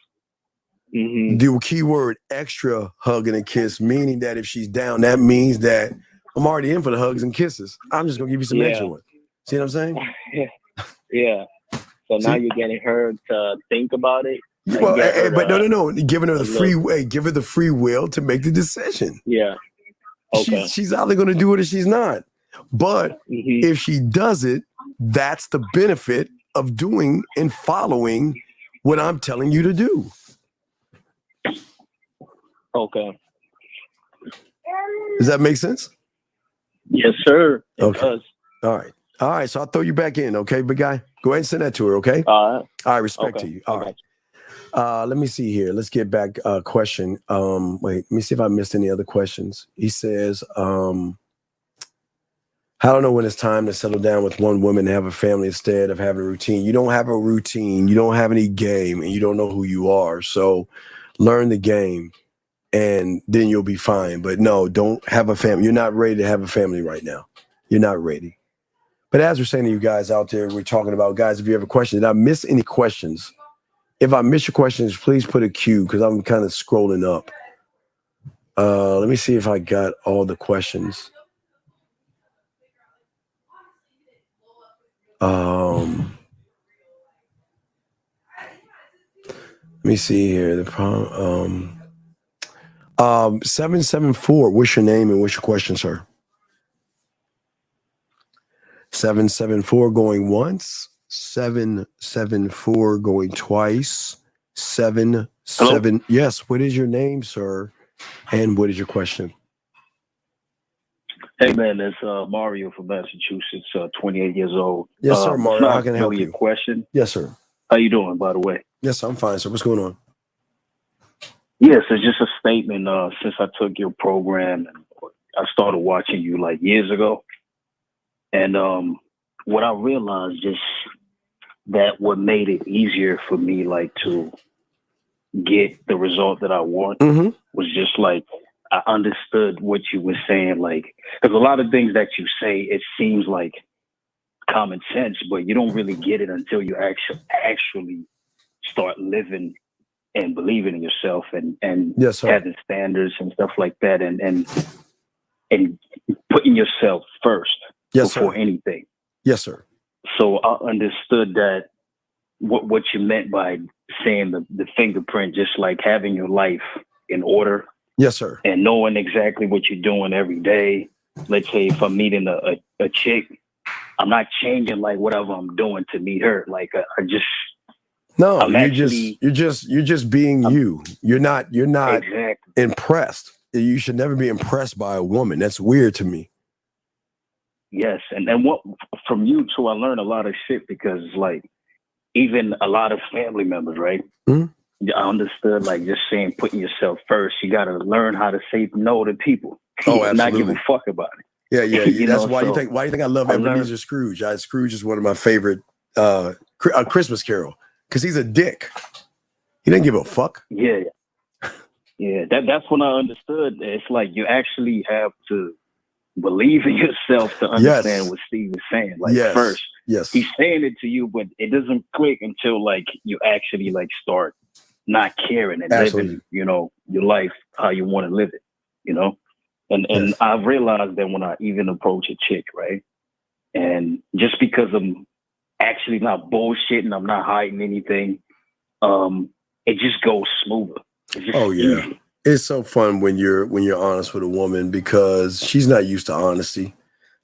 Mm-hmm. The keyword extra hug and a kiss, meaning that if she's down, that means that I'm already in for the hugs and kisses. I'm just going to give you some extra ones. See what I'm saying? Yeah. So now you're getting her to think about it. Well, but no. Giving her the free way, give her the free will to make the decision. Yeah. Okay. She's either going to do it or she's not. But if she does it, that's the benefit of doing and following what I'm telling you to do. Okay. Does that make sense? Yes, sir. It does. All right. So I'll throw you back in. Okay, big guy. Go ahead and send that to her. Okay. All right. Respect to you. All right. Let me see here. Let's get back question. Wait, let me see if I missed any other questions. He says, I don't know when it's time to settle down with one woman and have a family instead of having a routine. You don't have a routine. You don't have any game, and you don't know who you are. So learn the game, and then you'll be fine. But no, don't have a family. You're not ready to have a family right now. You're not ready. But as we're saying to you guys out there, we're talking about, guys, if you have a question, did I miss any questions? If I miss your questions, please put a Q because I'm kind of scrolling up. Let me see if I got all the questions. Let me see here. The problem. 774. What's your name and what's your question, sir? 774 going once. 774 going twice. 7. Yes. What is your name, sir? And what is your question? Hey man, it's Mario from Massachusetts, 28 years old. Yes, sir, Mario. How can I help you? A question. Yes, sir. How you doing, by the way? Yes, I'm fine, sir. What's going on? Yes, it's just a statement. Since I took your program, I started watching you like years ago, and what I realized just that what made it easier for me, like to get the result that I want, was just like I understood what you were saying, like, because a lot of things that you say, it seems like common sense, but you don't really get it until you actually start living and believing in yourself and having standards and stuff like that, and putting yourself first before anything. Yes, sir. So I understood that what you meant by saying the fingerprint, just like having your life in order. Yes, sir. And knowing exactly what you're doing every day. Let's say if I'm meeting a chick, I'm not changing like whatever I'm doing to meet her. Like you're just being you. You're not exactly impressed. You should never be impressed by a woman. That's weird to me. Yes, and what from you too, I learned a lot of shit because like even a lot of family members, right? I understood like just saying putting yourself first. You got to learn how to say no to people. Oh, absolutely. Not give a fuck about it. Yeah. That's why you think. Why do you think I love Ebenezer Scrooge? Scrooge is one of my favorite Christmas Carol because he's a dick. He didn't give a fuck. Yeah. That's when I understood. It's like you actually have to believe in yourself to understand what Steve is saying. Like first, he's saying it to you, but it doesn't click until like you actually like start not caring and living, your life how you want to live it, And I've realized that when I even approach a chick, right, and just because I'm actually not bullshitting, I'm not hiding anything, it just goes smoother. It's just easy. It's so fun when you're honest with a woman because she's not used to honesty.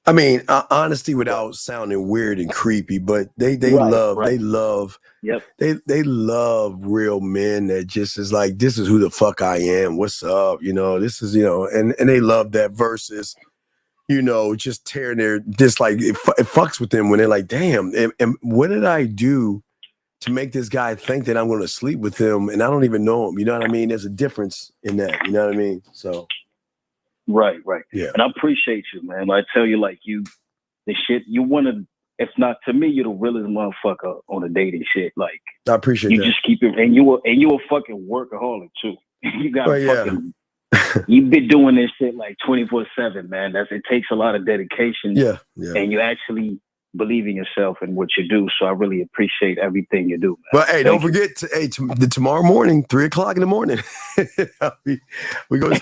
I mean, honesty without sounding weird and creepy, but they love Yep. they love real men that just is like, this is who the fuck I am. What's up? This is, and they love that versus, just tearing their, just like it fucks with them when they're like, damn, and what did I do to make this guy think that I'm going to sleep with him and I don't even know him? You know what I mean? There's a difference in that. You know what I mean? So. Right. Yeah. And I appreciate you, man. I tell you, like, the shit you want to, if not to me, you're the realest motherfucker on the dating shit. Like, I appreciate you that. just keep it, and you a fucking workaholic too. You got fucking, you've been doing this shit like 24/7, man. It takes a lot of dedication. Yeah. And you actually believe in yourself and what you do. So I really appreciate everything you do, man. But hey, don't forget tomorrow morning, 3:00 in the morning. We're gonna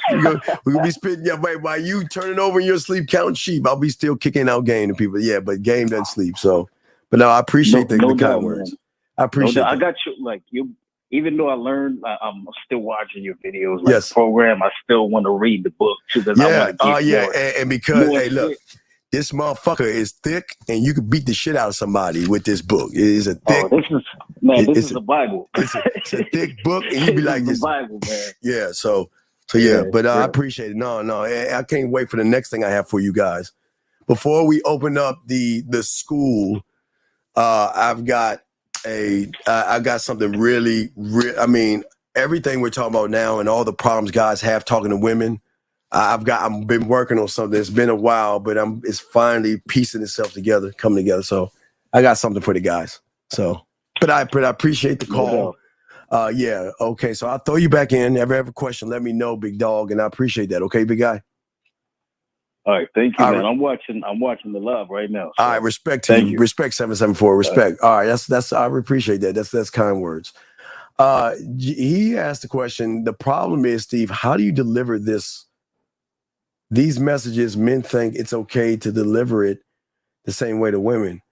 be spitting. Yeah, wait, while you turning over in your sleep counting sheep, I'll be still kicking out game to people. Yeah, but game doesn't sleep. So, but no, I appreciate the kind words. Man. I appreciate that. I got you. Like you, even though I learned, I'm still watching your videos. Like Yes. the program, I still want to read the book too. Yeah. And because hey, look. This motherfucker is thick, and you can beat the shit out of somebody with this book. It is a thick. This is the Bible. It's a thick book, and you be like, "This Bible, man." Yeah. So yeah. But I appreciate it. No, I can't wait for the next thing I have for you guys. Before we open up the school, I've got something really. I mean, everything we're talking about now, and all the problems guys have talking to women. I've been working on something. It's been a while, but it's finally piecing itself together, coming together. So I got something for the guys. So, but I appreciate the call. Yeah. Okay. So I'll throw you back in. Ever have a question, let me know, big dog. And I appreciate that. Okay, big guy. All right. Thank you, man. I'm watching the live right now. So. All right. Respect to you. Respect 774. Respect. All right. That's I appreciate that. That's kind words. He asked the question. The problem is, Steve, how do you deliver these messages? Men think it's okay to deliver it the same way to women.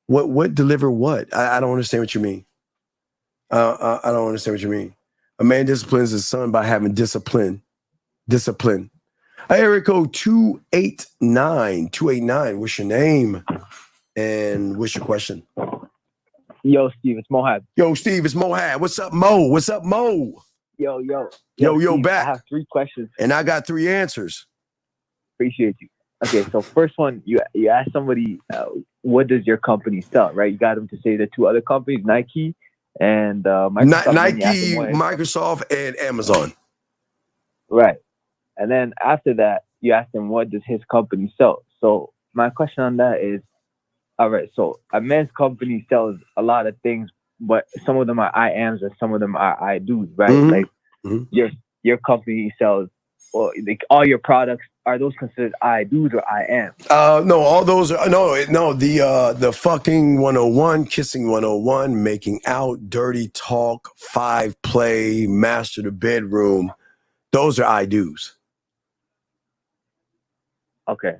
What deliver what? I don't understand what you mean. I don't understand what you mean. A man disciplines his son by having discipline. Discipline. Area code 289. What's your name? And what's your question? Yo, Steve, it's Mohab. Yo, Steve, it's Mohab. What's up, Mo? What's up, Mo? Yo, Steve, back. I have 3 questions. And I got 3 answers. Appreciate you. Okay, so first one, you asked somebody, what does your company sell, right? You got them to say the 2 other companies, Nike and Microsoft. Nike, Microsoft, and Amazon. Right. And then after that, you asked him, what does his company sell? So my question on that is, all right, so a man's company sells a lot of things, but some of them are I ams and some of them are I do's, right? Mm-hmm. Like your company sells, well, like all your products, are those considered I do's or I am? No, all those are no. The fucking 101, kissing 101, making out, dirty talk, 5 play, master the bedroom. Those are I do's. Okay.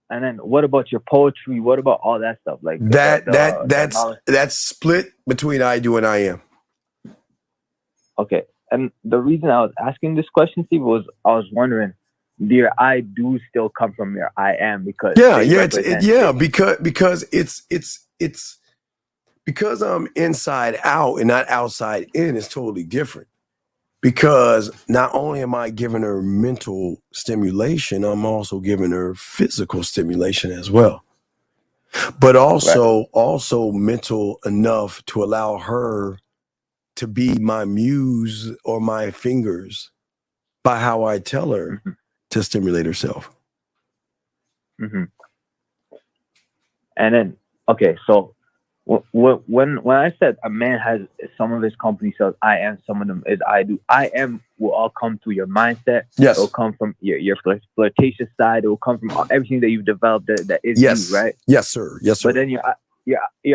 And then what about your poetry? What about all that stuff? Like that's split between I do and I am. Okay. And the reason I was asking this question, Steve, was I was wondering, do your I do still come from your I am? Because because it's because I'm inside out and not outside in. It's totally different. Because not only am I giving her mental stimulation, I'm also giving her physical stimulation as well. But also mental enough to allow her to be my muse or my fingers by how I tell her to stimulate herself. Mm-hmm. And then, okay, so when I said a man has some of his company sells I am, some of them is I do. I am will all come through your mindset. Yes. It will come from your flirtatious side. It will come from everything that you've developed that is you, right? Yes, sir. Yes, sir. But then your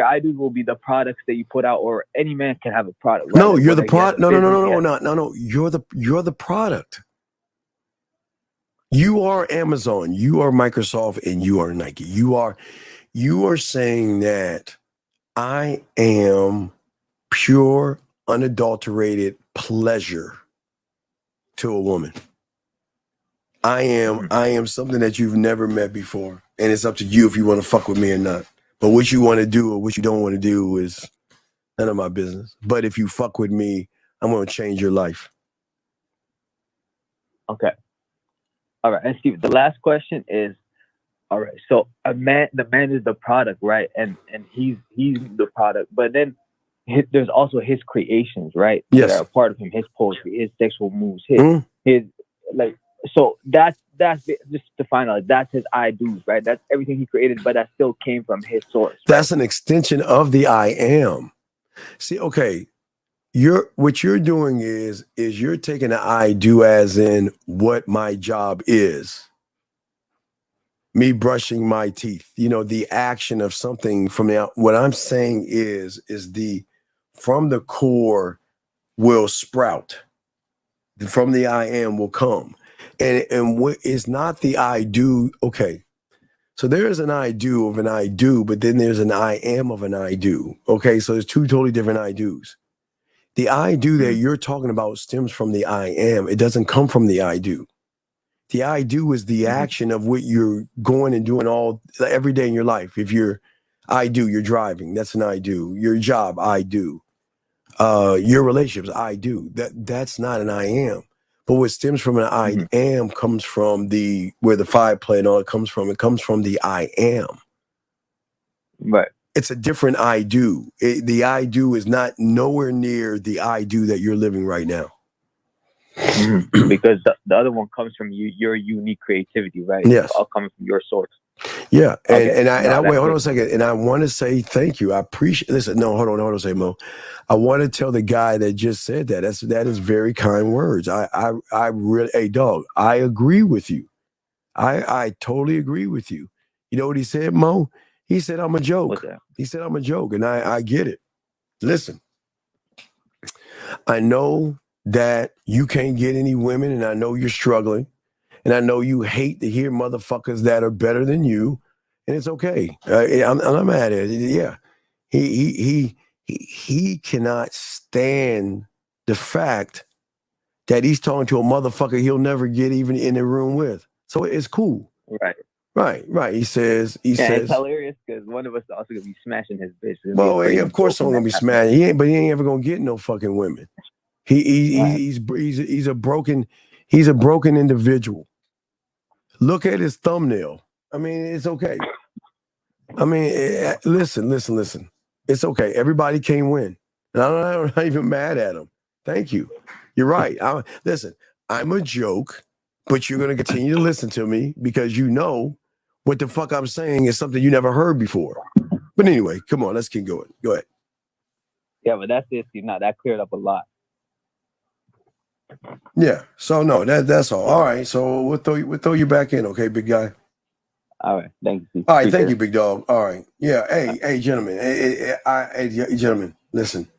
I do will be the products that you put out, or any man can have a product. Right? No, you're the product. No. You're the product. You are Amazon, you are Microsoft, and you are Nike. You are saying that I am pure, unadulterated pleasure to a woman. I am something that you've never met before. And it's up to you if you want to fuck with me or not. But what you want to do or what you don't want to do is none of my business. But if you fuck with me, I'm going to change your life. Okay. All right. And Steve, the last question is, all right. So the man is the product, right? And he's the product. But then there's also his creations, right? Yes. That are a part of him. His poetry, his sexual moves, his like. So that's just to find out. That's his I do's, right? That's everything he created, but that still came from his source. Right? That's an extension of the I am. See, okay. What you're doing is you're taking the I do as in what my job is. Me brushing my teeth, the action of something from the, what I'm saying is the, from the core will sprout. From the I am will come. And what is not the I do. Okay. So there is an I do of an I do, but then there's an I am of an I do. Okay. So there's two totally different I do's. The I do that you're talking about stems from the I am. It doesn't come from the I do. The I do is the action of what you're going and doing every day in your life. If you're driving, that's an I do. Your job, I do. Your relationships, I do. That's not an I am. But what stems from an I am comes from where the five play and all it comes from the I am. Right. It's a different I do. The I do is not nowhere near the I do that you're living right now. Because the other one comes from your unique creativity, right? Yes. It's all coming from your source. Yeah. And Okay. I wait, hold on a second. And I want to say thank you. I appreciate listen, no, hold on a second, Mo. I want to tell the guy that just said that. That is very kind words. I really, hey dog, I agree with you. I totally agree with you. You know what he said, Mo? He said, I'm a joke. What's that? He said, I'm a joke. And I get it. Listen, I know that you can't get any women, and I know you're struggling, and I know you hate to hear motherfuckers that are better than you, and it's okay. I'm not mad at it. Yeah, he cannot stand the fact that he's talking to a motherfucker he'll never get even in the room with. So it's cool. Right. He says. It's hilarious because one of us is also gonna be smashing his bitch. Well, of course, someone gonna be smashing. He ain't ever gonna get no fucking women. He's a broken individual. Look at his thumbnail. I mean, it's okay. I mean, listen. It's okay. Everybody can't win. And I'm not even mad at him. Thank you. You're right. Listen, I'm a joke, but you're going to continue to listen to me because you know what the fuck I'm saying is something you never heard before. But anyway, come on, let's keep going. Go ahead. Yeah, but that's it. Now that cleared up a lot. Yeah. So no, that's all. All right. So we'll throw you back in, okay, big guy. All right. Thank you. All right. Thank you, big dog. All right. Yeah. Hey, gentlemen. Hey, gentlemen. Listen.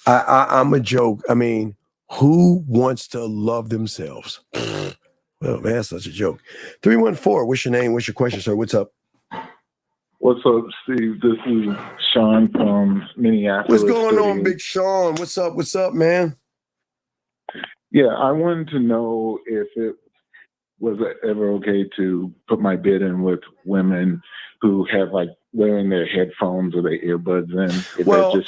I'm a joke. I mean, who wants to love themselves? Well, man, that's such a joke. 314. What's your name? What's your question, sir? What's up? What's up, Steve? This is Sean from Minneapolis. What's going on, Big Sean? What's up? What's up, man? Yeah, I wanted to know if it was ever okay to put my bid in with women who have like wearing their headphones or their earbuds in. Well,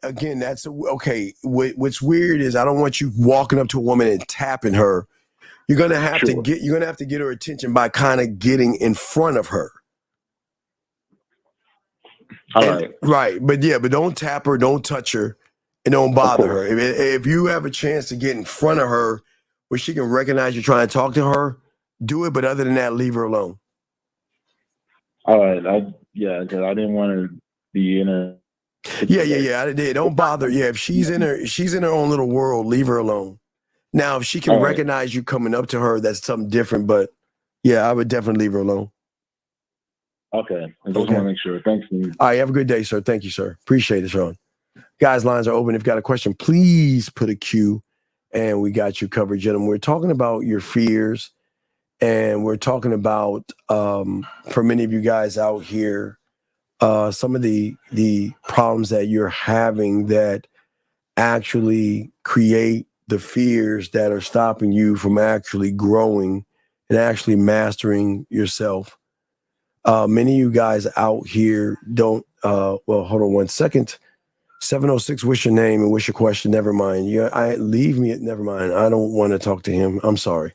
again, that's okay. What's weird is I don't want you walking up to a woman and tapping her. You're gonna have to get her attention by kind of getting in front of her. Right. But don't tap her, don't touch her, and don't bother her. If you have a chance to get in front of her where she can recognize you're trying to talk to her, do it. But other than that, leave her alone. All right. Because I didn't want to be in a. Yeah. Don't bother. Yeah, if she's in her own little world, leave her alone. Now, if she can recognize you coming up to her, that's something different. But yeah, I would definitely leave her alone. Okay. I just want to make sure. Thanks, Steve. All right. Have a good day, sir. Thank you, sir. Appreciate it, Sean. Guys, lines are open. If you've got a question, please put a Q, and we got you covered, gentlemen. We're talking about your fears, and we're talking about, for many of you guys out here, some of the problems that you're having that actually create the fears that are stopping you from actually growing and actually mastering yourself. Many of you guys out here don't, well, hold on one second. 706, what's your name and what's your question? Never mind. Leave me, never mind. I don't want to talk to him. I'm sorry.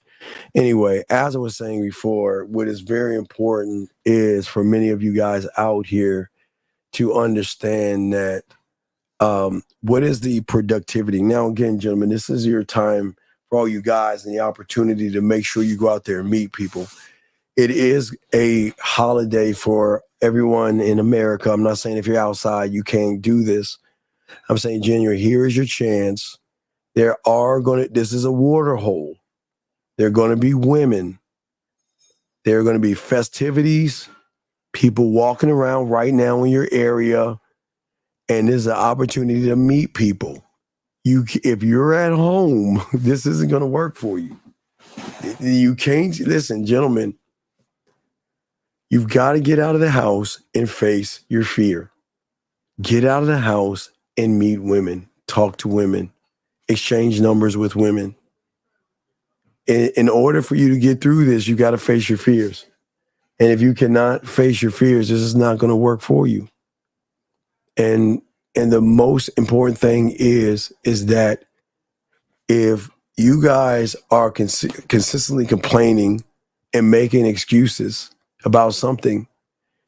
Anyway, as I was saying before, what is very important is for many of you guys out here to understand that what is the productivity? Now, again, gentlemen, this is your time for all you guys and the opportunity to make sure you go out there and meet people. It is a holiday for everyone in America. I'm not saying if you're outside, you can't do this. I'm saying, January, here is your chance. This is a water hole. There are going to be women. There are going to be festivities, people walking around right now in your area. And there's an opportunity to meet people. If you're at home, this isn't going to work for you. You can't, listen, gentlemen, you've got to get out of the house and face your fear. Get out of the house and meet women, talk to women, exchange numbers with women. In order for you to get through this, you got to face your fears. And if you cannot face your fears, this is not going to work for you. And the most important thing is that if you guys are consistently complaining and making excuses about something,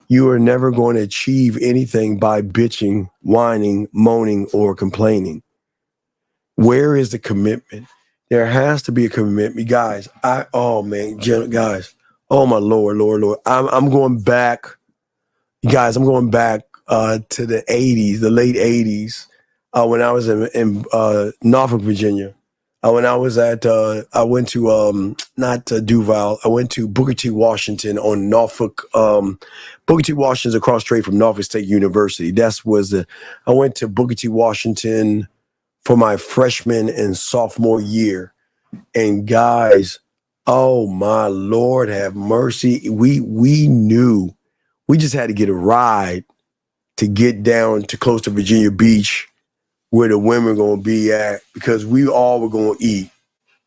you are never going to achieve anything by bitching, whining, moaning, or complaining. Where is the commitment? There has to be a commitment. Guys, guys, oh my Lord. I'm going back. Guys, I'm going back to the 80s, the late 80s, when I was in Norfolk, Virginia. When I was I went to, not Duval, I went to Booker T. Washington on Norfolk. Booker T. Washington's across straight from Norfolk State University. I went to Booker T. Washington for my freshman and sophomore year. And guys, oh my Lord, have mercy. We knew we just had to get a ride to get down to close to Virginia Beach where the women going to be at, because we all were going to eat.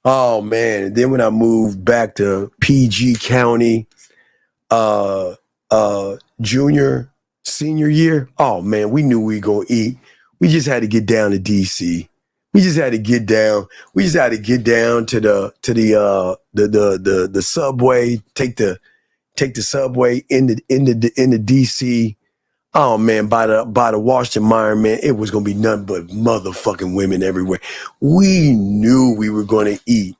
Oh man. And then when I moved back to PG County, senior year, oh man, we knew we were going to eat. We just had to get down to DC. We just had to get down. We just had to get down to the subway, take the subway into DC. Oh man, by the Washington Mire, man, it was gonna be nothing but motherfucking women everywhere. We knew we were gonna eat.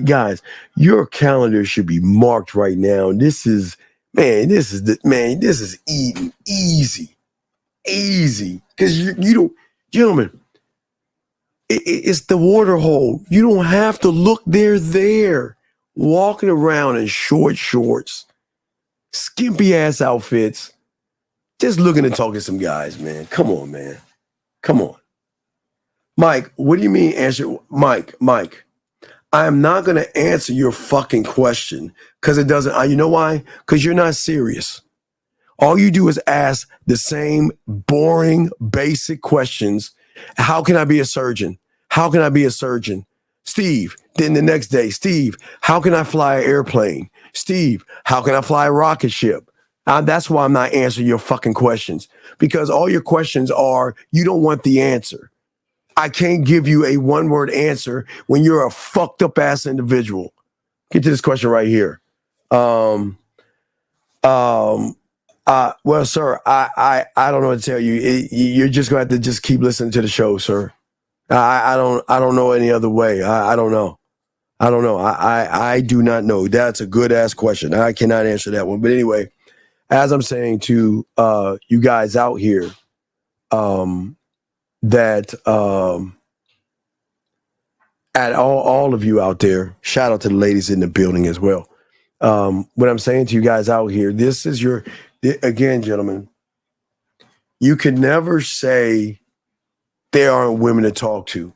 Guys, your calendar should be marked right now. This is eating easy. Because you don't, gentlemen, it's the water hole. You don't have to look. They're there, walking around in short shorts, skimpy ass outfits. Just looking and talking to some guys, man. Come on, man. Come on. Mike, what do you mean answer? Mike, I am not going to answer your fucking question because it doesn't. You know why? Because you're not serious. All you do is ask the same boring, basic questions. How can I be a surgeon? How can I be a surgeon? Steve, then the next day, Steve, how can I fly an airplane? Steve, how can I fly a rocket ship? That's why I'm not answering your fucking questions, because all your questions are, you don't want the answer. I can't give you a one-word answer when you're a fucked up ass individual. Get to this question right here. Well, sir, I don't know what to tell you. You're just going to have to just keep listening to the show, sir. I don't know any other way. I don't know. I do not know. That's a good ass question. I cannot answer that one. But anyway, as I'm saying to you guys out here, that at all of you out there, shout out to the ladies in the building as well. What I'm saying to you guys out here, this is again, gentlemen, you can never say there aren't women to talk to.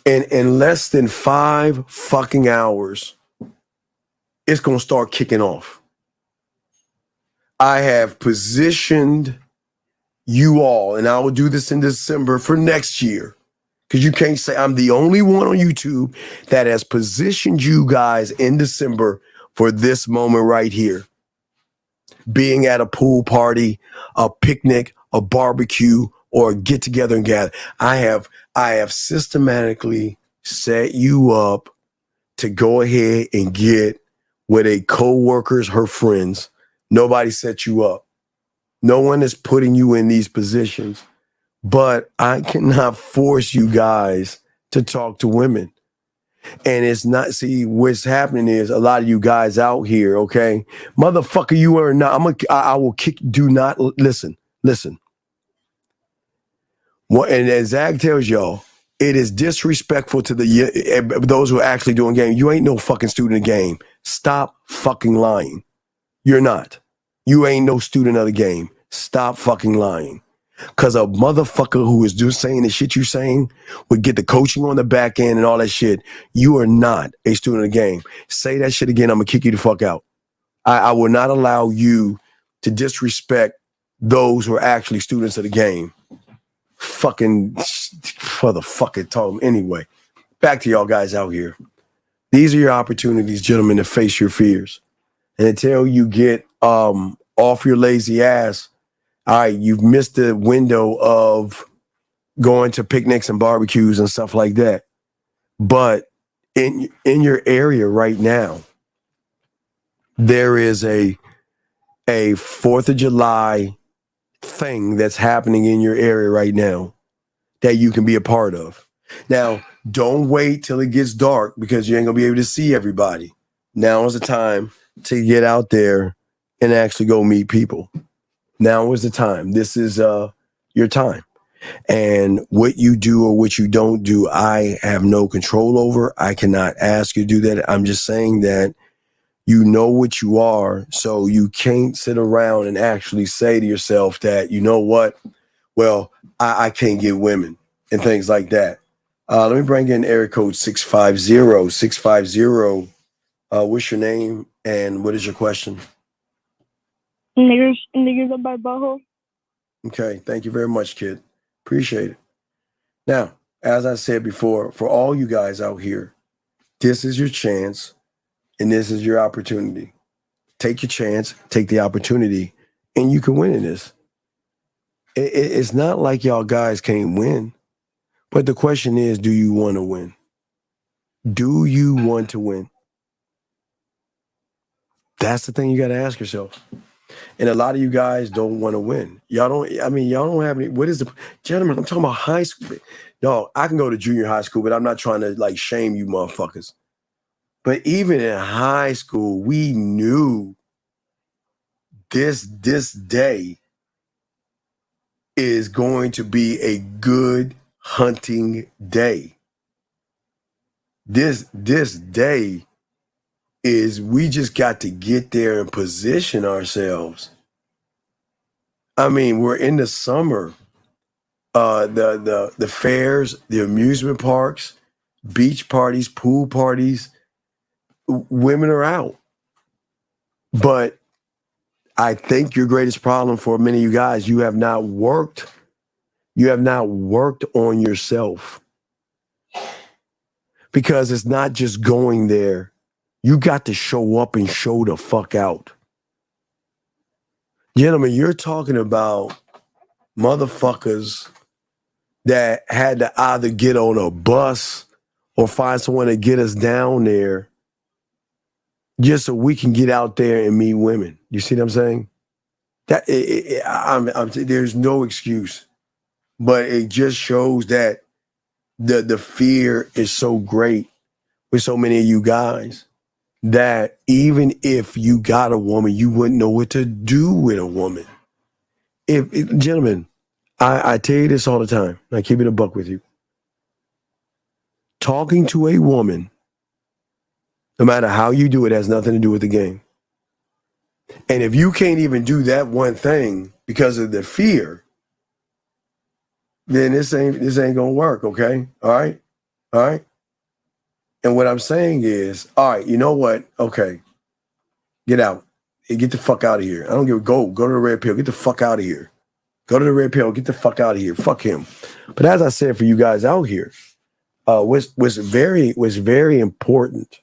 And in less than 5 fucking hours, it's going to start kicking off. I have positioned you all, and I will do this in December for next year, Because you can't say I'm the only one on YouTube that has positioned you guys in December for this moment right here. Being at a pool party, a picnic, a barbecue, or a get together and gather. I have systematically set you up to go ahead and get with a co-workers, her friends. Nobody set you up. No one is putting you in these positions. But I cannot force you guys to talk to women. And it's not, see, what's happening is a lot of you guys out here, okay? Motherfucker, you are not, I will kick, do not, listen. Well, and as Zach tells y'all, it is disrespectful to those who are actually doing game. You ain't no fucking student of game. Stop fucking lying. You're not. You ain't no student of the game. Stop fucking lying. Because a motherfucker who is just saying the shit you saying would get the coaching on the back end and all that shit. You are not a student of the game. Say that shit again, I'm going to kick you the fuck out. I will not allow you to disrespect those who are actually students of the game. Fucking motherfucking talk. Anyway, back to y'all guys out here. These are your opportunities, gentlemen, to face your fears. And until you get off your lazy ass, all right, you've missed the window of going to picnics and barbecues and stuff like that. But in your area right now, there is a 4th of July thing that's happening in your area right now that you can be a part of. Now, don't wait till it gets dark because you ain't gonna be able to see everybody. Now is the time to get out there and actually go meet people. Now is the time. This is your time. And what you do or what you don't do, I have no control over. I cannot ask you to do that. I'm just saying that you know what you are, so you can't sit around and actually say to yourself that, you know what, well, I can't get women and things like that. Let me bring in area code 650. 650, what's your name and what is your question? Niggers up by butthole. Okay, thank you very much, kid. Appreciate it. Now, as I said before, for all you guys out here, this is your chance and this is your opportunity. Take your chance, take the opportunity, and you can win in this. It's not like y'all guys can't win, but the question is, do you want to win? Do you want to win? That's the thing you got to ask yourself. And a lot of you guys don't want to win. Y'all don't have any, what is the, gentlemen, I'm talking about high school. No, I can go to junior high school, but I'm not trying to like shame you motherfuckers. But even in high school, we knew this day is going to be a good hunting day. This day is, we just got to get there and position ourselves. I mean, we're in the summer. The fairs, the amusement parks, beach parties, pool parties, women are out. But I think your greatest problem for many of you guys, you have not worked on yourself. Because it's not just going there. You got to show up and show the fuck out. Gentlemen, you're talking about motherfuckers that had to either get on a bus or find someone to get us down there just so we can get out there and meet women. You see what I'm saying? That there's no excuse, but it just shows that the fear is so great with so many of you guys that even if you got a woman, you wouldn't know what to do with a woman. Gentlemen, I tell you this all the time. I keep it a buck with you. Talking to a woman, no matter how you do it, has nothing to do with the game. And if you can't even do that one thing because of the fear, then this ain't gonna work, okay? All right? And what I'm saying is, all right, you know what? Okay, get out. Get the fuck out of here. I don't give a go to the red pill. Get the fuck out of here. Go to the red pill. Get the fuck out of here. Fuck him. But as I said, for you guys out here, was very important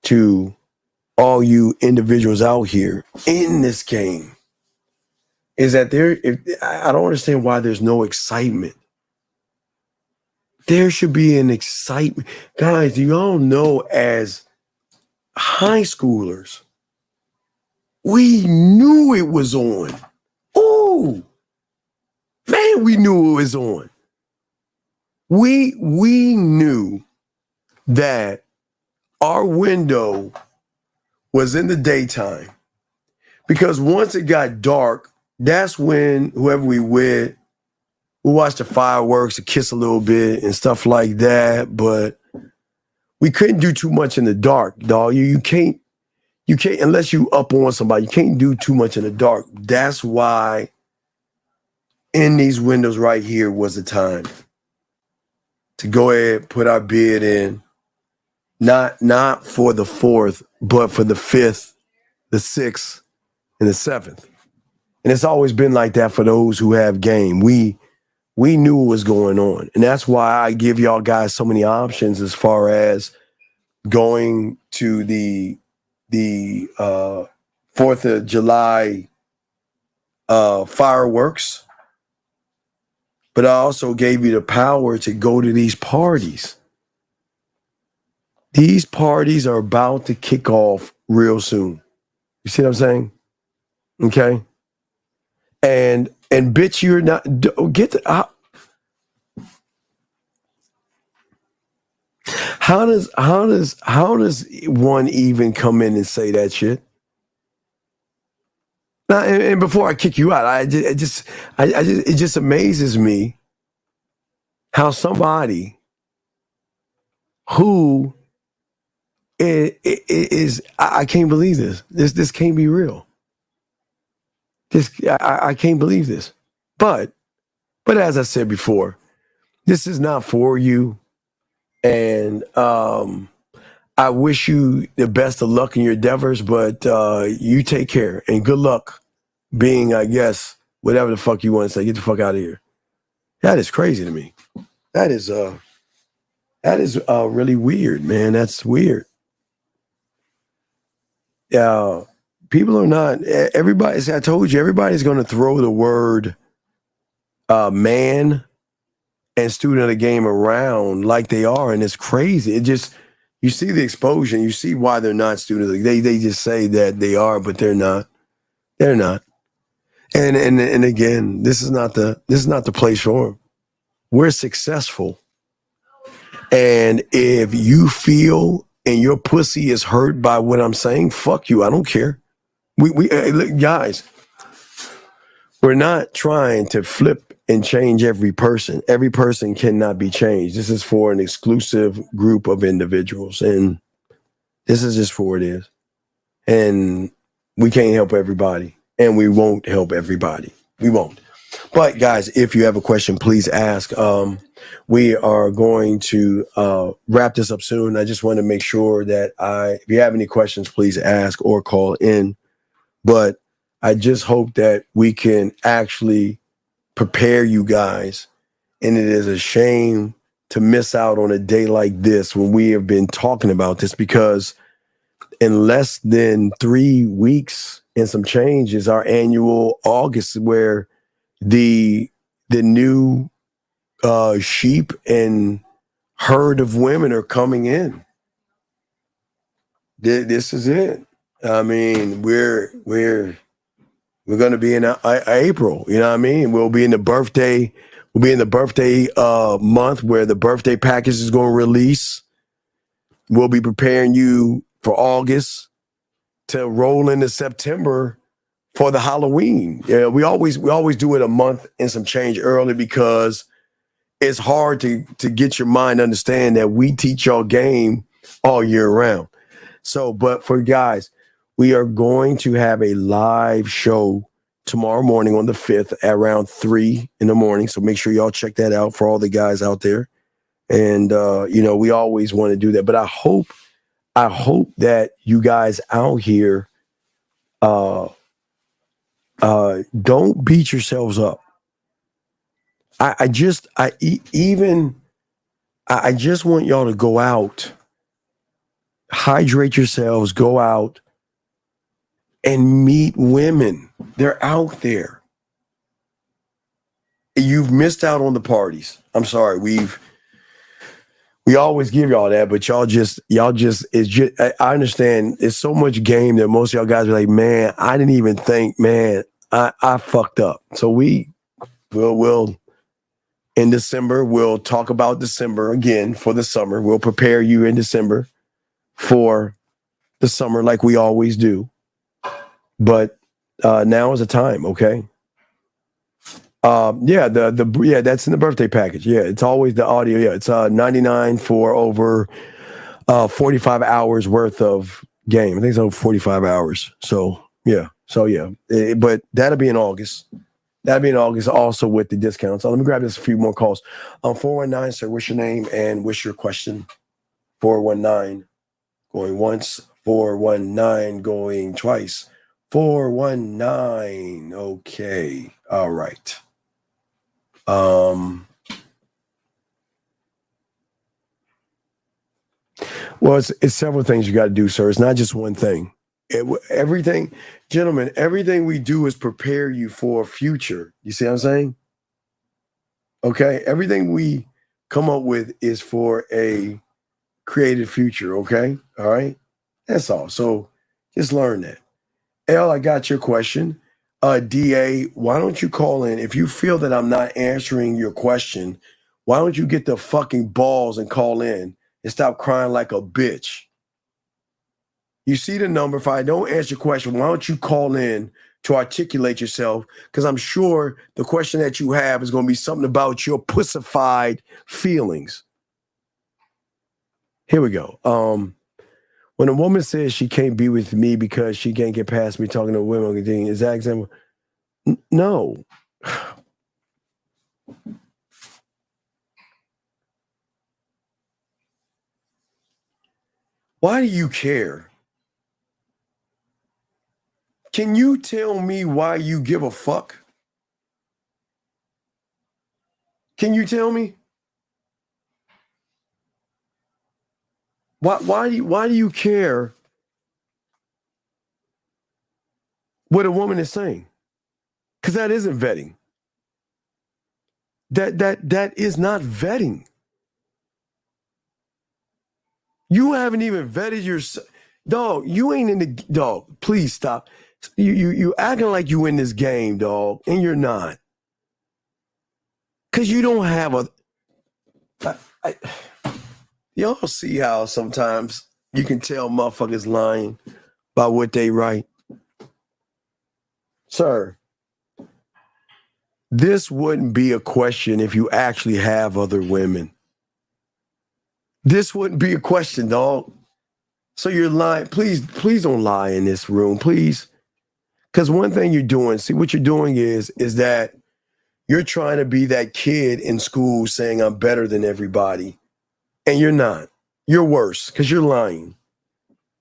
to all you individuals out here in this game is that I don't understand why there's no excitement. There should be an excitement. Guys, do y'all know as high schoolers, we knew it was on. Ooh, man, we knew it was on. We knew that our window was in the daytime because once it got dark, that's when whoever we with, we watch the fireworks and kiss a little bit and stuff like that. But we couldn't do too much in the dark, dog. You can't unless you up on somebody. You can't do too much in the dark. That's why in these windows right here was the time to go ahead, put our bid in. Not for the 4th, but for the 5th, the 6th, and the 7th. And it's always been like that for those who have game. We knew what was going on. And that's why I give y'all guys so many options as far as going to the 4th of July fireworks. But I also gave you the power to go to these parties. These parties are about to kick off real soon. You see what I'm saying? Okay. And bitch, you're not get the how does one even come in and say that shit? Now, and before I kick you out, it just amazes me how somebody who is I can't believe this. This can't be real. I can't believe this. But as I said before, this is not for you. And I wish you the best of luck in your endeavors, but you take care and good luck being, I guess, whatever the fuck you want to say. Get the fuck out of here. That is crazy to me. That is really weird, man. That's weird. People are not, everybody, as I told you, everybody's going to throw the word man and student of the game around like they are, and it's crazy. It just, you see the exposure, you see why they're not students. They just say that they are, but they're not. They're not. And again, this is not the place for them. We're successful. And if you feel and your pussy is hurt by what I'm saying, fuck you. I don't care. Look, guys, we're not trying to flip and change every person. Every person cannot be changed. This is for an exclusive group of individuals. And this is just for what it is. And we can't help everybody. And we won't help everybody. We won't. But guys, if you have a question, please ask. We are going to wrap this up soon. I just want to make sure that if you have any questions, please ask or call in. But I just hope that we can actually prepare you guys. And it is a shame to miss out on a day like this when we have been talking about this, because in less than 3 weeks and some change is our annual August, where the new sheep and herd of women are coming in. This is it. I mean, we're going to be in April. You know what I mean? We'll be in the birthday month where the birthday package is going to release. We'll be preparing you for August to roll into September for the Halloween. Yeah, we always do it a month and some change early, because it's hard to get your mind to understand that we teach y'all game all year round. So, but for guys, we are going to have a live show tomorrow morning on the 5th at around 3 in the morning. So make sure y'all check that out for all the guys out there. And, we always want to do that. But I hope that you guys out here don't beat yourselves up. I just want y'all to go out, hydrate yourselves, go out and meet women. They're out there. You've missed out on the parties. I'm sorry. We always give y'all that, but y'all just it's just I understand it's so much game that most of y'all guys are like, man, I didn't even think, man, I fucked up. So we'll in December, we'll talk about December again for the summer. We'll prepare you in December for the summer like we always do. But now is the time, okay? That's in the birthday package. Yeah, it's always the audio. Yeah, it's $99 for over 45 hours worth of game. I think it's over 45 hours. So yeah. But that'll be in August. That'll be in August also with the discount. So let me grab just a few more calls. 419, sir, what's your name and what's your question? 419 going once, 419 going twice. 419. Okay. All right. Well, it's several things you got to do, sir. It's not just one thing. Everything, gentlemen, everything we do is prepare you for a future. You see what I'm saying? Okay. Everything we come up with is for a created future. Okay. All right. That's all. So just learn that. L, I got your question. DA, why don't you call in? If you feel that I'm not answering your question, why don't you get the fucking balls and call in and stop crying like a bitch? You see the number. If I don't answer your question, why don't you call in to articulate yourself? Because I'm sure the question that you have is going to be something about your pussified feelings. Here we go. When a woman says she can't be with me because she can't get past me talking to women, is that example? No. Why do you care? Can you tell me why you give a fuck? Can you tell me? Why do you care what a woman is saying? Because that isn't vetting. That is not vetting. You haven't even vetted yourself. Dog, you ain't in the dog. Please stop. You acting like you in this game, dog, and you're not. Cause you don't have y'all see how sometimes you can tell motherfuckers lying by what they write. Sir, this wouldn't be a question if you actually have other women. This wouldn't be a question, dog. So you're lying. Please don't lie in this room, please. Because one thing you're doing, see what you're doing is that you're trying to be that kid in school saying I'm better than everybody. And you're not. You're worse because you're lying.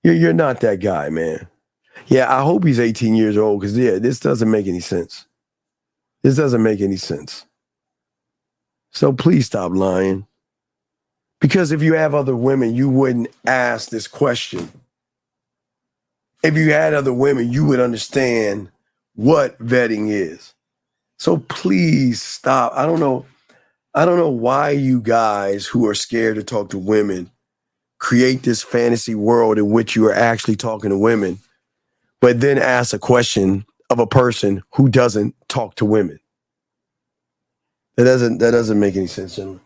You're not that guy, man. Yeah, I hope he's 18 years old because, yeah, this doesn't make any sense. This doesn't make any sense. So please stop lying. Because if you have other women, you wouldn't ask this question. If you had other women, you would understand what vetting is. So please stop. I don't know why you guys who are scared to talk to women create this fantasy world in which you are actually talking to women, but then ask a question of a person who doesn't talk to women. That doesn't make any sense, gentlemen.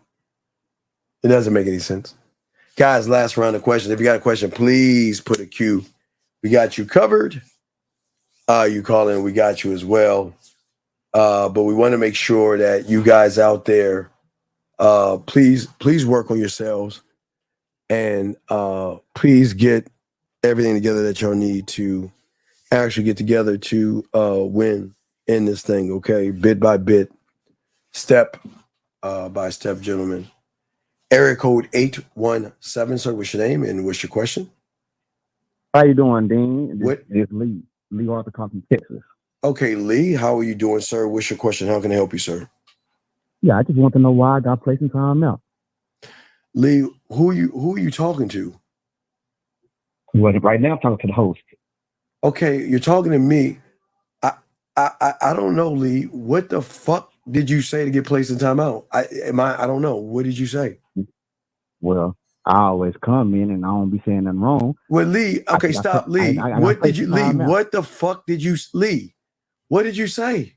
It doesn't make any sense. Guys, last round of questions. If you got a question, please put a Q. We got you covered. You call in, we got you as well. But we want to make sure that you guys out there, please work on yourselves and please get everything together that y'all need to actually get together to win in this thing, okay? Bit by bit, step by step, gentlemen. Area code 817, sir, what's your name and what's your question? How you doing, Dean? It's Lee. Lee Arthur come from Texas. Okay, Lee, how are you doing, sir? What's your question? How can I help you, sir? Yeah, I just want to know why I got placed in timeout. Lee, who are you talking to? Well, right now I'm talking to the host. Okay, you're talking to me. I don't know, Lee. What the fuck did you say to get placed in timeout? I don't know. What did you say? Well, I always come in and I don't be saying nothing wrong. Well, Lee, okay, stop, Lee. What did you, Lee? What the fuck did you, Lee? What did you say?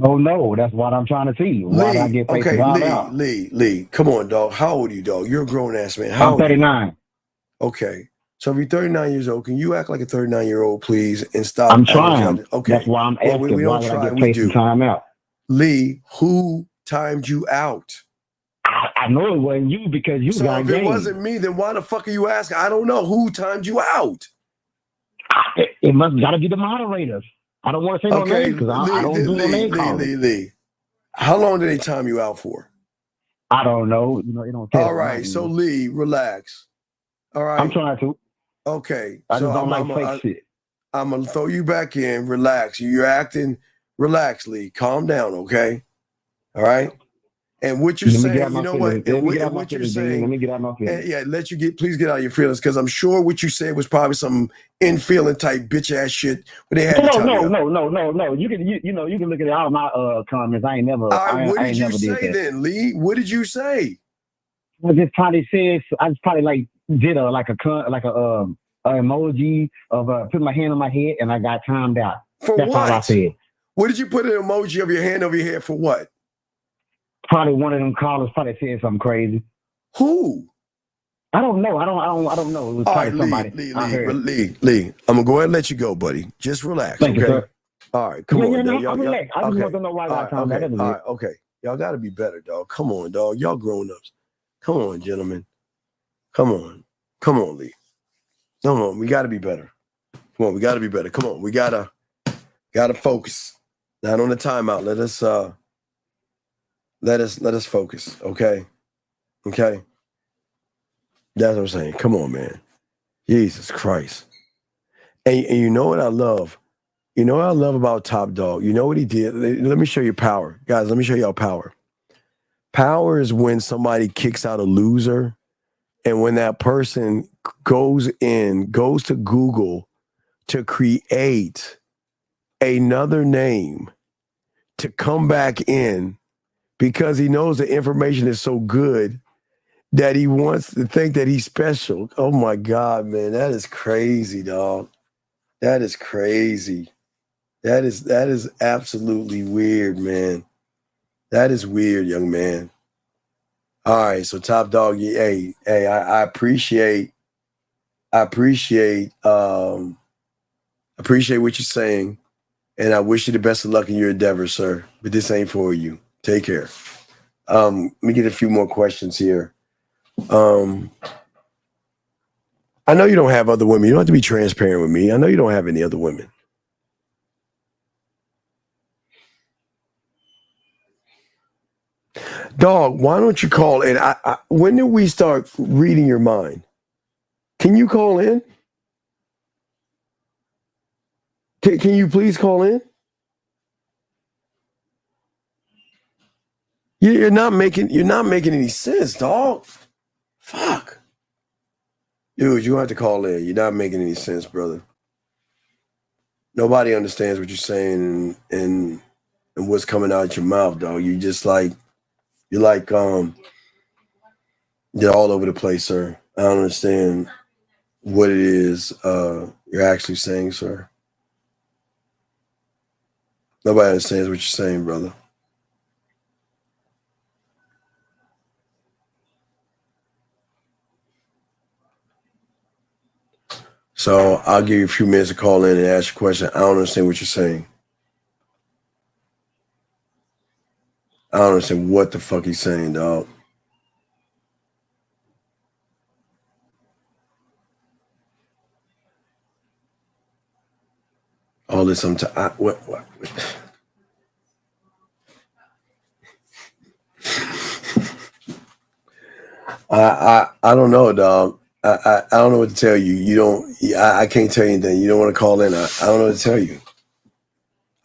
Oh no, that's what I'm trying to see. Why did I get placed in timeout? Lee, come on, dog. How old are you, dog? You're a grown ass man. I'm 39. Okay. So if you're 39 years old, can you act like a 39-year-old, please, and stop? I'm trying. Okay. That's why I'm asking. We why don't did try. I get We placed do. in timeout? Lee, who timed you out? I know it wasn't you because you So got if game. it wasn't me, then why the fuck are you asking? I don't know who timed you out. It must gotta be the moderators. I don't want to say no names because I don't do no name calling. Lee. How long did they time you out for? I don't know. You know, it don't tell. All right, so Lee, relax. All right. I'm trying to. Okay. I so just don't like fake shit. I'm gonna throw you back in. Relax. You're acting. Relax, Lee. Calm down, okay? All right. And what you're saying, you know what? And what you're saying. Let me get out my feelings. Yeah, please get out your feelings, because I'm sure what you said was probably some in-feeling type bitch ass shit. But they had to time you out. No. You can look at all my comments. I ain't never. What did you never say then, Lee? What did you say? I just probably said. I just probably like did a emoji of put my hand on my head and I got timed out. For That's what? all I said. What did you put an emoji of your hand over your head for? What? Probably one of them callers probably said something crazy. Who? I don't know. I don't know. It was probably somebody. Lee, I'm gonna go ahead and let you go, buddy. Just relax. Thank you, sir. All right, come on. I'm relaxed. I just want to know why I got timed out. All right, okay. Y'all gotta be better, dog. Come on, dog. Y'all grown ups. Come on, gentlemen. Come on, Lee. Come on, we gotta be better. Come on, we gotta be better. Come on, we gotta focus. Not on the timeout. Let us focus. Okay. That's what I'm saying. Come on, man. Jesus Christ. And you know what I love? You know what I love about Top Dog? You know what he did? Let me show you power. Guys, let me show y'all power. Power is when somebody kicks out a loser, and when that person goes to Google to create another name to come back in, because he knows the information is so good that he wants to think that he's special. Oh my God, man. That is crazy, dog. That is crazy. That is absolutely weird, man. That is weird, young man. All right, so Top Dog, hey, I appreciate what you're saying, and I wish you the best of luck in your endeavors, sir. But this ain't for you. Take care. Let me get a few more questions here. I know you don't have other women. You don't have to be transparent with me. I know you don't have any other women. Dog, why don't you call in? When did we start reading your mind? Can you call in? Can you please call in? You're not making any sense, dog. Fuck. Dude, you have to call in. You're not making any sense, brother. Nobody understands what you're saying and what's coming out your mouth, dog. You're all over the place, sir. I don't understand what it is you're actually saying, sir. Nobody understands what you're saying, brother. So I'll give you a few minutes to call in and ask your question. I don't understand what you're saying. I don't understand what the fuck he's saying, dog. All this what? I don't know, dog. I don't know what to tell you. I can't tell you anything. You don't want to call in. I don't know what to tell you.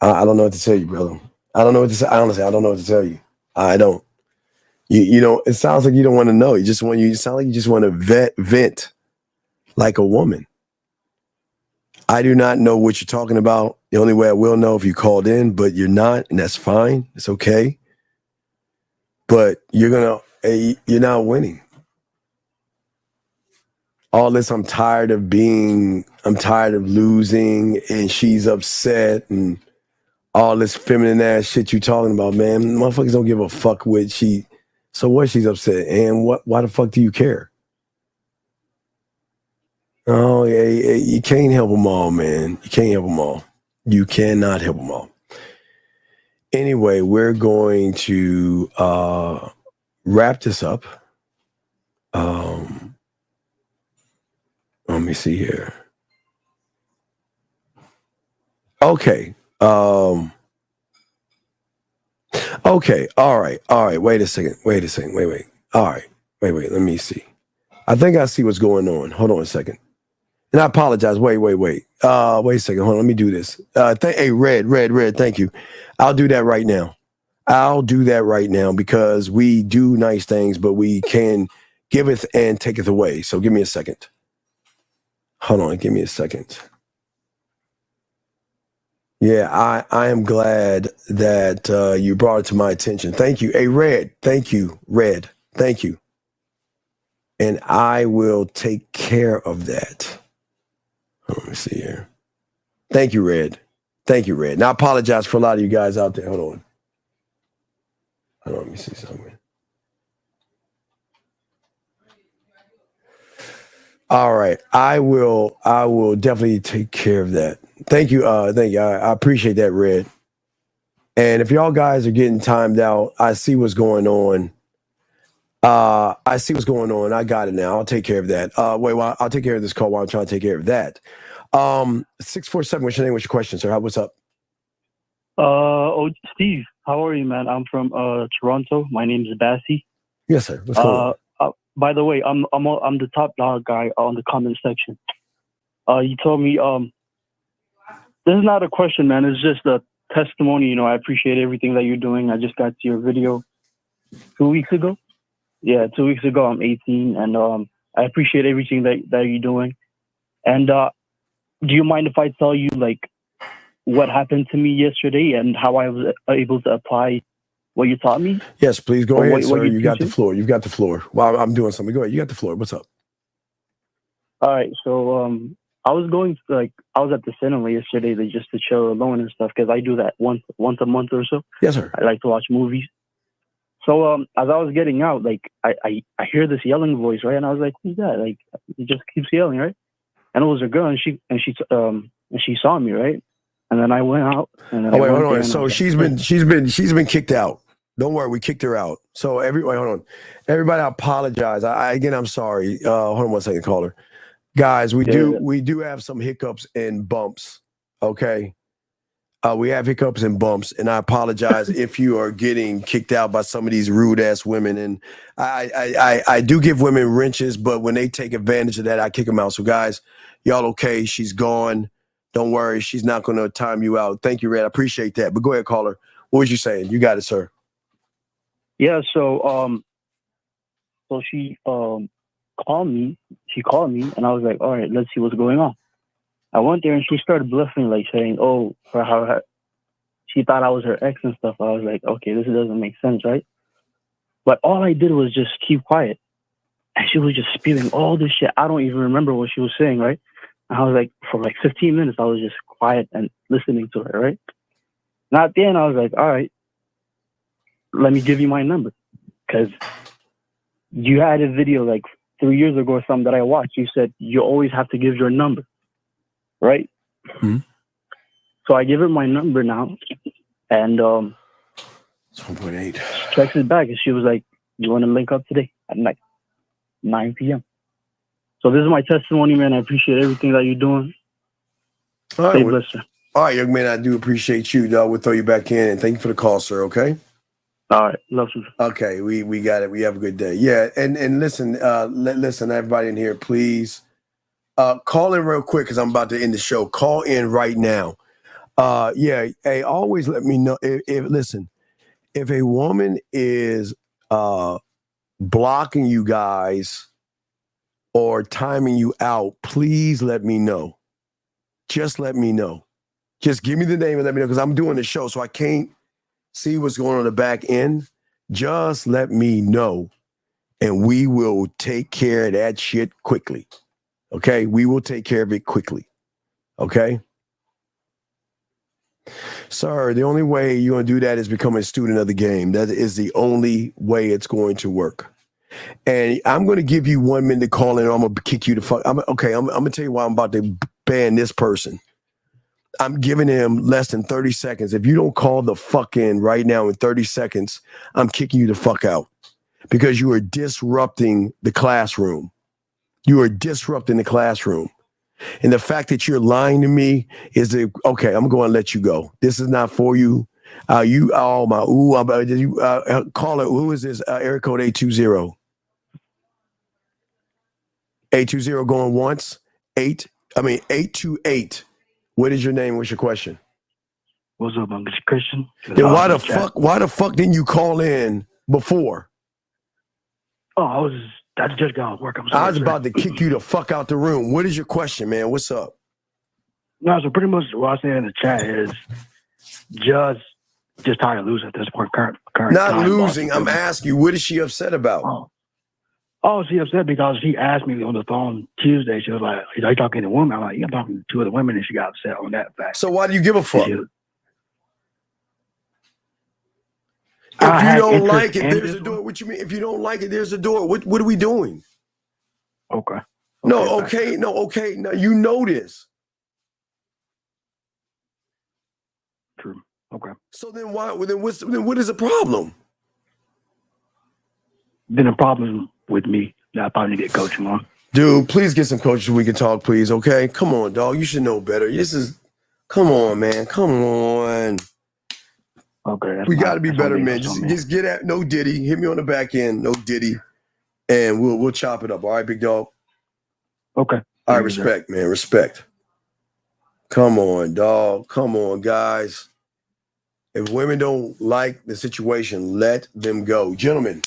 I don't know what to tell you, brother. I don't know what to say. Honestly, I don't know what to tell you. I don't. You know, it sounds like you don't want to know. You sound like you just want to vent like a woman. I do not know what you're talking about. The only way I will know if you called in, but you're not, and that's fine. It's okay. But you're not winning. All this, I'm tired of losing, and she's upset, and all this feminine ass shit you talking about, man. Motherfuckers don't give a fuck what she. So what? She's upset, and why the fuck do you care? Oh, yeah, you can't help them all, man. You can't help them all. You cannot help them all. Anyway, we're going to wrap this up. Let me see here. Okay. Okay. All right. Wait a second. Wait. All right. Wait. Let me see. I think I see what's going on. Hold on a second. And I apologize. Wait. Wait a second. Hold on. Let me do this. Hey, Red. Thank you. I'll do that right now. Because we do nice things, but we can giveth and taketh away. So give me a second. Hold on. Give me a second. Yeah, I am glad that you brought it to my attention. Thank you. Hey, Red. Thank you, Red. Thank you. And I will take care of that. Let me see here. Thank you, Red. Now, I apologize for a lot of you guys out there. Hold on. Let me see something. All right. I will definitely take care of that. Thank you. I appreciate that, Red. And if y'all guys are getting timed out, I see what's going on. I got it now. I'll take care of that. I'll take care of this call while I'm trying to take care of that. 647, what's your name? What's your question, sir? What's up? Steve, how are you, man? I'm from Toronto. My name is Bassie. Yes, sir. What's going on? By the way, I'm the top dog guy on the comment section. You told me this is not a question, man. It's just a testimony. You know, I appreciate everything that you're doing. I just got to your video 2 weeks ago. Yeah, 2 weeks ago. I'm 18, and I appreciate everything that you're doing. And do you mind if I tell you like what happened to me yesterday and how I was able to apply what you taught me? Yes, please go ahead, sir. You got the floor. You've got the floor. While I'm doing something, go ahead. You got the floor. What's up? All right. So I was at the cinema yesterday just to chill alone and stuff because I do that once a month or so. Yes, sir. I like to watch movies. So as I was getting out, like I hear this yelling voice, right? And I was like, "Who's that?" Like he just keeps yelling, right? And it was a girl, and she saw me, right? And then I went out. And then hold on. So she's been kicked out. Don't worry, we kicked her out. So hold on. Everybody, I apologize. I'm sorry. Hold on one second, caller. Guys, we do have some hiccups and bumps. Okay. We have hiccups and bumps, and I apologize if you are getting kicked out by some of these rude ass women. And I do give women wrenches, but when they take advantage of that, I kick them out. So guys, y'all okay? She's gone. Don't worry, she's not going to time you out. Thank you, Red. I appreciate that. But go ahead, caller. What was you saying? You got it, sir. Yeah. So she called me. She called me, and I was like, all right, let's see what's going on. I went there and she started bluffing, like saying, "Oh, for how she thought I was her ex and stuff." I was like, "Okay, this doesn't make sense, right?" But all I did was just keep quiet, and she was just spewing all this shit. I don't even remember what she was saying, right? And I was like, for like 15 minutes, I was just quiet and listening to her, right? And at the end, I was like, "All right, let me give you my number," because you had a video like 3 years ago or something that I watched. You said you always have to give your number. Right. Mm-hmm. So I give her my number now, and 1.8. She checks it back, and she was like, "You want to link up today at like 9 p.m.?" So this is my testimony, man. I appreciate everything that you're doing. All right, young man. I do appreciate you, though. We'll throw you back in, and thank you for the call, sir. Okay. All right, love you. Okay, we got it. We have a good day. Yeah, and listen, listen, everybody in here, please. Call in real quick because I'm about to end the show. Call in right now. Hey, always let me know if listen, If a woman is blocking you guys or timing you out, please let me know. Just let me know. Just give me the name and let me know, because I'm doing the show, so I can't see what's going on the back end. Just let me know, and we will take care of that shit quickly. Okay? We will take care of it quickly. Okay? Sir, the only way you're going to do that is become a student of the game. That is the only way it's going to work. And I'm going to give you 1 minute to call in, or I'm going to kick you the fuck. I'm going to tell you why I'm about to ban this person. I'm giving him less than 30 seconds. If you don't call the fuck in right now in 30 seconds, I'm kicking you the fuck out, because you are disrupting the classroom. You are disrupting the classroom. And the fact that you're lying to me is okay, I'm going to let you go. This is not for you. Call it. Who is this? Area code 820. 820 going once. 828. What is your name? What's your question? What's up, Uncle Christian? Then why the fuck didn't you call in before? Oh, I just got off work. I'm sorry. I was about to kick you the fuck out the room. What is your question, man? What's up? No, so pretty much what I said in the chat is just tired of losing at this point. Current Not time losing. I'm asking you, what is she upset about? Oh, she upset because she asked me on the phone Tuesday. She was like, "Are you talking to a woman?" I'm like, "Yeah, I'm talking to 2 other women," and she got upset on that fact. So why do you give a fuck? If I you had don't interest like it, in there's a door. What you mean? If you don't like it, there's a door. What are we doing? Okay. No, okay. No, you know this. True. Okay. So then why? Then what is the problem? Then the problem with me that I probably need to get coaching on. Dude, please get some coaches so we can talk, please. Okay, come on, dog. You should know better. Come on, man. Come on. Okay. We got to be better, man. Just get at no Diddy. Hit me on the back end, no Diddy, and we'll chop it up. All right, big dog. Okay. All right, respect, man. Respect. Come on, dog. Come on, guys. If women don't like the situation, let them go. Gentlemen,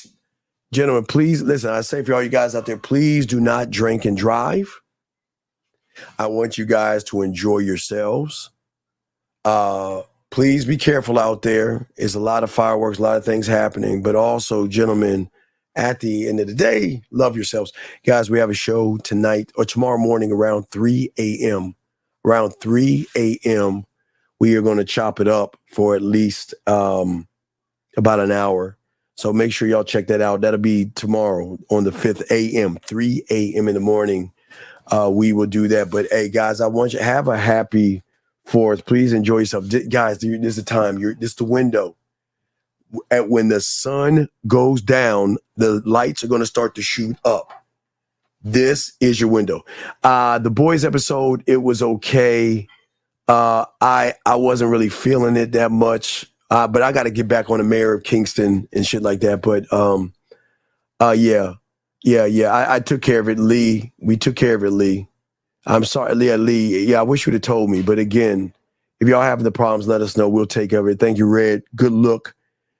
please listen. I say for all you guys out there, please do not drink and drive. I want you guys to enjoy yourselves. Please be careful out there. There's a lot of fireworks, a lot of things happening, but also, gentlemen, at the end of the day, love yourselves. Guys, we have a show tonight or tomorrow morning around 3 a.m. Around 3 a.m., we are going to chop it up for at least about an hour. So make sure y'all check that out. That'll be tomorrow on the 5th a.m., 3 a.m. in the morning. We will do that. But, hey, guys, I want you to have a happy 4th. Please enjoy yourself. Guys, this is the time. This is the window. When the sun goes down, the lights are going to start to shoot up. This is your window. The boys episode, it was okay. I wasn't really feeling it that much. But I got to get back on the mayor of Kingston and shit like that. But yeah. I took care of it, Lee. We took care of it, Lee. I'm sorry, Lee. Yeah, I wish you'd have told me. But again, if y'all having the problems, let us know. We'll take care of it. Thank you, Red. Good look.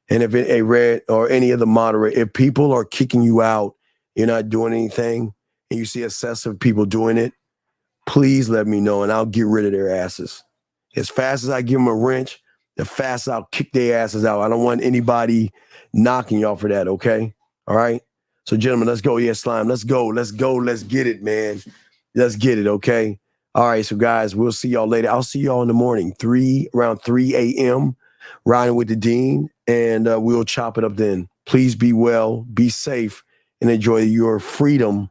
And if a Red or any other moderator, if people are kicking you out, you're not doing anything, and you see excessive people doing it, please let me know, and I'll get rid of their asses. As fast as I give them a wrench, the faster I'll kick their asses out. I don't want anybody knocking y'all for that, okay? All right? So, gentlemen, let's go. Yeah, Slime, let's go. Let's get it, man. Let's get it, okay? All right, so, guys, we'll see y'all later. I'll see y'all in the morning, around 3 a.m., riding with the Dean, and we'll chop it up then. Please be well, be safe, and enjoy your freedom